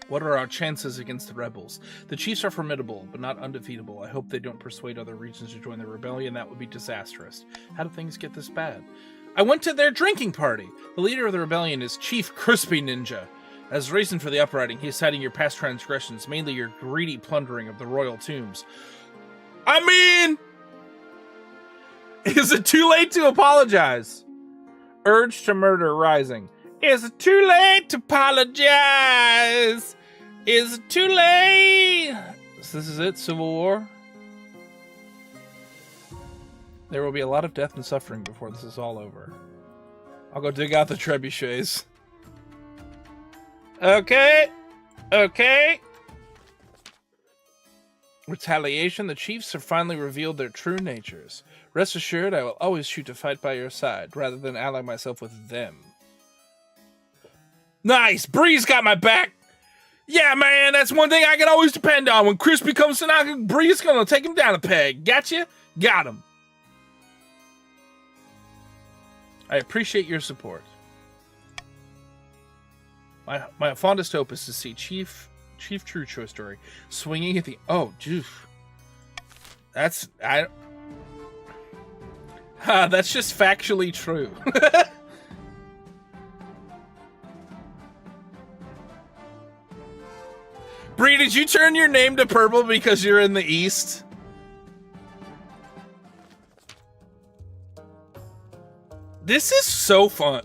What are our chances against the rebels? The chiefs are formidable, but not undefeatable. I hope they don't persuade other regions to join the rebellion. That would be disastrous. How do things get this bad? I went to their drinking party. The leader of the rebellion is Chief Crispy Ninja. As reason for the uprising, he is citing your past transgressions, mainly your greedy plundering of the royal tombs. I mean, is it too late to apologize? Urge to murder rising. Is it too late to apologize? Is it too late? So this is it, Civil War? There will be a lot of death and suffering before this is all over. I'll go dig out the trebuchets. Okay. Okay. Retaliation. The chiefs have finally revealed their true natures. Rest assured, I will always shoot to fight by your side, rather than ally myself with them. Nice! Bree's got my back! Yeah, man, that's one thing I can always depend on. When Chris becomes Tanaka, Bree's gonna take him down a peg. Gotcha? Got him. I appreciate your support. My fondest hope is to see Chief True Choice Story swinging at the... Oh, jeez. That's just factually true. Bree, did you turn your name to purple because you're in the East? This is so fun.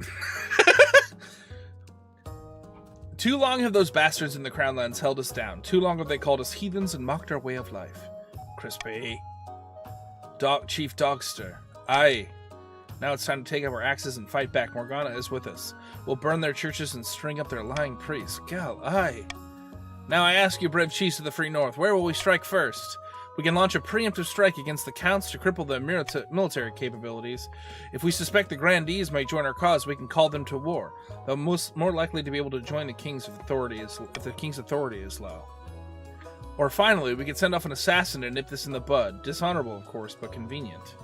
Too long have those bastards in the Crownlands held us down. Too long have they called us heathens and mocked our way of life. Crispy. Chief Dogster. Aye. Now it's time to take up our axes and fight back. Morgana is with us. We'll burn their churches and string up their lying priests. Gal, aye. Now I ask you, brave chiefs of the Free North, where will we strike first? We can launch a preemptive strike against the Counts to cripple their military capabilities. If we suspect the Grandees may join our cause, we can call them to war. They'll more likely to be able to join the King's authority if the King's authority is low. Or finally, we could send off an assassin to nip this in the bud. Dishonorable, of course, but convenient.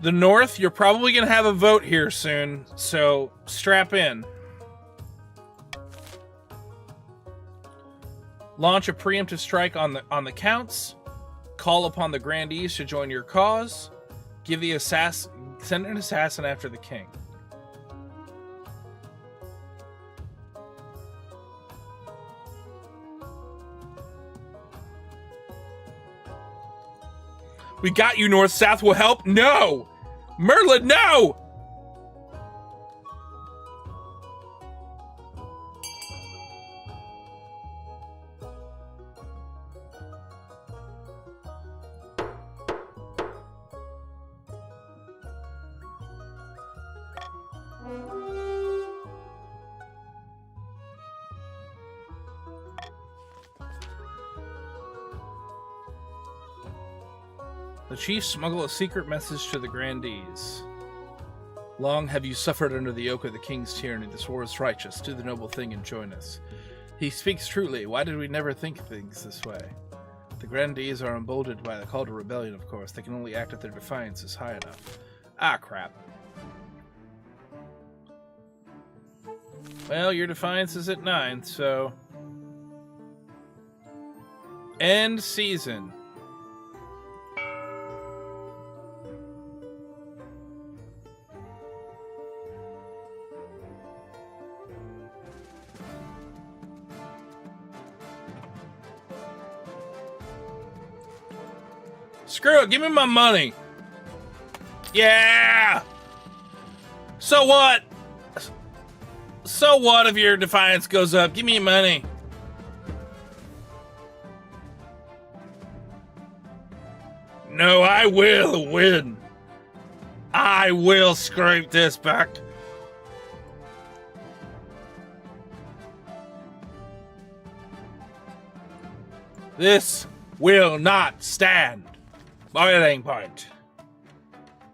The North, you're probably going to have a vote here soon, so strap in. Launch a preemptive strike on the Counts. Call upon the Grandees to join your cause. Send an assassin after the King. We got you, North. South will help. No! Merlin, no! The chiefs smuggle a secret message to the Grandees. Long have you suffered under the yoke of the King's tyranny. This war is righteous. Do the noble thing and join us. He speaks truly. Why did we never think things this way? The Grandees are emboldened by the call to rebellion, of course. They can only act if their defiance is high enough. Ah, crap. Well, your defiance is at 9, so... End season. Screw it, give me my money. Yeah! So what? So what if your defiance goes up? Give me your money. No, I will win. I will scrape this back. This will not stand. Boiling point.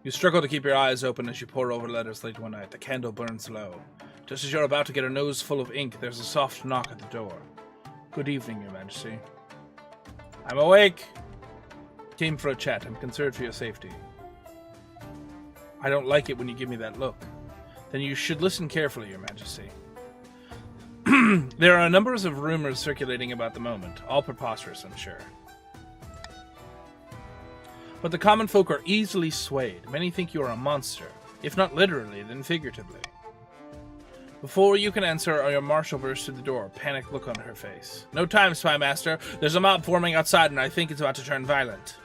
You struggle to keep your eyes open as you pore over letters late one night. The candle burns low. Just as you're about to get a nose full of ink, there's a soft knock at the door. Good evening, Your Majesty. I'm awake. Came for a chat. I'm concerned for your safety. I don't like it when you give me that look. Then you should listen carefully, Your Majesty. There are a number of rumors circulating about the moment, all preposterous, I'm sure. But the common folk are easily swayed. Many think you are a monster, if not literally, then figuratively. Before you can answer, your marshal bursts through the door, panicked look on her face. No time, Spy Master. There's a mob forming outside, and I think it's about to turn violent.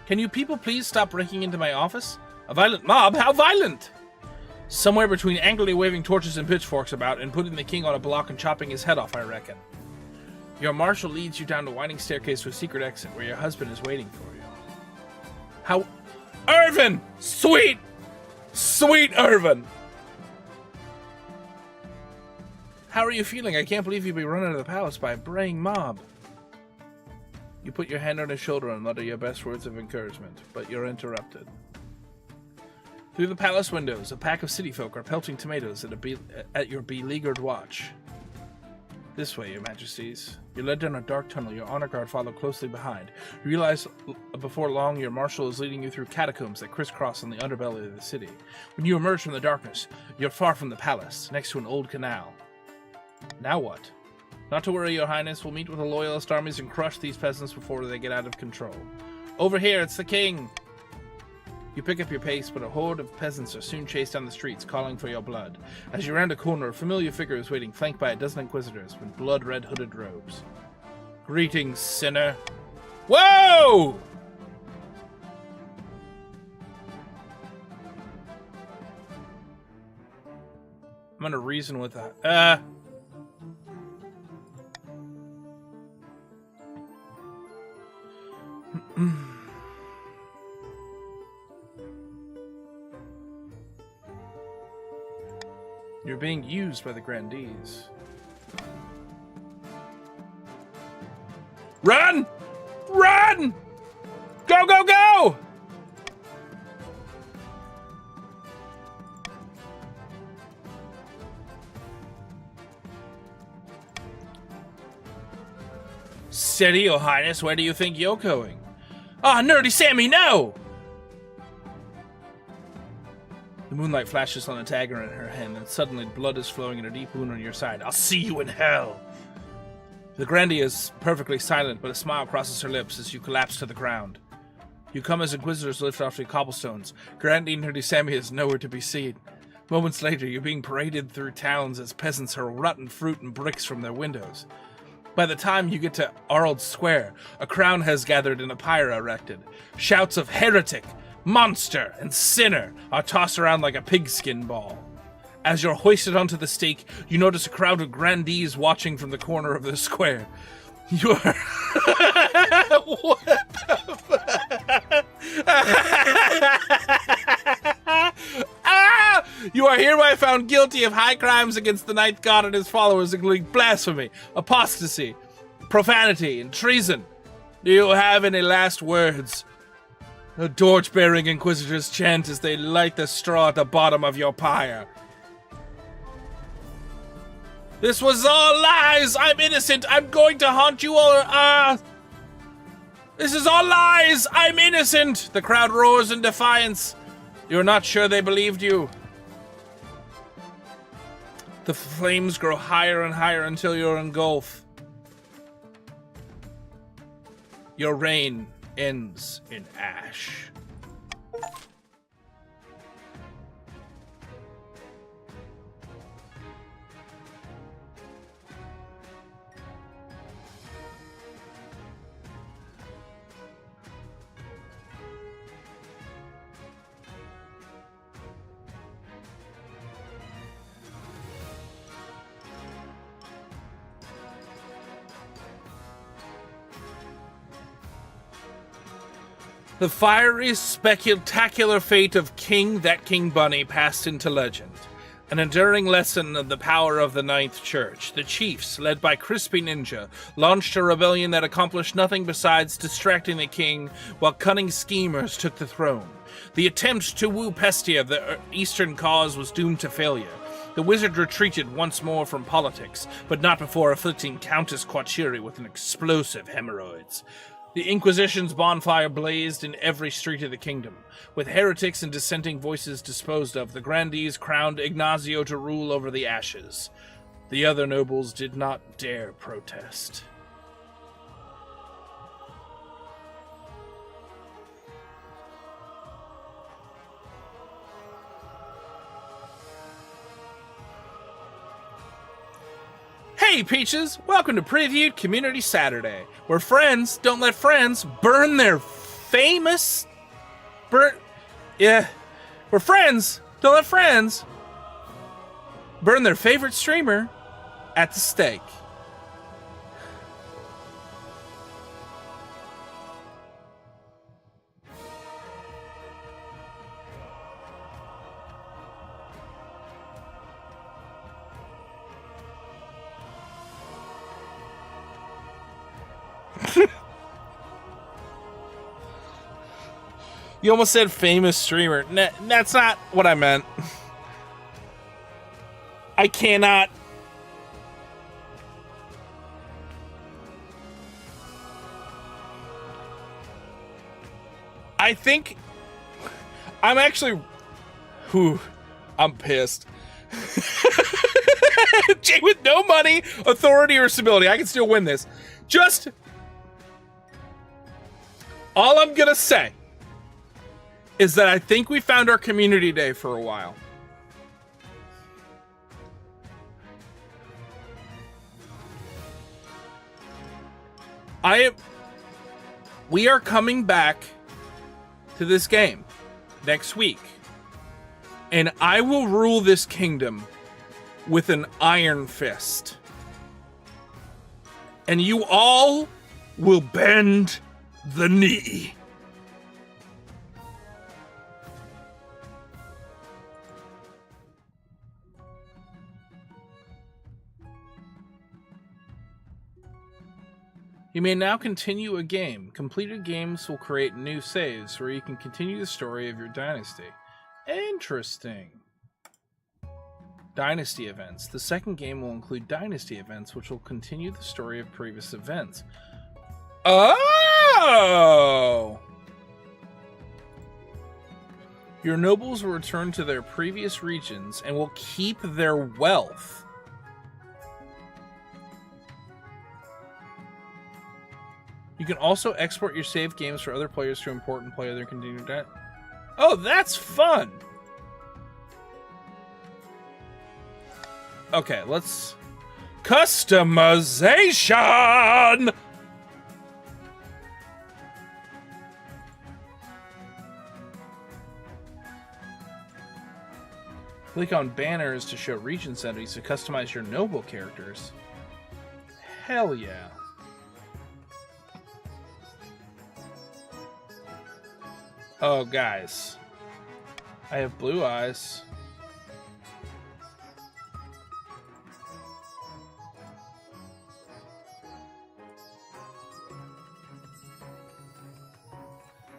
Can you people please stop breaking into my office? A violent mob? How violent? Somewhere between angrily waving torches and pitchforks about and putting the king on a block and chopping his head off, I reckon. Your marshal leads you down a winding staircase to a secret exit where your husband is waiting for you. How... Irvin! Sweet! Sweet Irvin! How are you feeling? I can't believe you'd be run out of the palace by a braying mob. You put your hand on his shoulder and utter your best words of encouragement, but you're interrupted. Through the palace windows, a pack of city folk are pelting tomatoes at your beleaguered watch. This way, your majesties. You're led down a dark tunnel, your honor guard follow closely behind. You realize before long your marshal is leading you through catacombs that crisscross on the underbelly of the city. When you emerge from the darkness, you're far from the palace, next to an old canal. Now what? Not to worry, your highness. We'll meet with the loyalist armies and crush these peasants before they get out of control. Over here, it's the king! You pick up your pace, but a horde of peasants are soon chased down the streets, calling for your blood. As you round a corner, a familiar figure is waiting, flanked by a dozen inquisitors with blood-red hooded robes. Greetings, sinner. Whoa! I'm gonna reason with that. You're being used by the grandees. Run! Run! Go, go, go! Steady, your highness. Where do you think you're going? Ah, nerdy Sammy, no! The moonlight flashes on a dagger in her hand, and suddenly blood is flowing in a deep wound on your side. I'll see you in hell! The grandee is perfectly silent, but a smile crosses her lips as you collapse to the ground. You come as inquisitors lift off the cobblestones. Grandee Nerdy Sammy is nowhere to be seen. Moments later, you're being paraded through towns as peasants hurl rotten fruit and bricks from their windows. By the time you get to Arnold Square, a crowd has gathered and a pyre erected. Shouts of heretic, monster, and sinner are tossed around like a pigskin ball. As you're hoisted onto the stake, you notice a crowd of grandees watching from the corner of the square. You are... What the Ah! You are hereby found guilty of high crimes against the Ninth God and his followers, including blasphemy, apostasy, profanity, and treason. Do you have any last words? The torch-bearing inquisitors chant as they light the straw at the bottom of your pyre. This was all lies! I'm innocent! I'm going to haunt you all! This is all lies! I'm innocent! The crowd roars in defiance. You're not sure they believed you. The flames grow higher and higher until you're engulfed. Your reign ends in ash. The fiery, spectacular fate of King Bunny passed into legend. An enduring lesson of the power of the Ninth Church. The chiefs, led by Crispy Ninja, launched a rebellion that accomplished nothing besides distracting the king, while cunning schemers took the throne. The attempt to woo Pestia, the Eastern cause, was doomed to failure. The wizard retreated once more from politics, but not before afflicting Countess Quachiri with an explosive hemorrhoids. The Inquisition's bonfire blazed in every street of the kingdom. With heretics and dissenting voices disposed of, the grandees crowned Ignazio to rule over the ashes. The other nobles did not dare protest. Hey Peaches, welcome to Preview'd Community Saturday, where friends don't let friends burn their famous... where friends don't let friends burn their favorite streamer at the stake. You almost said famous streamer. That's not what I meant. I cannot. I think I'm actually. Whew, I'm pissed. Jay with no money, authority, or stability. I can still win this. Just. All I'm gonna say is that I think we found our community day for a while. We are coming back to this game next week, and I will rule this kingdom with an iron fist. And you all will bend the knee. You may now continue a game. Completed games will create new saves where you can continue the story of your dynasty. Interesting. Dynasty events. The second game will include dynasty events, which will continue the story of previous events. Oh! Your nobles will return to their previous regions and will keep their wealth. You can also export your saved games for other players to import and play their continued data. Oh, that's fun! Okay, let's... Customization! Click on banners to show region settings to customize your noble characters. Hell yeah. Oh, guys. I have blue eyes.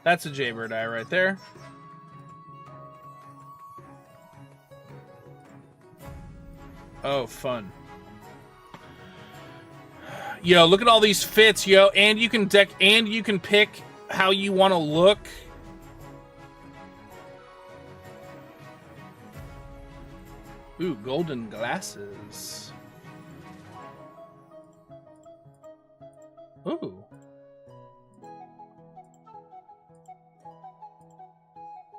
That's a Jaybird eye right there. Oh, fun. Yo, look at all these fits, yo. And you can pick how you want to look. Ooh, golden glasses. Ooh.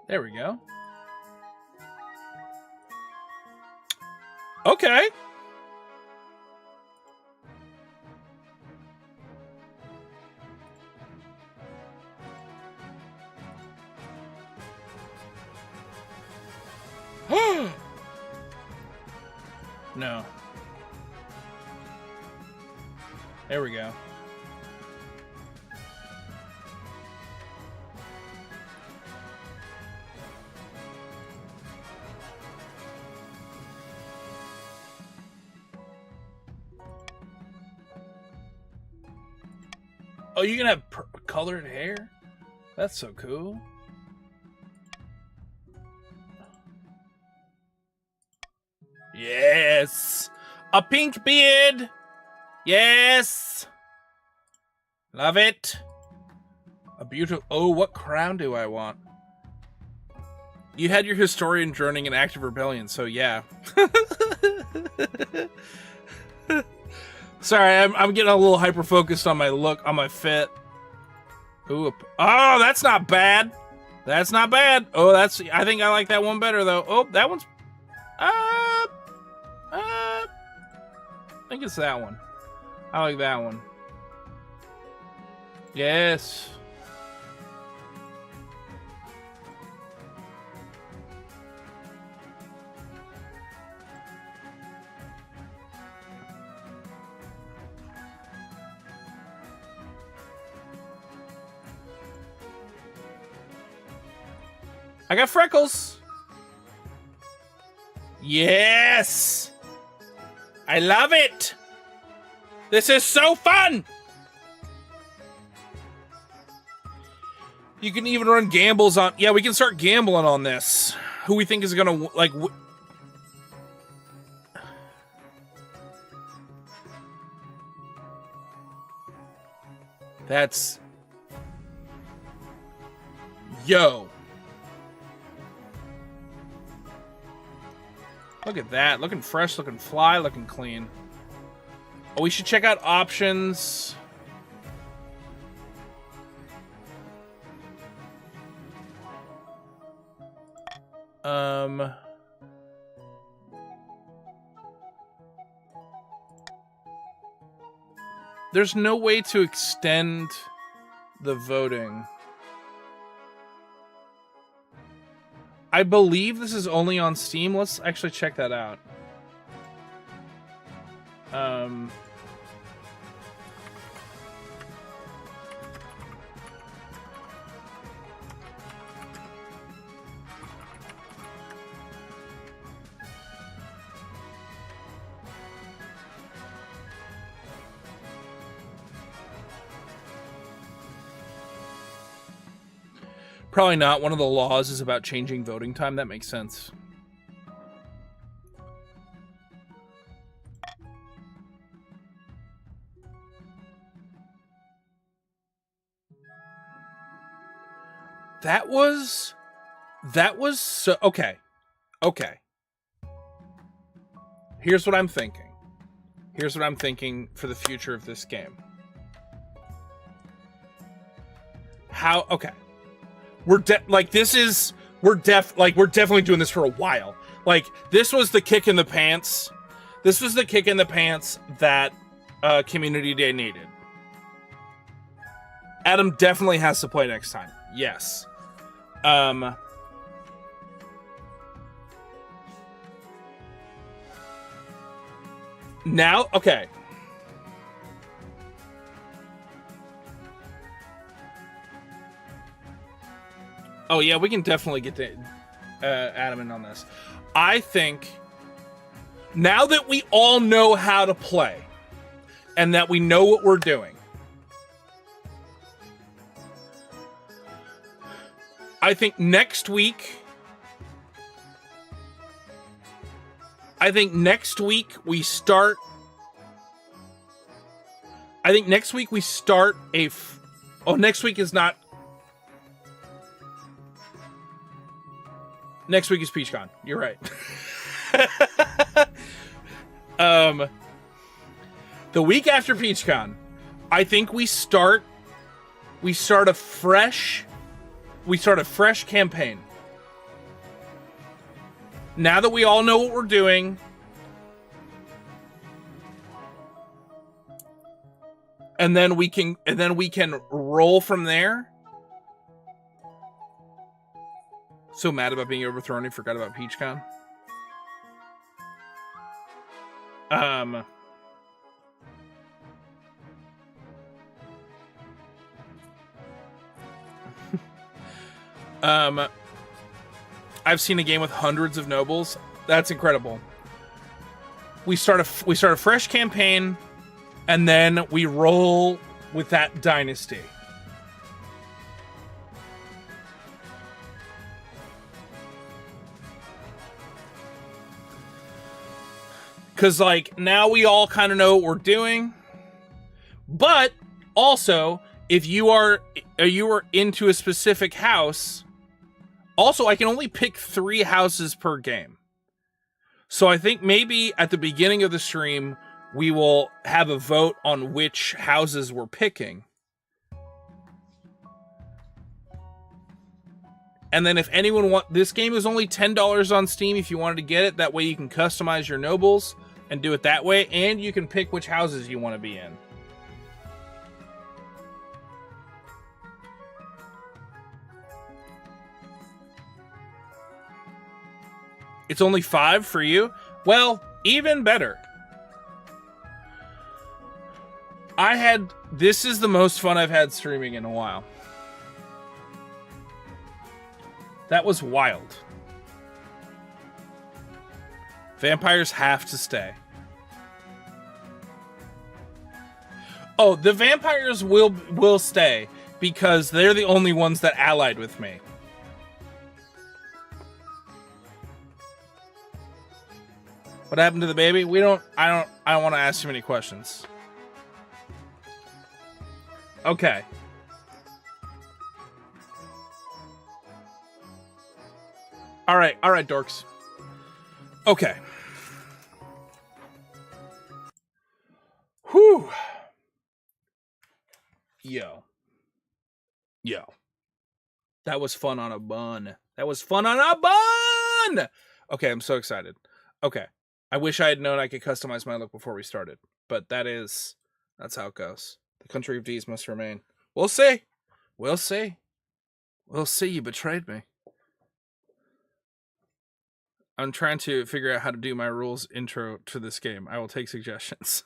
There we go. Okay. No. There we go. Oh, you can have colored hair? That's so cool. Yes! A pink beard! Yes! Love it! A beautiful... Oh, what crown do I want? You had your historian journeying in active rebellion, so yeah. Sorry, I'm getting a little hyper-focused on my look, on my fit. Ooh, oh, that's not bad. That's not bad. Oh, that's... I think I like that one better, though. Oh, that one's... I think it's that one. I like that one. Yes. I got freckles. Yes. I love it. This is so fun. You can even run gambles on... Yeah, we can start gambling on this. Who we think is going to, like... That's... Yo. Look at that. Looking fresh, looking fly, looking clean. Oh, we should check out options. There's no way to extend the voting. I believe this is only on Steam. Let's actually check that out. Probably not. One of the laws is about changing voting time. That makes sense. That was so... Okay. Okay. Here's what I'm thinking. Here's what I'm thinking for the future of this game. How... Okay. We're definitely doing this for a while. Like, this was the kick in the pants. This was the kick in the pants that Community Day needed. Adam definitely has to play next time. Yes. Now, okay. Oh, yeah, we can definitely get to Adam in on this. I think, now that we all know how to play, and that we know what we're doing, I think next week we start... I think next week we start a... Oh, next week is not... Next week is PeachCon. You're right. The week after PeachCon, I think we start a fresh campaign. Now that we all know what we're doing, and then we can roll from there. So mad about being overthrown, he forgot about PeachCon. I've seen a game with hundreds of nobles. That's incredible. We start a fresh campaign, and then we roll with that dynasty. Because, like, now we all kind of know what we're doing. But, also, if you are into a specific house... Also, I can only pick 3 houses per game. So I think maybe at the beginning of the stream, we will have a vote on which houses we're picking. And then if anyone this game is only $10 on Steam if you wanted to get it. That way you can customize your nobles and do it that way. And you can pick which houses you want to be in. It's only 5 for you? Well, even better. This is the most fun I've had streaming in a while. That was wild. Vampires have to stay. Oh, the vampires will stay. because they're the only ones that allied with me. What happened to the baby? I don't want to ask too many questions. Okay. All right, dorks. Okay. Whew. Yo. That was fun on a bun. Okay, I'm so excited. Okay. I wish I had known I could customize my look before we started, but that's how it goes. The country of D's must remain. We'll see. You betrayed me. I'm trying to figure out how to do my rules intro to this game. I will take suggestions.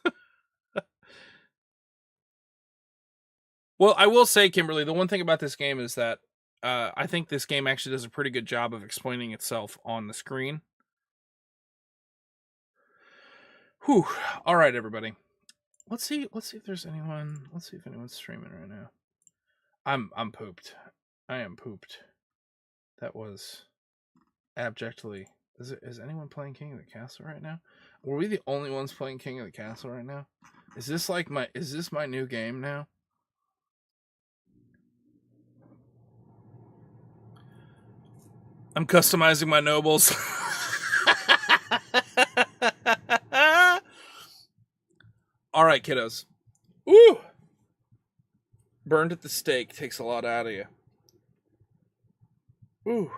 Well, I will say, Kimberly, the one thing about this game is that I think this game actually does a pretty good job of explaining itself on the screen. Whew. All right, everybody. Let's see if there's anyone. Let's see if anyone's streaming right now. I'm pooped. I am pooped. That was abjectly. Is anyone playing King of the Castle right now? Were we the only ones playing King of the Castle right now? Is this my new game now? I'm customizing my nobles. All right, kiddos. Ooh! Burned at the stake takes a lot out of you. Ooh.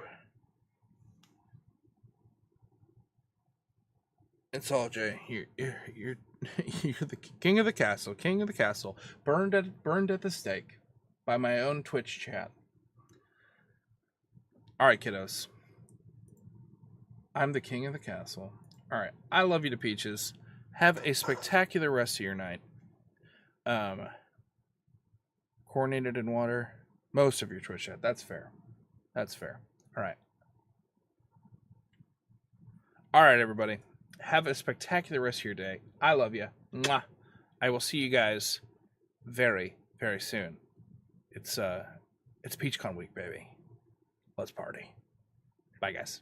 It's all Jay. You're the king of the castle. King of the castle. Burned at the stake by my own Twitch chat. All right, kiddos. I'm the king of the castle. All right. I love you to peaches. Have a spectacular rest of your night. Chlorinated in water. Most of your Twitch chat. That's fair. All right. All right, everybody. Have a spectacular rest of your day. I love you. Mwah. I will see you guys very, very soon. It's PeachCon week, baby. Let's party. Bye, guys.